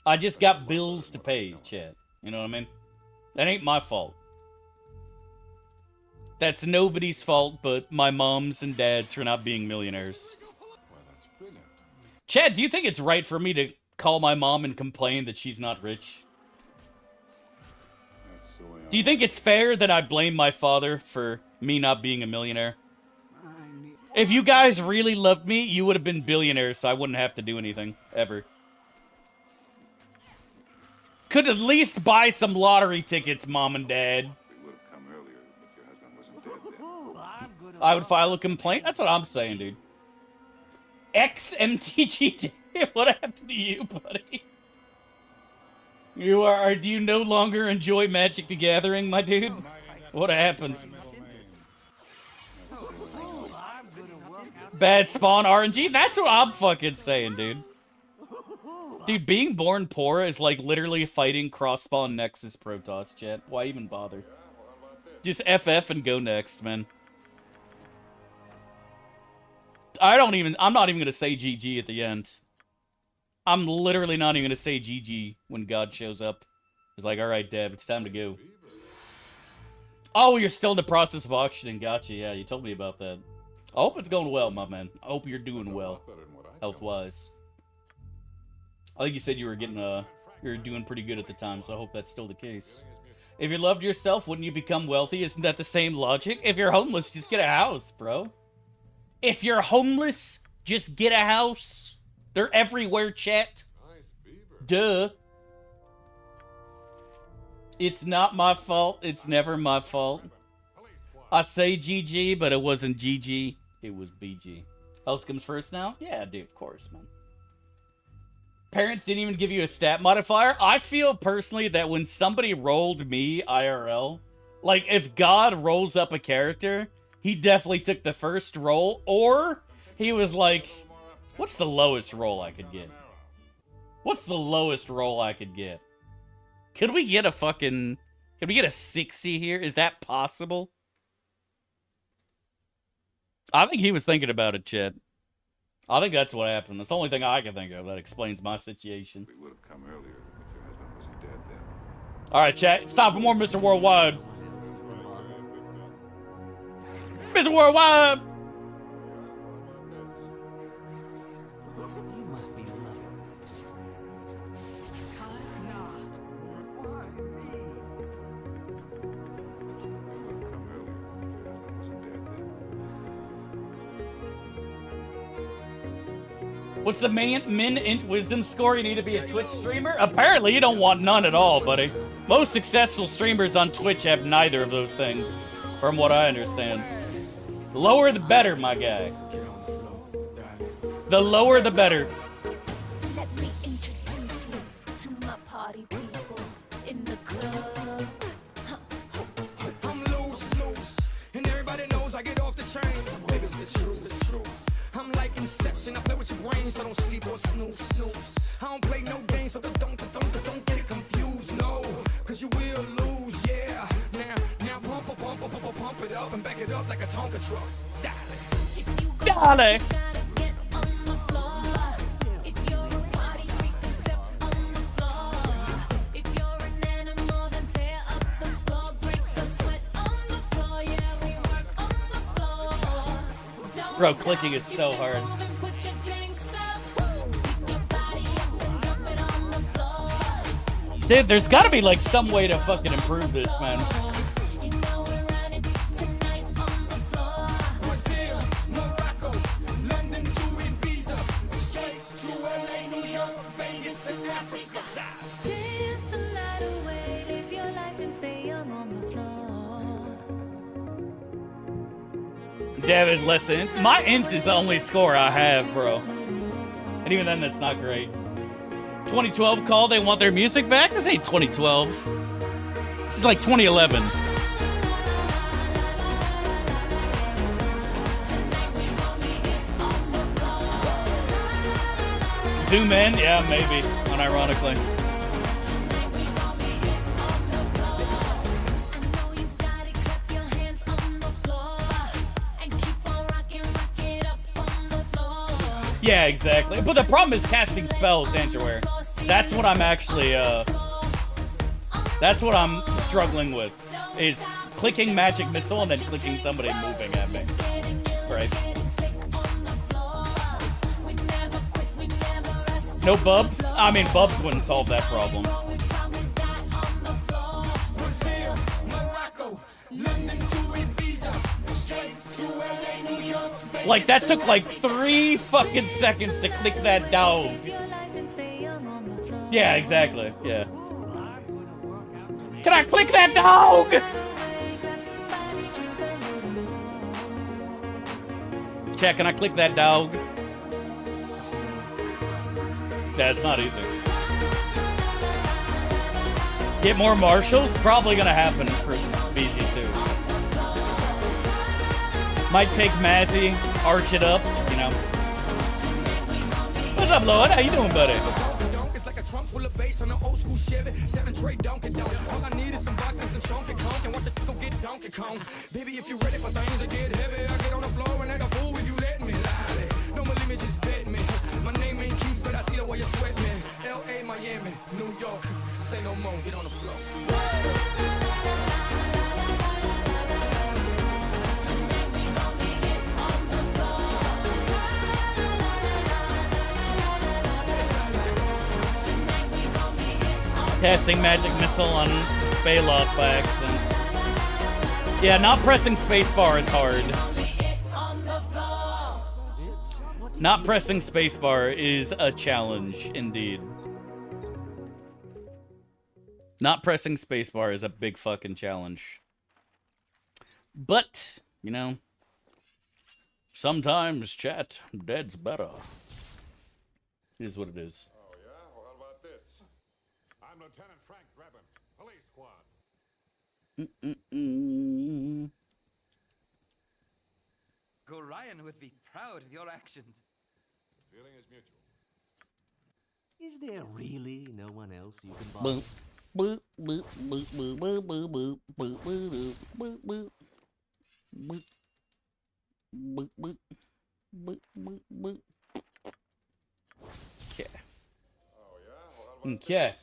I just got bills to pay, Chad. You know what I mean? That ain't my fault. That's nobody's fault but my mom's and dad's for not being millionaires. Why, that's brilliant. Chad, do you think it's right for me to call my mom and complain that she's not rich? That's the way Do you think it's fair that I blame my father for me not being a millionaire? If you guys really loved me, you would have been billionaires, so I wouldn't have to do anything, ever. Could at least buy some lottery tickets, Mom and Dad. We would have come earlier, but your husband wasn't dead then. I would file a complaint? That's what I'm saying, dude. XMTG, what happened to you, buddy? Do you no longer enjoy Magic the Gathering, my dude? What happened? Bad spawn RNG? That's what I'm fucking saying, dude. Dude, being born poor is like literally fighting cross-spawn Nexus Protoss, chat. Why even bother? Just FF and go next, man. I'm not even gonna say GG at the end. I'm literally not even gonna say GG when God shows up. It's like, alright, Dev, it's time to go. Oh, you're still in the process of auctioning. Gotcha, yeah, you told me about that. I hope it's going well, my man. I hope you're doing well, health-wise. I think you said you were getting, you're doing pretty good at the time, so I hope that's still the case. If you loved yourself, wouldn't you become wealthy? Isn't that the same logic? If you're homeless, just get a house, bro. If you're homeless, just get a house. They're everywhere, chat. Duh. It's not my fault. It's never my fault. I say GG, but it wasn't GG. It was BG. Health comes first now? Yeah, dude, of course, man. Parents didn't even give you a stat modifier. I feel personally that when somebody rolled me IRL, like if God rolls up a character, he definitely took the first roll, or he was like, what's the lowest roll I could get? What's the lowest roll I could get? Could we get a 60 here? Is that possible? I think he was thinking about it, Chet. I think that's what happened. That's the only thing I can think of that explains my situation. We would have come earlier, but your husband wasn't dead then. Alright, chat. It's time for more Mr. Worldwide. Mr. Worldwide! You must be loving this. What's the min int wisdom score? You need to be a Twitch streamer? Apparently you don't want none at all, buddy. Most successful streamers on Twitch have neither of those things, from what I understand. Lower the better, my guy. The lower the better. Let me introduce you to my party people in the club. I'm loose, and everybody knows I get off the train. Baby, it's the truth. I'm like Inception, I play with your brains, I don't sleep or snooze. I don't play no games, so don't get it confused, no. Cause you will lose, yeah. Now pump it up and back it up like a Tonka truck. Dale. Bro, clicking is so hard. Dude, there's gotta be like some way to fucking improve this, man. Dev is less int. My int is the only score I have, bro. And even then, that's not great. 2012 call, they want their music back? This ain't 2012. It's like 2011. Zoom in? Yeah, maybe, unironically. Yeah, exactly. But the problem is casting spells everywhere. That's what I'm actually, that's what I'm struggling with. Is clicking magic missile and then clicking somebody moving at me. Right. No bubs? I mean, bubs wouldn't solve that problem. Like, that took like 3 fucking seconds to click that dog. Yeah, exactly. Yeah. Can I click that dog? Chat, can I click that dog? Yeah, it's not easy. Get more marshals? Probably gonna happen for BG2. Might take Mazzy, arch it up, you know. What's up, Lord? How you doing, buddy? It's like a trunk full of bass on an old school Chevy. 7 tray Donkey Kong. All I need is some vodka, some Shonky Kong, and watch a go get Donkey Kong. Baby, if you ready for things to get heavy, I get on the floor and act a fool if you let me. Lie. Don't believe me, just bet me. My name ain't Keith, but I see the way you sweat me. L.A., Miami, New York. Say no more, get on the floor. Casting magic missile on Bailoff by accident. Yeah, not pressing spacebar is hard. Not pressing spacebar is a challenge, indeed. Not pressing spacebar is a big fucking challenge. But, you know, sometimes, chat, dead's better. It is what it is. Oh, yeah? Well, how about this? I'm Lieutenant Frank Drebin, Police Squad. Gorion would be proud of your actions. The feeling is mutual. Is there really no one else you can buy? Boop, boop, boop, boop, boop, boop, boop, boop, boop, boop, boop, boop, boop, boop, boop, boop, boop. Okay. Oh, yeah? Well, how about Okay.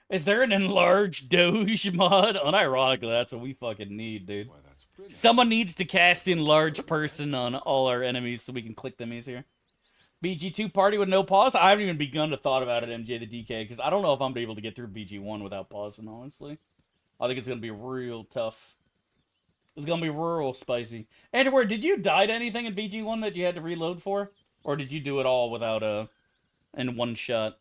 Is there an enlarged Doge mod? Unironically, that's what we fucking need, dude. Why, that's brilliant. Someone needs to cast enlarged person on all our enemies so we can click them easier. BG2 party with no pause? I haven't even begun to thought about it, MJ the DK, because I don't know if I'm going to be able to get through BG1 without pausing, honestly. I think it's going to be real tough. It's going to be real spicy. Edward, did you die to anything in BG1 that you had to reload for? Or did you do it all without in one shot?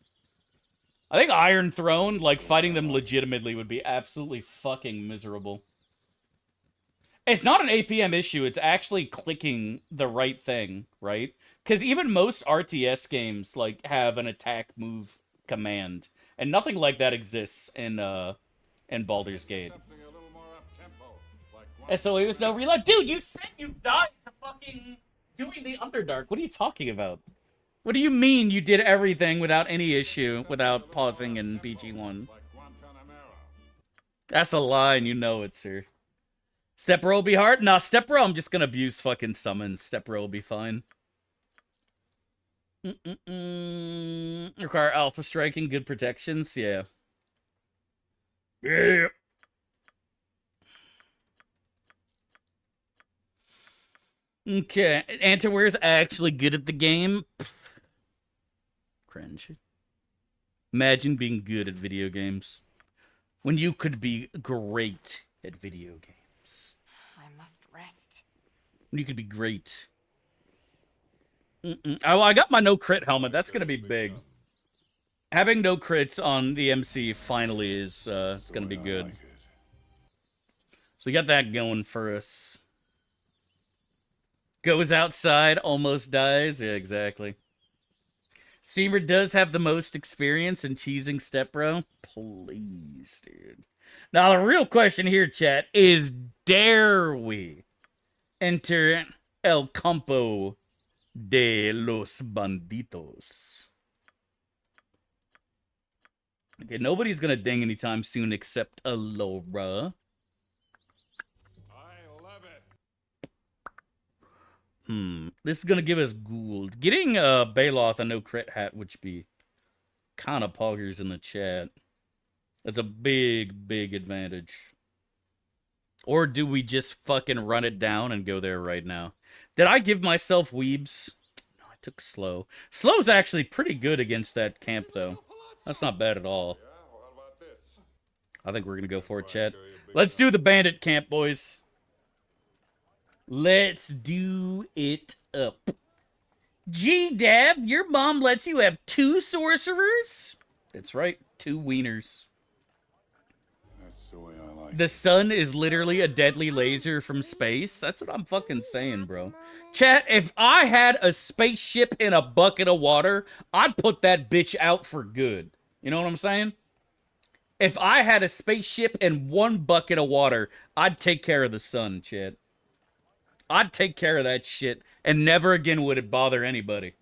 I think Iron Throne, like, fighting them legitimately would be absolutely fucking miserable. It's not an APM issue, it's actually clicking the right thing, right? Because even most RTS games, like, have an attack move command. And nothing like that exists in Baldur's Gate. Something a little more up-tempo, like SOE was no reload. Dude, you said you died to fucking doing the Underdark. What are you talking about? What do you mean you did everything without any issue, without pausing in BG1? like Guantanamera. That's a lie, and you know it, sir. Stepper will be hard? Nah, Stepper, I'm just gonna abuse fucking summons. Stepper will be fine. Require alpha striking, good protections, yeah. Yeah. Okay, Antiware's actually good at the game. Pfft. Cringe. Imagine being good at video games when you could be great at video games. I must rest. When you could be great. Oh, I got my no crit helmet. That's gonna be big. Having no crits on the MC finally is it's gonna be good. So we got that going for us. Goes outside, almost dies. Yeah, exactly. Steamer does have the most experience in cheesing Step Bro. Please, dude. Now, the real question here, chat, is dare we enter El Campo de los Banditos? Okay, nobody's gonna ding anytime soon except Alora. This is gonna give us Gould. Getting Baloth a no crit hat would be kind of poggers in the chat. That's a big, big advantage. Or do we just fucking run it down and go there right now? Did I give myself weebs? No, I took slow. Slow's actually pretty good against that camp, though. That's not bad at all. I think we're gonna go for it, chat. Let's do the bandit camp, boys. Let's do it up. G-Dav, your mom lets you have 2 sorcerers? That's right, 2 wieners. That's the way I like The sun is literally a deadly laser from space. That's what I'm fucking saying, bro. Chat, if I had a spaceship in a bucket of water, I'd put that bitch out for good. You know what I'm saying? If I had a spaceship and 1 bucket of water, I'd take care of the sun, chat. I'd take care of that shit, and never again would it bother anybody.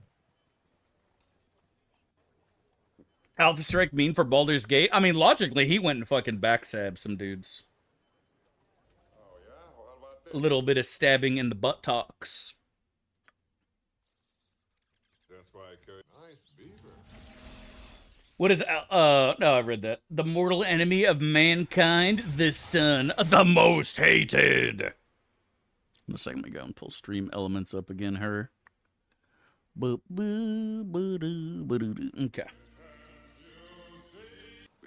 Alpha Strike mean for Baldur's Gate? I mean, logically, he went and fucking backstabbed some dudes. A little bit of stabbing in the buttocks. That's why I carry nice beaver. What is, no, I read that. The mortal enemy of mankind, the sun, the most hated. In a second, we go and pull stream elements up again, her. Okay. We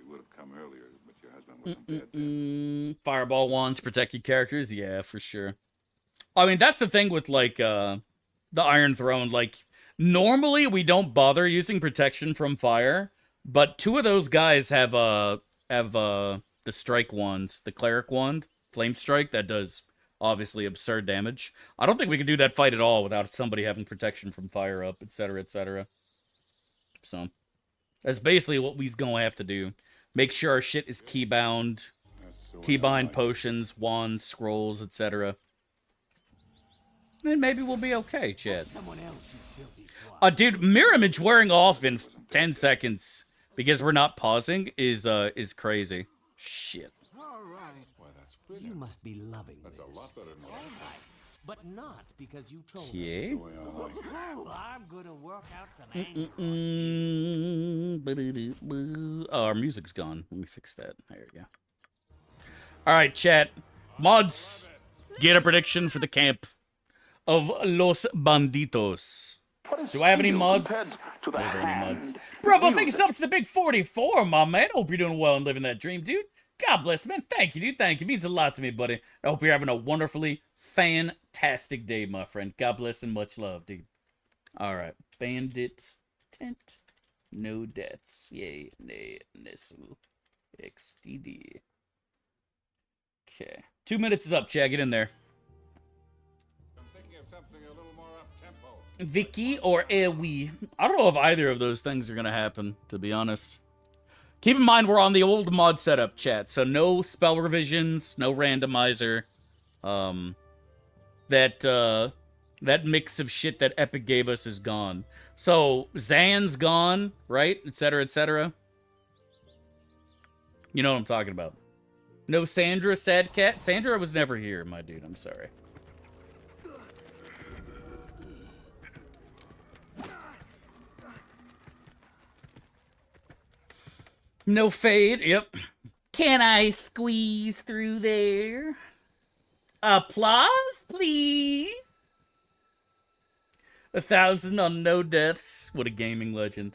would have come earlier, but your husband wasn't dead. Fireball wands protect your characters? Yeah, for sure. I mean, that's the thing with, like, the Iron Throne. Like, normally we don't bother using protection from fire, but 2 of those guys have the strike wands. The Cleric wand, Flame Strike, that does obviously absurd damage. I don't think we can do that fight at all without somebody having protection from fire up, etc., etc. So, that's basically what we's gonna have to do. Make sure our shit is keybound. Keybind potions, wands, scrolls, etc. Then maybe we'll be okay, Chad. Dude, mirror image wearing off in 10 seconds because we're not pausing is crazy. Shit. You must be loving That's this. a lot better than All right, but not because you told Okay. me. Oh, I'm gonna work out some anger. Oh, our music's gone. Let me fix that. There we go. Alright, chat. Mods, get a prediction for the camp of Los Banditos. Do I have any mods? To the Never any hand. mods. Bravo, thank you so much for the big 44, my man. Hope you're doing well and living that dream, dude. God bless, man. Thank you, dude. Thank you. It means a lot to me, buddy. I hope you're having a wonderfully fantastic day, my friend. God bless and much love, dude. Alright. Bandit tent. No deaths. Yay. Nay. Nestle. XDD. Okay. 2 minutes is up, Chad. Get in there. I'm thinking of something a little more up-tempo. Vicky or Ewi? I don't know if either of those things are going to happen, to be honest. Keep in mind, we're on the old mod setup, chat, so no spell revisions, no randomizer. That mix of shit that Epic gave us is gone. So, Zan's gone, right? Etc., etc. You know what I'm talking about. No Sandra, sad cat. Sandra was never here, my dude. I'm sorry. No fade. Yep. Can I squeeze through there? Applause, please. 1,000 on no deaths. What a gaming legend.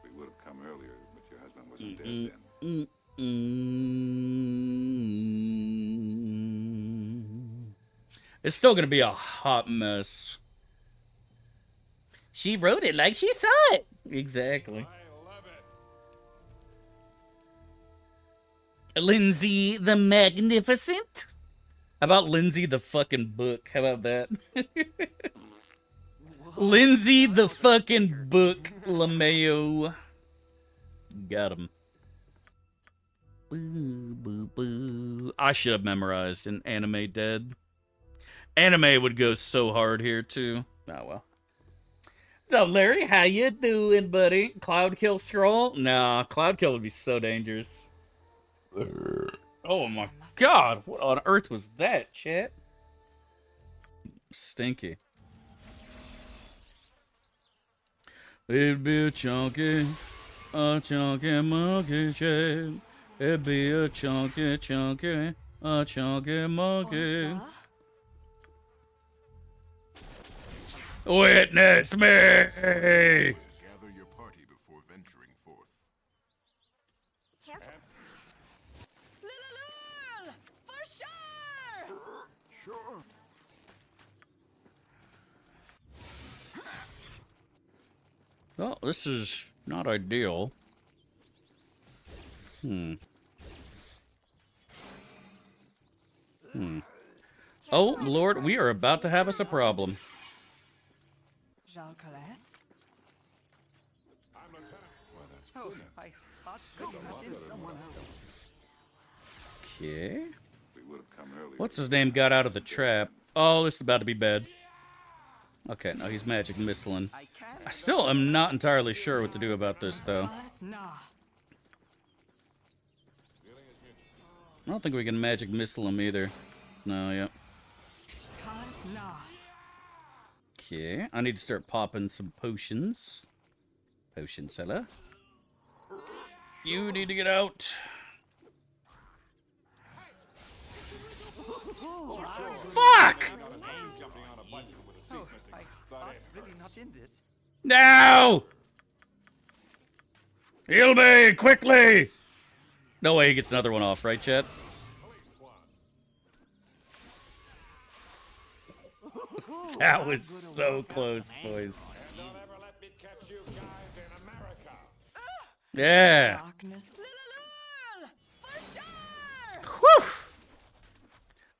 We would have come earlier, but your husband wasn't dead then. It's still gonna be a hot mess. She wrote it like she saw it. Exactly. Lindsay the Magnificent? How about Lindsay the fucking book? How about that? Lindsay the fucking book, LeMayo. Got him. Boo, boo, boo. I should have memorized an anime dead. Anime would go so hard here, too. Oh, well. So, Larry, how you doing, buddy? Cloud kill scroll? Nah, cloud kill would be so dangerous. Oh my god, what on earth was that, chat? Stinky. It'd be a chunky monkey chat. It'd be a chunky monkey. Witness me! Gather your party before venturing forth. Careful. Well, this is not ideal. Oh, Lord, we are about to have us a problem. Jean Collas? Oh, I thought maybe not in someone else. Okay. We would have come earlier. What's his name got out of the trap? Oh, this is about to be bad. Okay, no, he's magic missiling. I still am not entirely sure what to do about this, though. I don't think we can magic missile him either. No, yep. Okay, I need to start popping some potions. Potion seller. You need to get out. Fuck! Oh, I thought really not in this. No! Heal me, quickly! No way he gets another one off, right, Chet? That was so close, boys. Yeah. Whew.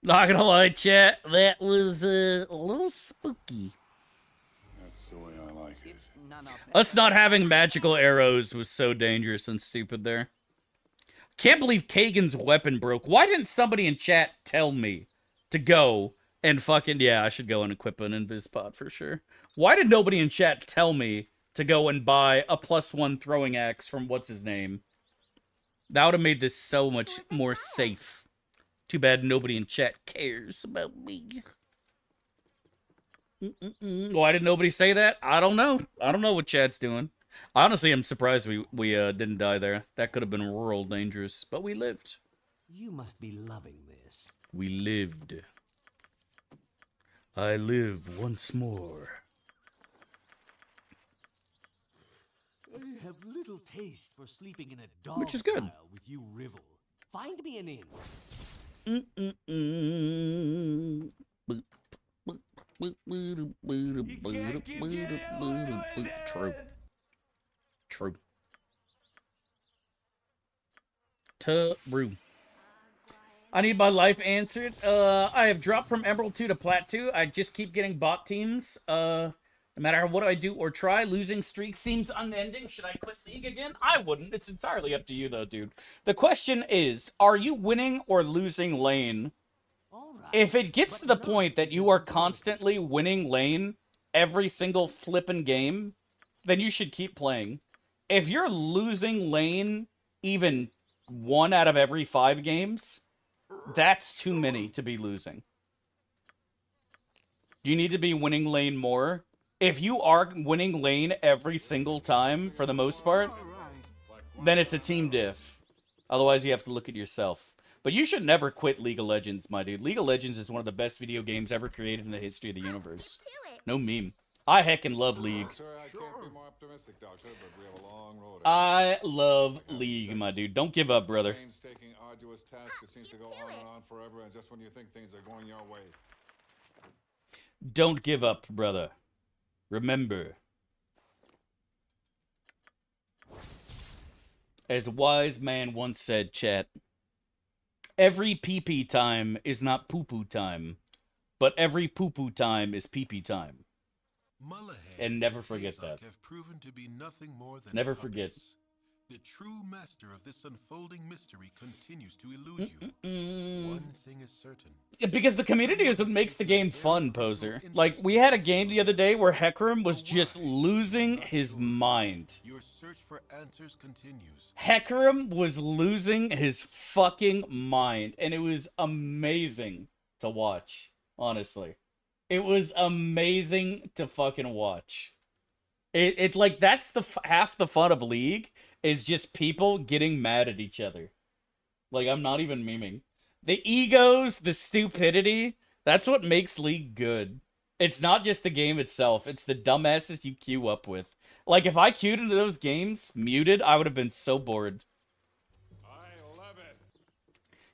Not gonna lie, chat, that was a little spooky. That's the way I like it. Us not having magical arrows was so dangerous and stupid there. Can't believe Kagan's weapon broke. Why didn't somebody in chat tell me to go and fucking... Yeah, I should go and equip an invis pod for sure. Why did nobody in chat tell me to go and buy a +1 throwing axe from what's-his-name? That would have made this so much more safe. Too bad nobody in chat cares about me. Why did nobody say that? I don't know. I don't know what chat's doing. Honestly, I'm surprised we didn't die there. That could have been real dangerous, but we lived. You must be loving this. We lived. I live once more. I have little taste for sleeping in a dog Which is good. pile with you, Rivel. Find me an inn. True. True. True. I need my life answered. I have dropped from Emerald 2 to Plat 2. I just keep getting bot teams. No matter what I do or try, losing streak seems unending. Should I quit League again? I wouldn't. It's entirely up to you, though, dude. The question is, are you winning or losing lane? If it gets to the point that you are constantly winning lane, every single flippin' game, then you should keep playing. If you're losing lane even 1 out of every 5 games, that's too many to be losing. You need to be winning lane more. If you are winning lane every single time, for the most part, then it's a team diff. Otherwise, you have to look at yourself. But you should never quit League of Legends, my dude. League of Legends is one of the best video games ever created in the history of the universe. No meme. I heckin' love League. I love League, my dude. Don't give up, brother. Painstaking, arduous task that seems to go on and on forever, and just when you think things are going your way. Don't give up, brother. Remember. As a wise man once said, chat, every pee-pee time is not poo-poo time, but every poo-poo time is pee-pee time. And never forget that. Have proven to be nothing more than Never forget. The true master of this unfolding mystery continues to elude you. One thing is certain. Because the community is what makes the game fun, Poser. Like, we had a game the other day where Hecarim was just losing his mind. Your search for answers continues. Hecarim was losing his fucking mind, and it was amazing to watch, honestly. It was amazing to fucking watch. It like, that's the half the fun of League, is just people getting mad at each other. Like, I'm not even memeing. The egos, the stupidity, that's what makes League good. It's not just the game itself, it's the dumbasses you queue up with. Like, if I queued into those games, muted, I would have been so bored. I love it.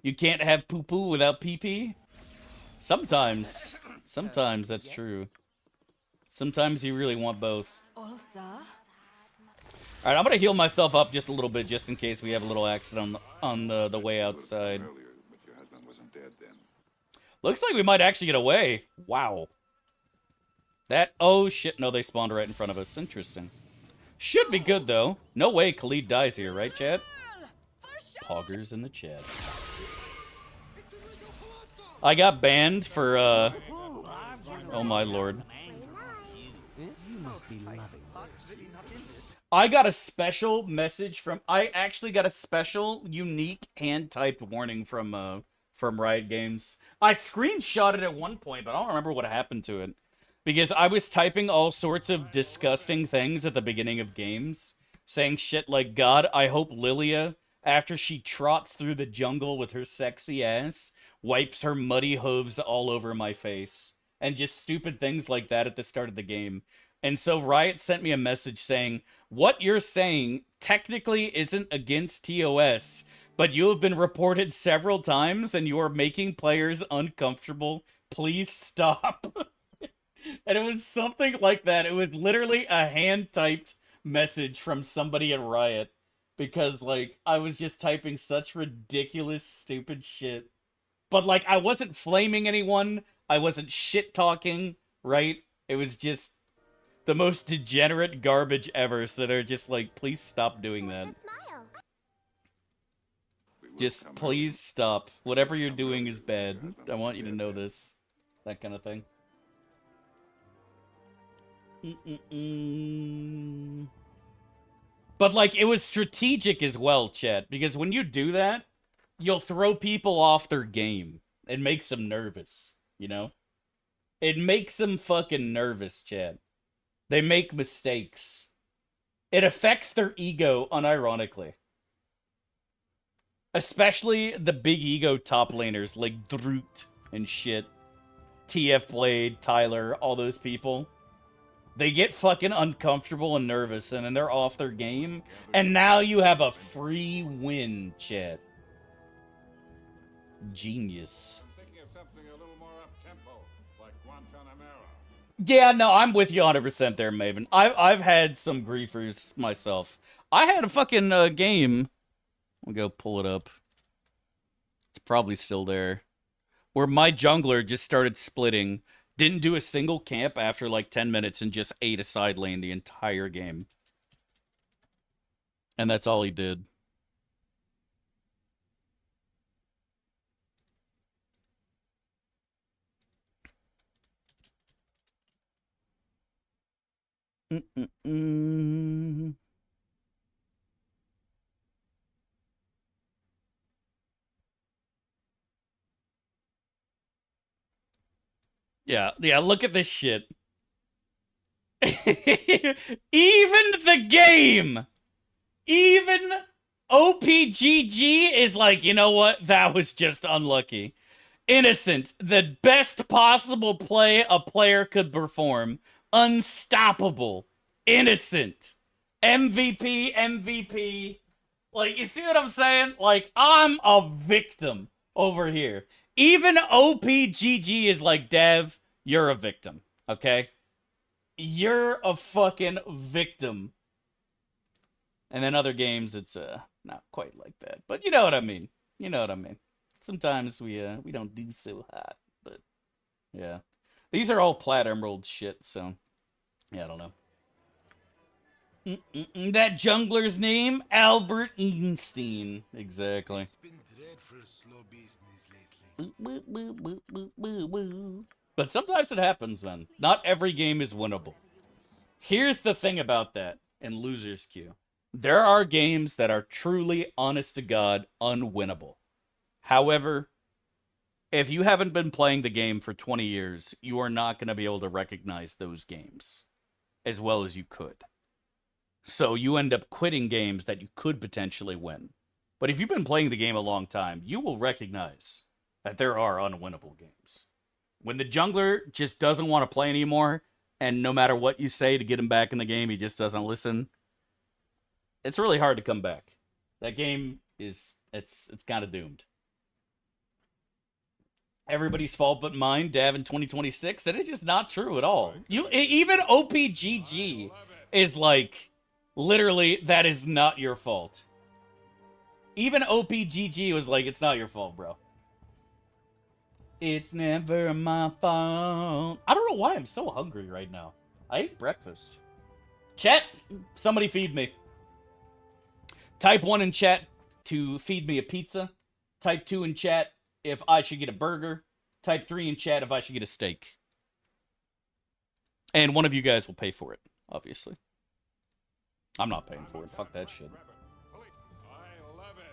You can't have poo-poo without pee-pee? Sometimes. Sometimes that's true. Sometimes you really want both. Alright, I'm gonna heal myself up just a little bit, just in case we have a little accident on the way outside. Looks like we might actually get away. Wow. That, oh shit, no, they spawned right in front of us. Interesting. Should be good, though. No way Khalid dies here, right, chat? Poggers in the chat. I got banned for, oh my lord. You must be loving this. I got a special message from... I actually got a special, unique, hand-typed warning from Riot Games. I screenshot it at one point, but I don't remember what happened to it. Because I was typing all sorts of disgusting things at the beginning of games. Saying shit like, God, I hope Lilia, after she trots through the jungle with her sexy ass, wipes her muddy hooves all over my face. And just stupid things like that at the start of the game. And so Riot sent me a message saying, what you're saying technically isn't against TOS, but you have been reported several times and you are making players uncomfortable. Please stop. And it was something like that. It was literally a hand-typed message from somebody at Riot. Because, like, I was just typing such ridiculous, stupid shit. But, like, I wasn't flaming anyone. I wasn't shit-talking, right? It was just the most degenerate garbage ever. So they're just like, please stop doing that. Just please stop. Whatever you're doing is bad. I want you to know this. That kind of thing. But, like, it was strategic as well, chat. Because when you do that, you'll throw people off their game. It makes them nervous, you know? It makes them fucking nervous, chat. They make mistakes. It affects their ego unironically. Especially the big ego top laners like Droot and shit. TF Blade, Tyler, all those people. They get fucking uncomfortable and nervous, and then they're off their game. And now you have a free win, chat. Genius. Thinking of something a little more up-tempo, like Guantanamera. Yeah, no, I'm with you 100% there, Maven. I've had some griefers myself. I had a fucking game. I'll go pull it up. It's probably still there. Where my jungler just started splitting. Didn't do a single camp after like 10 minutes and just ate a side lane the entire game. And that's all he did. Mm-mm-mm. Yeah, look at this shit. Even the game, even OPGG is like, you know what? That was just unlucky. Innocent, the best possible play a player could perform. Unstoppable. Innocent. MVP. Like, you see what I'm saying? Like, I'm a victim over here. Even OPGG is like, Dev, you're a victim, okay? You're a fucking victim. And then other games, it's not quite like that. But you know what I mean. Sometimes we don't do so hot, but yeah. These are all Plat Emerald shit, so yeah, I don't know. That jungler's name? Albert Einstein. Exactly. It's been dreadful slow business lately. But sometimes it happens, man. Not every game is winnable. Here's the thing about that in Loser's Queue. There are games that are truly, honest to God, unwinnable. However, if you haven't been playing the game for 20 years, you are not going to be able to recognize those games as well as you could. So you end up quitting games that you could potentially win. But if you've been playing the game a long time, you will recognize that there are unwinnable games. When the jungler just doesn't want to play anymore, and no matter what you say to get him back in the game, he just doesn't listen, it's really hard to come back. That game it's kind of doomed. Everybody's fault but mine, Dav in 2026. That is just not true at all. Even OPGG is like, literally, that is not your fault. Even OPGG was like, it's not your fault, bro. It's never my fault. I don't know why I'm so hungry right now. I ate breakfast. Chat, somebody feed me. Type 1 in chat to feed me a pizza. Type 2 in chat if I should get a burger. Type 3 in chat if I should get a steak. And one of you guys will pay for it, obviously. I'm not paying for it. Fuck that shit.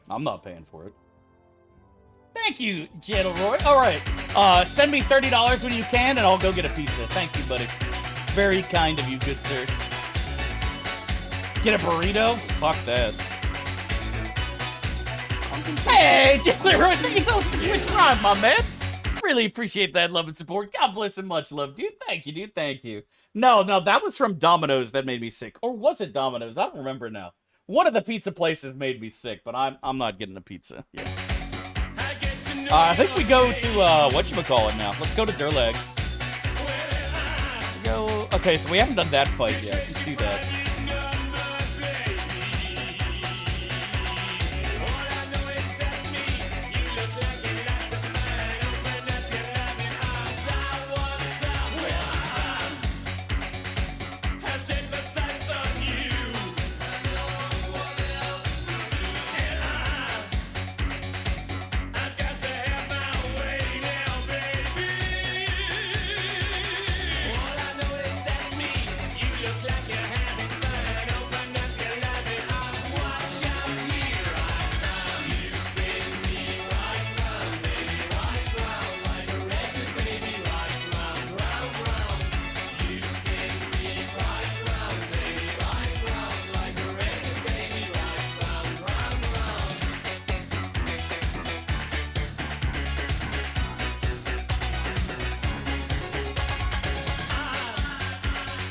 I'm not paying for it. Thank you, Roy. All right. Send me $30 when you can, and I'll go get a pizza. Thank you, buddy. Very kind of you, good sir. Get a burrito? Fuck that. Hey, Roy, thank you so much for your time, my man. Really appreciate that love and support. God bless and much love, dude. Thank you, dude. Thank you. No, that was from Domino's that made me sick. Or was it Domino's? I don't remember now. One of the pizza places made me sick, but I'm not getting a pizza. Yeah. I think we go to whatchamacallit now. Let's go to Durlegs. Okay, so we haven't done that fight yet. Let's do that.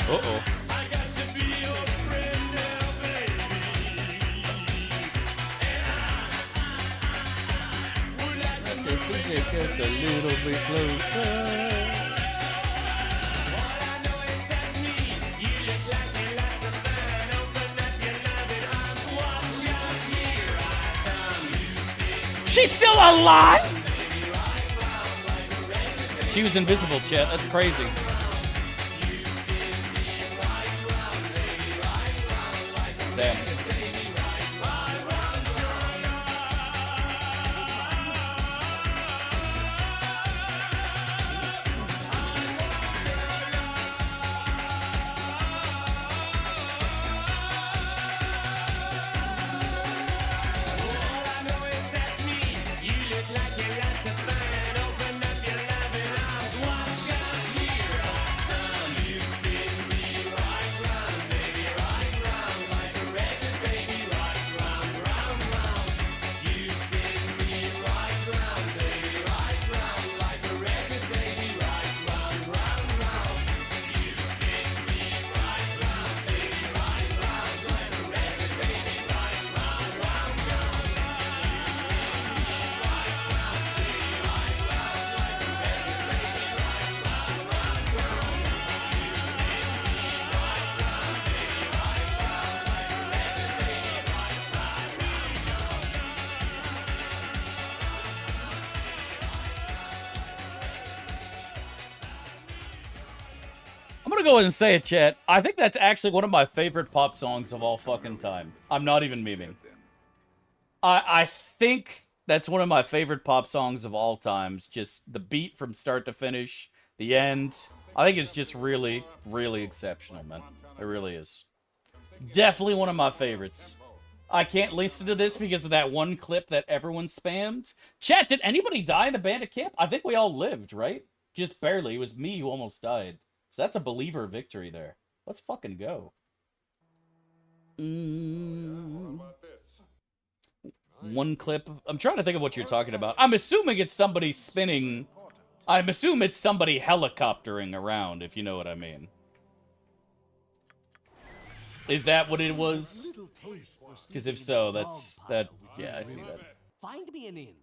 Uh-oh. Just a little bit closer. She's still alive? She was invisible, chat. That's crazy. Damn. go ahead and say it, chat. I think that's actually one of my favorite pop songs of all fucking time. I'm not even memeing. I think that's one of my favorite pop songs of all times. Just the beat from start to finish, the end. I think it's just really, really exceptional, man. It really is. Definitely one of my favorites. I can't listen to this because of that one clip that everyone spammed. Chat, did anybody die in the bandit camp? I think we all lived, right? Just barely. It was me who almost died. So that's a believer victory there. Let's fucking go. One clip. I'm trying to think of what you're talking about. I'm assuming it's somebody spinning. I'm assuming it's somebody helicoptering around, if you know what I mean. Is that what it was? Because if so, that's that. Yeah, I see that. Find me an inn.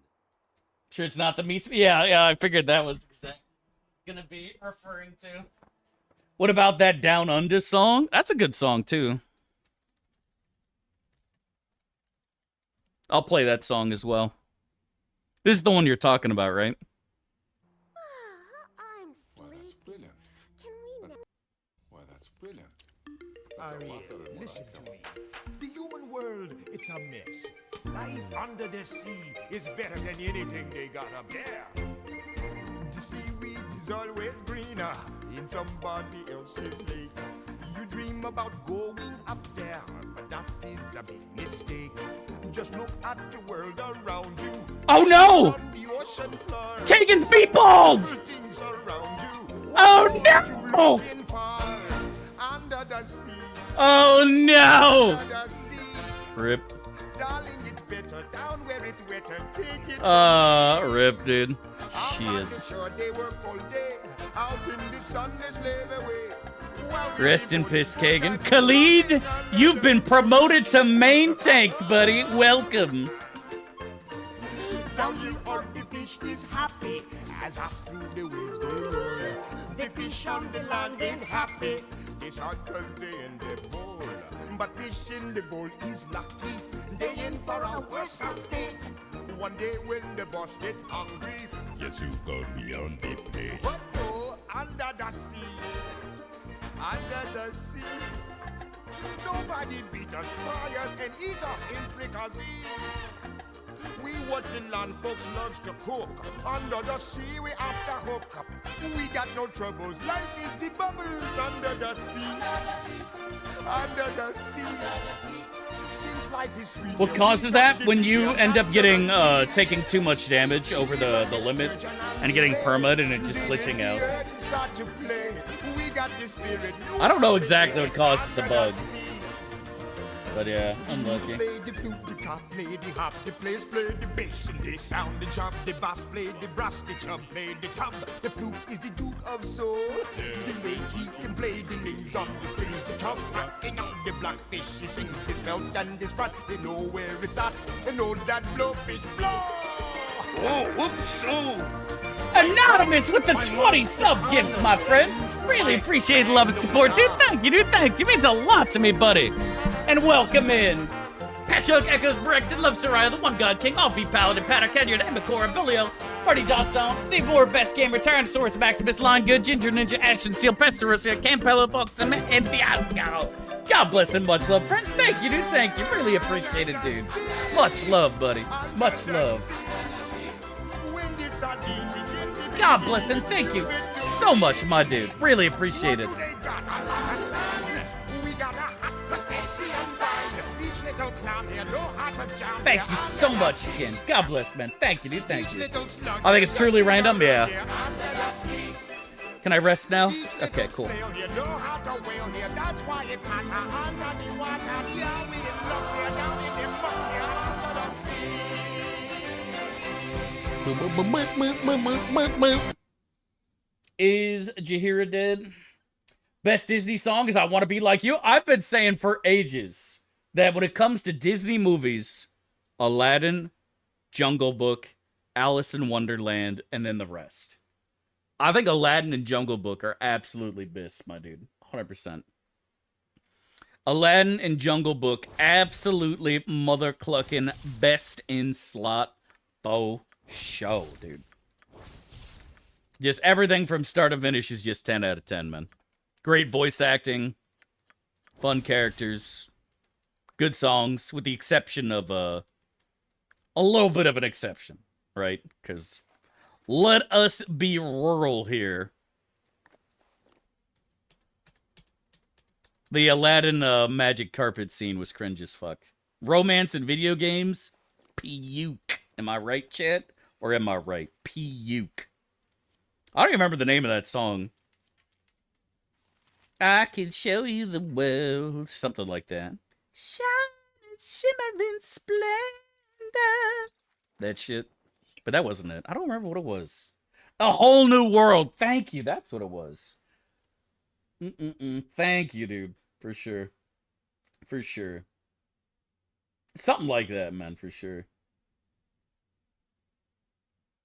Sure, it's not the meat. Yeah, I figured that was gonna be referring to. What about that Down Under song? That's a good song too. I'll play that song as well. This is the one you're talking about, right? I'm sleepy. Can we Why, that's brilliant. Ariel, listen to me. The human world, it's a mess. Life under the sea is better than anything they got up there. The seaweed is always greener in somebody else's lake. You dream about going up there, but that is a big mistake. Just look at the world around you. Oh no! Kagan's meatballs! Oh no! Under the sea. Oh no! Rip. Darling, it's better down where it's wetter. Take it. Rip, dude. Shit. They work all day. Out in the sun, they slave away. Rest in peace, Kagan. Khalid, you've been promoted to main tank, buddy. Welcome. Down here all the fish is happy as up through the waves they roll. The fish on the land ain't happy. They shot cause they in the bowl. But fish in the bowl is lucky. They in for a worse fate. One day when the boss get hungry, Yes, you got me on the plate. but oh, under the sea. Under the sea. Nobody beat us, fry us, and eat us in fricassee. We what the land folks loves to cook. Under the sea, we after hook up. We got no troubles. Life is the bubbles under the sea. Under the sea. Since life is sweet. What causes that? When you end up getting taking too much damage over the limit and getting permit and it just glitching out. I don't know exactly what causes the bug. But yeah, unlucky. Play the flute, the cop, play the hop, the players play the bass and they sound the chop, the bass play the brass, the chub play the tub. The flute is the duke of soul. The way he can play the names on the strings, the chub rocking on the blackfish. He sings his belt and his brass. They know where it's at. They know that blowfish blow. Oh, whoops, oh. Anonymous with the 20 sub gifts, my friend. Really appreciate the love and support, dude. Thank you, dude. Thank you. It means a lot to me, buddy. And welcome in Patchuk, Echoes, Brexit, Love Soraya, the One God King, Alfie Paladin, Patter, Kenyard, Embakora, Billio, Party Dot Zone, The More Best Gamer, Tyrannosaurus, Maximus, Line Good, Ginger Ninja, Ashton, Seal, Pesterosia, Campello, Foxam, and Fiasco. God bless and much love, friends. Thank you, dude. Thank you. Really appreciate it, dude. Much love, buddy. Much love. God bless and thank you so much, my dude. Really appreciate it. Thank you so much again. God bless, man. Thank you, dude. Thank you. I think it's truly random. Yeah. Can I rest now? Okay, cool. Is Jahira dead? Best Disney song is I Want to Be Like You. I've been saying for ages that when it comes to Disney movies, Aladdin, Jungle Book, Alice in Wonderland, and then the rest. I think Aladdin and Jungle Book are absolutely best, my dude. 100%. Aladdin and Jungle Book, absolutely mother-clucking best in slot faux show, dude. Just everything from start to finish is just 10 out of 10, man. Great voice acting, fun characters, good songs, with the exception of a little bit of an exception, right? Because let us be rural here. The Aladdin magic carpet scene was cringe as fuck. Romance in video games? Puke. Am I right, chat? Or am I right? Puke. I don't even remember the name of that song. I can show you the world. Something like that. Shine, shimmering splendor. That shit. But that wasn't it. I don't remember what it was. A Whole New World. Thank you. That's what it was. Thank you, dude. For sure. For sure. Something like that, man. For sure.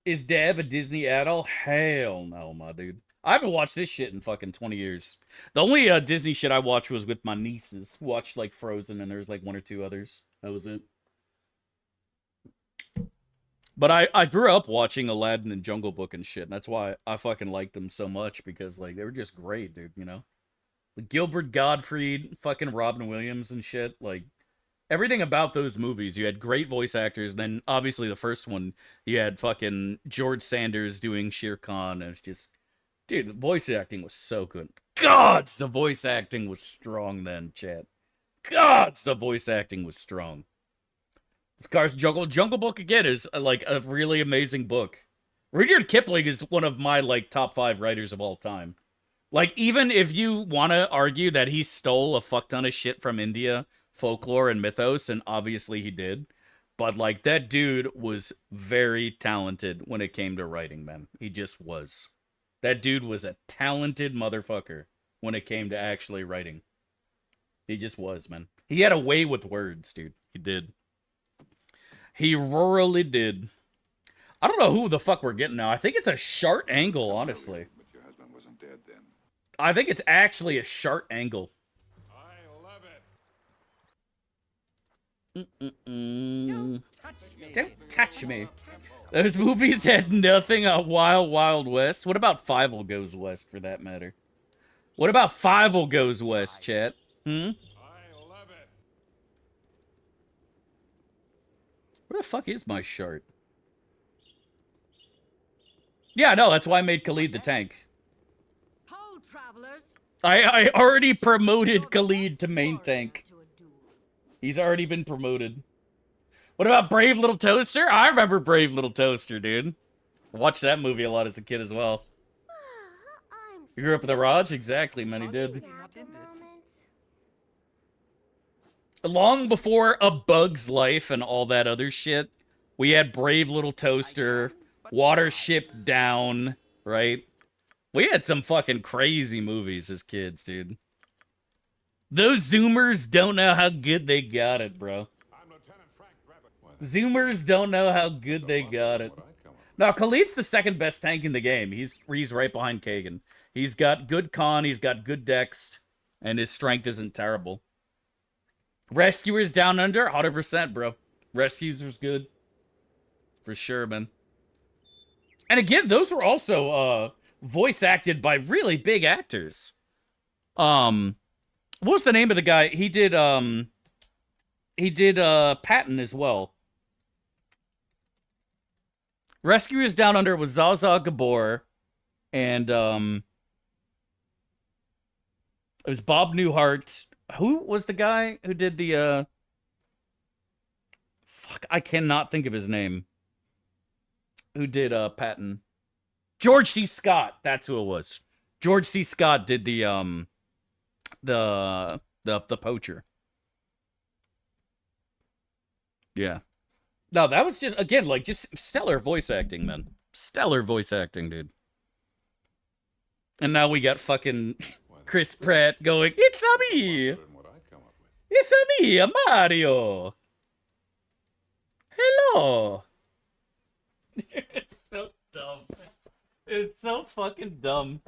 Is Dev a Disney adult? Hell no, my dude. I haven't watched this shit in fucking 20 years. The only Disney shit I watched was with my nieces. Watched, like, Frozen, and there's, like, one or two others. That was it. But I grew up watching Aladdin and Jungle Book and shit, and that's why I fucking liked them so much, because, like, they were just great, dude, you know? Like, Gilbert Gottfried, fucking Robin Williams and shit, like, everything about those movies. You had great voice actors, and then, obviously, the first one, you had fucking George Sanders doing Shere Khan, and it's just, dude, the voice acting was so good. Gods, the voice acting was strong then, chat. Gods, the voice acting was strong. Of course, Jungle Book, again, is, like, a really amazing book. Rudyard Kipling is one of my, like, top 5 writers of all time. Like, even if you want to argue that he stole a fuck ton of shit from India, folklore, and mythos, and obviously he did, but, like, that dude was very talented when it came to writing, man. He just was. That dude was a talented motherfucker when it came to actually writing. He just was, man. He had a way with words, dude. He did. He really did. I don't know who the fuck we're getting now. I think it's a Shart Angle, honestly. But your husband wasn't dead then. I think it's actually a Shart Angle. I love it. Don't touch me. Those movies had nothing on Wild Wild West. What about Fievel Goes West, for that matter? What about Fievel Goes West, chat? I love it. Where the fuck is my Shart? Yeah, no, that's why I made Khalid the tank. Hold, travelers. I already promoted Khalid to main tank. He's already been promoted. What about Brave Little Toaster? I remember Brave Little Toaster, dude. I watched that movie a lot as a kid as well. You grew up with a Raj? Exactly, man, he did. Long before A Bug's Life and all that other shit, we had Brave Little Toaster, Watership Down, right? We had some fucking crazy movies as kids, dude. Those Zoomers don't know how good they got it, bro. Zoomers don't know how good they got it. No, Khalid's the second best tank in the game. He's right behind Kagan. He's got good con, he's got good dex, and his strength isn't terrible. Rescuers Down Under, 100%, bro. Rescuers was good. For sure, man. And again, those were also voice acted by really big actors. What was the name of the guy? He did Patton as well. Rescuers Down Under was Zaza Gabor, and it was Bob Newhart. Who was the guy who did the fuck, I cannot think of his name. Who did Patton? George C. Scott, that's who it was. George C. Scott did the poacher. Yeah. No, that was just, again, like, just stellar voice acting, man. Stellar voice acting, dude. And now we got fucking Chris Pratt going, "It's a me! It's a me, a Mario! Hello!" It's so dumb. It's so fucking dumb.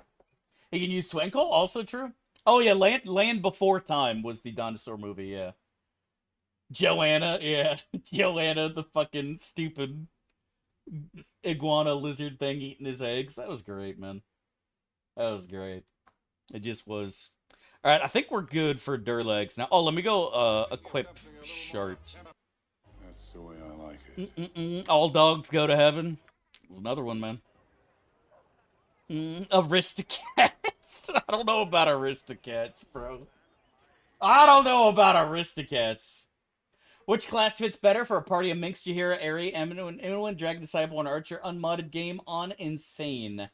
He can use Twinkle, also true. Oh yeah, Land Before Time was the dinosaur movie, yeah. Joanna, yeah. Joanna, the fucking stupid iguana lizard thing eating his eggs. That was great, man. That was great. It just was. All right, I think we're good for Durlegs now. Oh, let me go equip Shart. That's the way I like it. All dogs go to heaven. There's another one, man. Aristocats. I don't know about Aristocats, bro. I don't know about Aristocats. Which class fits better for a party of Minx, Jaheira, Aerie, Eowyn, Dragon Disciple, and Archer unmodded game on Insane?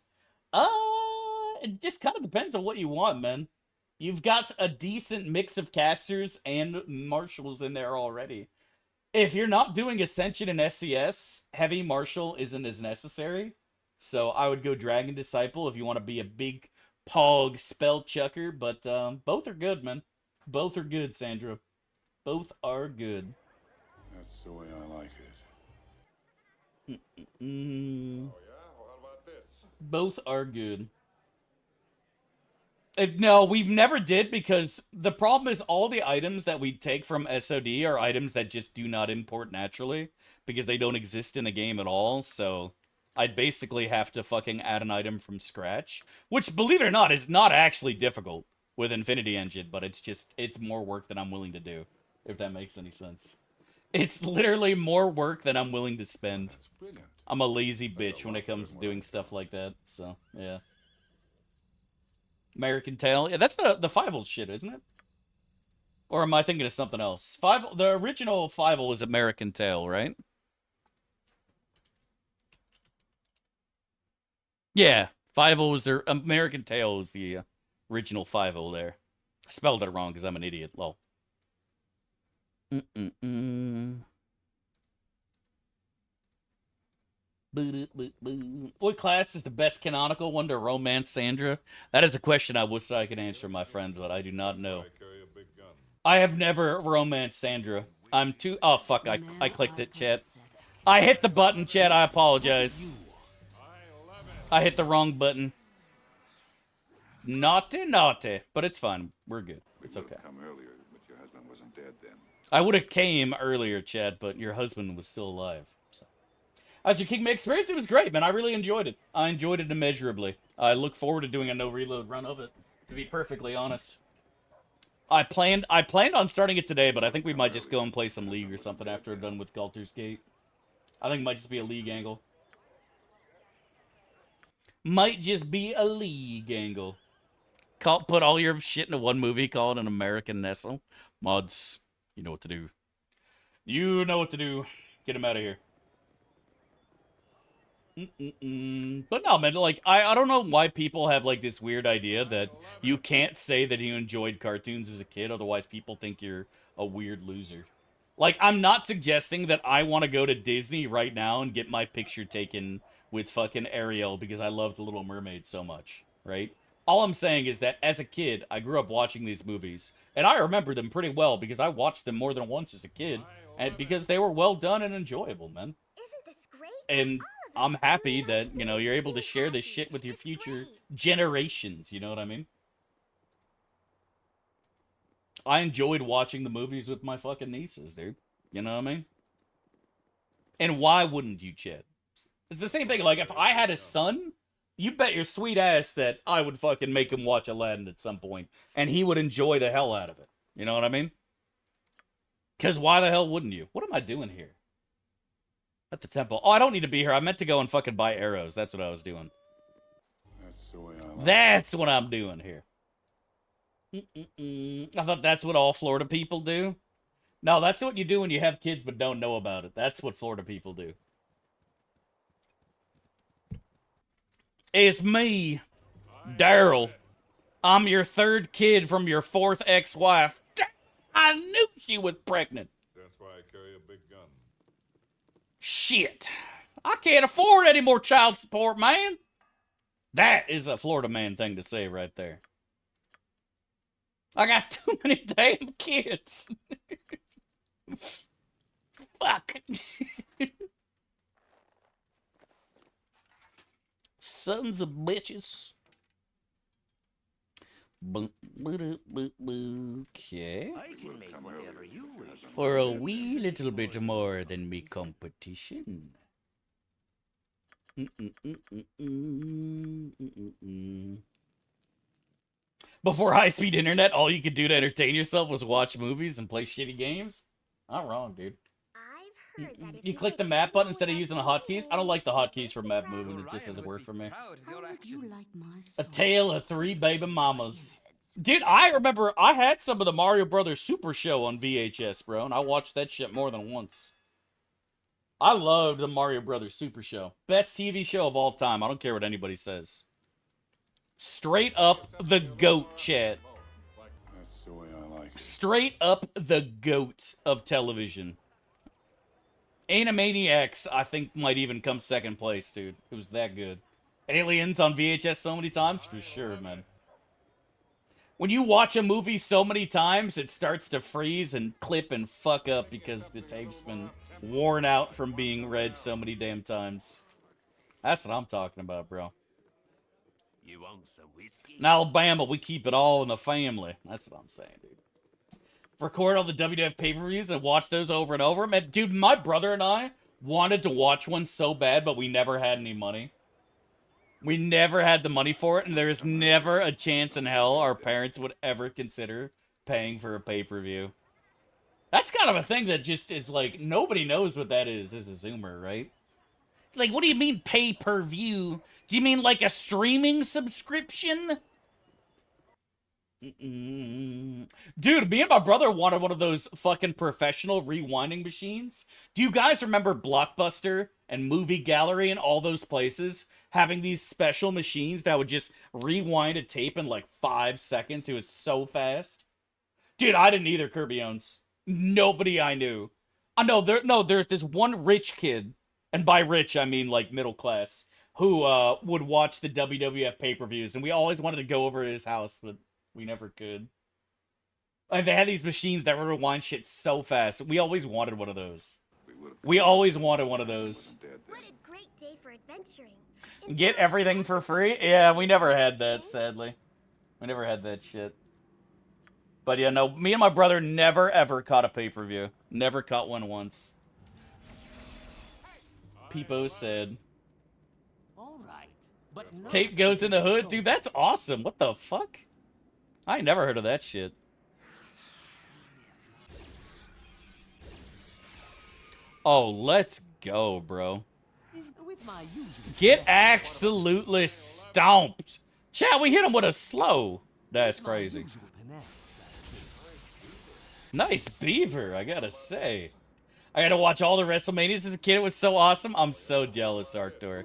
It just kind of depends on what you want, man. You've got a decent mix of casters and marshals in there already. If you're not doing Ascension and SCS, Heavy Marshal isn't as necessary. So I would go Dragon Disciple if you want to be a big pog spell chucker. But both are good, man. Both are good, Sandra. Both are good. That's the way I like it. Oh, yeah? Well, how about this? Both are good. No, we've never did, because the problem is all the items that we take from SOD are items that just do not import naturally, because they don't exist in the game at all, so I'd basically have to fucking add an item from scratch, which, believe it or not, is not actually difficult with Infinity Engine, but it's more work than I'm willing to do, if that makes any sense. It's literally more work than I'm willing to spend. That's brilliant. I'm a lazy bitch when it comes to doing stuff like that, so, yeah. American Tail. Yeah, that's the Fievel shit, isn't it? Or am I thinking of something else? The original Fievel is American Tail, right? Yeah, Fievel was the American Tail was the original Fievel there. I spelled it wrong because I'm an idiot. Lol. What class is the best canonical one to romance Sandra? That is a question I wish I could answer, my friend, but I do not know. I have never romanced Sandra. I'm too... Oh, fuck, I clicked it, chat. I hit the button, chat, I apologize. I hit the wrong button. Naughty, naughty. But it's fine. We're good. It's okay. Come earlier, but your husband wasn't dead then. I would have came earlier, chat, but your husband was still alive. As your Kingman experience, it was great, man. I really enjoyed it. I enjoyed it immeasurably. I look forward to doing a no reload run of it, to be perfectly honest. I planned on starting it today, but I think we might just go and play some League or something after we're done with Galter's Gate. I think it might just be a League angle. Might just be a League angle. Put all your shit into one movie, call it an American Nestle. Mods, you know what to do. You know what to do. Get him out of here. But no, man, like, I don't know why people have, like, this weird idea that you can't say that you enjoyed cartoons as a kid, otherwise people think you're a weird loser. Like, I'm not suggesting that I want to go to Disney right now and get my picture taken with fucking Ariel because I loved The Little Mermaid so much, right? All I'm saying is that as a kid, I grew up watching these movies, and I remember them pretty well because I watched them more than once as a kid, and because they were well done and enjoyable, man. Isn't this great? And I'm happy that, you know, you're able to share this shit with your future generations, you know what I mean? I enjoyed watching the movies with my fucking nieces, dude. You know what I mean? And why wouldn't you, Chet? It's the same thing, like, if I had a son, you bet your sweet ass that I would fucking make him watch Aladdin at some point, and he would enjoy the hell out of it. You know what I mean? Because why the hell wouldn't you? What am I doing here? At the temple. Oh, I don't need to be here. I meant to go and fucking buy arrows. That's what I was doing. That's the way I like That's what I'm doing here. I thought that's what all Florida people do. No, that's what you do when you have kids but don't know about it. That's what Florida people do. It's me, Daryl. I'm your third kid from your fourth ex-wife. I knew she was pregnant. That's why I carry a big gun. Shit. I can't afford any more child support, man. That is a Florida man thing to say right there. I got too many damn kids. Fuck. Sons of bitches. Okay. I can make whatever you wish. For a wee little bit more than me competition. Before high-speed internet, all you could do to entertain yourself was watch movies and play shitty games? Not wrong, dude. I've heard that if You click the map button instead of using the hotkeys? I don't like the hotkeys for map movement. It just doesn't work for me. A Tale of Three Baby Mamas. Dude, I remember I had some of the Mario Brothers Super Show on VHS, bro, and I watched that shit more than once. I loved the Mario Brothers Super Show. Best TV show of all time. I don't care what anybody says. Straight up the GOAT, chat. That's the way I like it. Straight up the GOAT of television. Animaniacs, I think, might even come second place, dude. It was that good. Aliens on VHS so many times? For sure, man. When you watch a movie so many times, it starts to freeze and clip and fuck up because the tape's been worn out from being read so many damn times. That's what I'm talking about, bro. You want some whiskey? In Alabama, we keep it all in the family. That's what I'm saying, dude. Record all the WWF pay-per-views and watch those over and over. Man, dude, my brother and I wanted to watch one so bad, but we never had any money. We never had the money for it, and there is never a chance in hell our parents would ever consider paying for a pay-per-view. That's kind of a thing that just is like, nobody knows what that is as a Zoomer, right? Like, what do you mean pay-per-view? Do you mean like a streaming subscription? Dude, me and my brother wanted one of those fucking professional rewinding machines. Do you guys remember Blockbuster and Movie Gallery and all those places having these special machines that would just rewind a tape in like 5 seconds? It was so fast. Dude, I didn't either, Kirby owns. Nobody I knew. I know there's this one rich kid, and by rich I mean like middle class, who would watch the WWF pay-per-views, and we always wanted to go over to his house, but we never could. And they had these machines that would rewind shit so fast. We always wanted one of those. We always wanted one of those. What a great day for adventuring. Get everything for free? Yeah, we never had that, sadly. We never had that shit. But yeah, no, me and my brother never ever caught a pay-per-view. Never caught one once. Peepo said. All right, but not Tape goes in the hood? Dude, that's awesome. What the fuck? I ain't never heard of that shit. Oh, let's go, bro. with my usual. Get absolutely stomped. Chat, we hit him with a slow. That's crazy. Nice beaver, I gotta say. I gotta watch all the WrestleManias as a kid. It was so awesome. I'm so jealous, Arctur.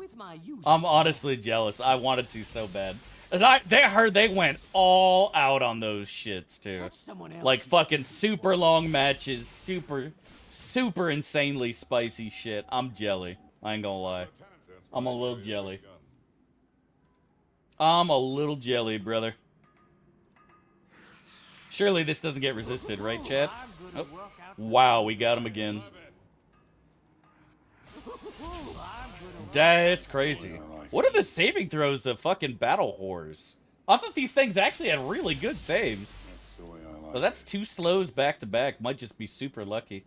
I'm honestly jealous. I wanted to so bad. As they heard they went all out on those shits, too. Like fucking super long matches, super insanely spicy shit. I'm jelly. I ain't gonna lie. I'm a little jelly. I'm a little jelly, brother. Surely this doesn't get resisted, right, Chad? Oh. Wow, we got him again. That's crazy. What are the saving throws of fucking battle whores? I thought these things actually had really good saves. But that's 2 slows back to back. Might just be super lucky.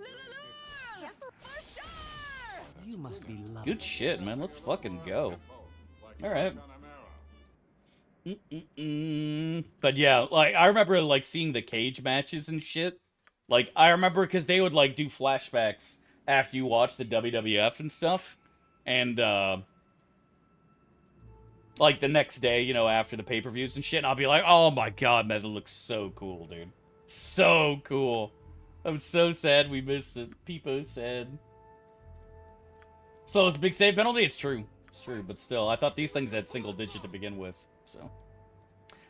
You must be lucky. Good shit, man. Let's fucking go. Alright. But yeah, like, I remember, like, seeing the cage matches and shit. Like, I remember because they would, like, do flashbacks after you watch the WWF and stuff. And, like, the next day, you know, after the pay-per-views and shit, and I'll be like, oh my god, man, that looks so cool, dude. So cool. I'm so sad we missed it. Peepo said. Slow as a big save penalty? It's true. It's true, but still, I thought these things had single digit to begin with, so.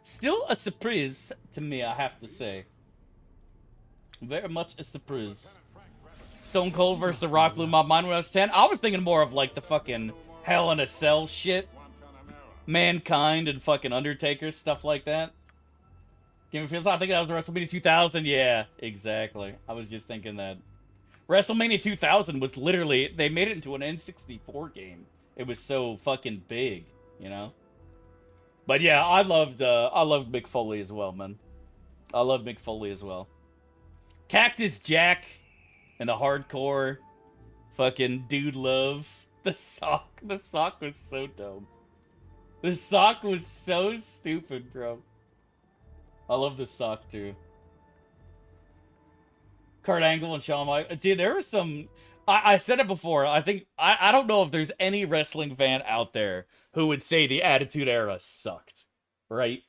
Still a surprise to me, I have to say. Very much a surprise. Stone Cold versus The Rock blew my mind when I was 10. I was thinking more of, like, the fucking Hell in a Cell shit. Mankind and fucking Undertaker, stuff like that. Game of Feels, I think that was WrestleMania 2000. Yeah, exactly. I was just thinking that. WrestleMania 2000 was literally, they made it into an N64 game. It was so fucking big, you know? But yeah, I loved Mick Foley as well, man. I love Mick Foley as well. Cactus Jack and the hardcore fucking dude love. The sock was so dumb. The sock was so stupid, bro. I love this sock too. Kurt Angle and Shawn Michaels. Dude, there was some. I said it before. I think I don't know if there's any wrestling fan out there who would say the Attitude Era sucked. Right?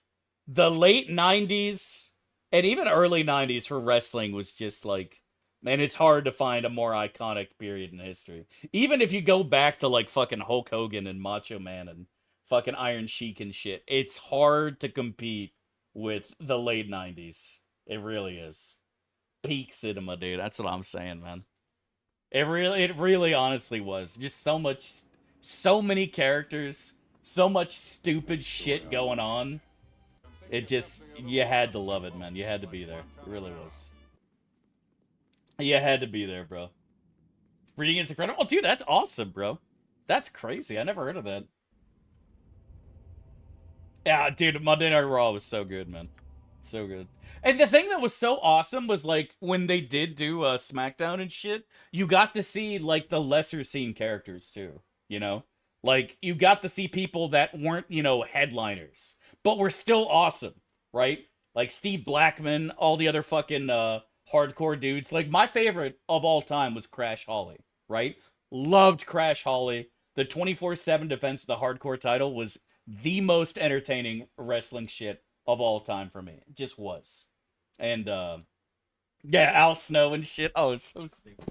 The late '90s and even early '90s for wrestling was just like, man, it's hard to find a more iconic period in history. Even if you go back to like fucking Hulk Hogan and Macho Man and fucking Iron Sheik and shit, it's hard to compete with the late '90s. It really is. Peak cinema, dude. That's what I'm saying, man. It really honestly was. Just so many characters, so much stupid shit going on. It just, you had to love it, man. You had to be there. It really was. You had to be there, bro. Reading is incredible. Oh, dude, that's awesome, bro. That's crazy. I never heard of that. Yeah, dude, Monday Night Raw was so good, man. So good. And the thing that was so awesome was, like, when they did do SmackDown and shit, you got to see, like, the lesser seen characters, too. You know? Like, you got to see people that weren't, you know, headliners, but were still awesome, right? Like, Steve Blackman, all the other fucking hardcore dudes. Like, my favorite of all time was Crash Holly, right? Loved Crash Holly. The 24/7 defense of the hardcore title was the most entertaining wrestling shit of all time for me. It just was. And, yeah, Al Snow and shit. Oh, it's so stupid.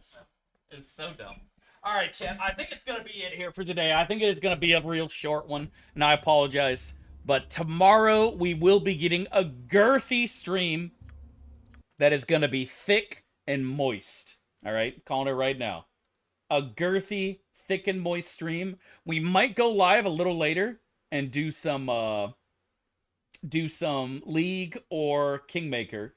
It's so dumb. All right, chat. I think it's going to be it here for today. I think it is going to be a real short one, and I apologize. But tomorrow, we will be getting a girthy stream that is going to be thick and moist. All right? Calling it right now. A girthy, thick and moist stream. We might go live a little later and do some League or Kingmaker,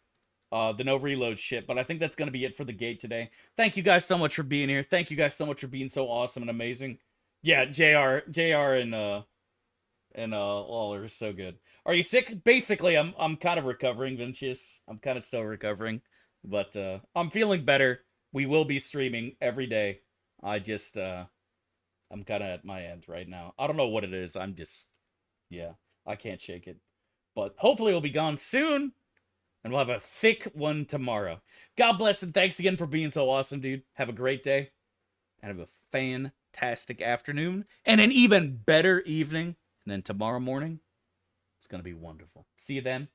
the no reload shit, but I think that's going to be it for the gate today. Thank you guys so much for being here. Thank you guys so much for being so awesome and amazing. Yeah, JR and Lawler is so good. Are you sick? Basically, I'm kind of recovering, Vincius. I'm kind of still recovering, but I'm feeling better. We will be streaming every day. I just I'm kind of at my end right now. I don't know what it is. I'm just, yeah, I can't shake it. But hopefully it'll be gone soon, and we'll have a thick one tomorrow. God bless, and thanks again for being so awesome, dude. Have a great day, and have a fantastic afternoon, and an even better evening. And then tomorrow morning, it's going to be wonderful. See you then.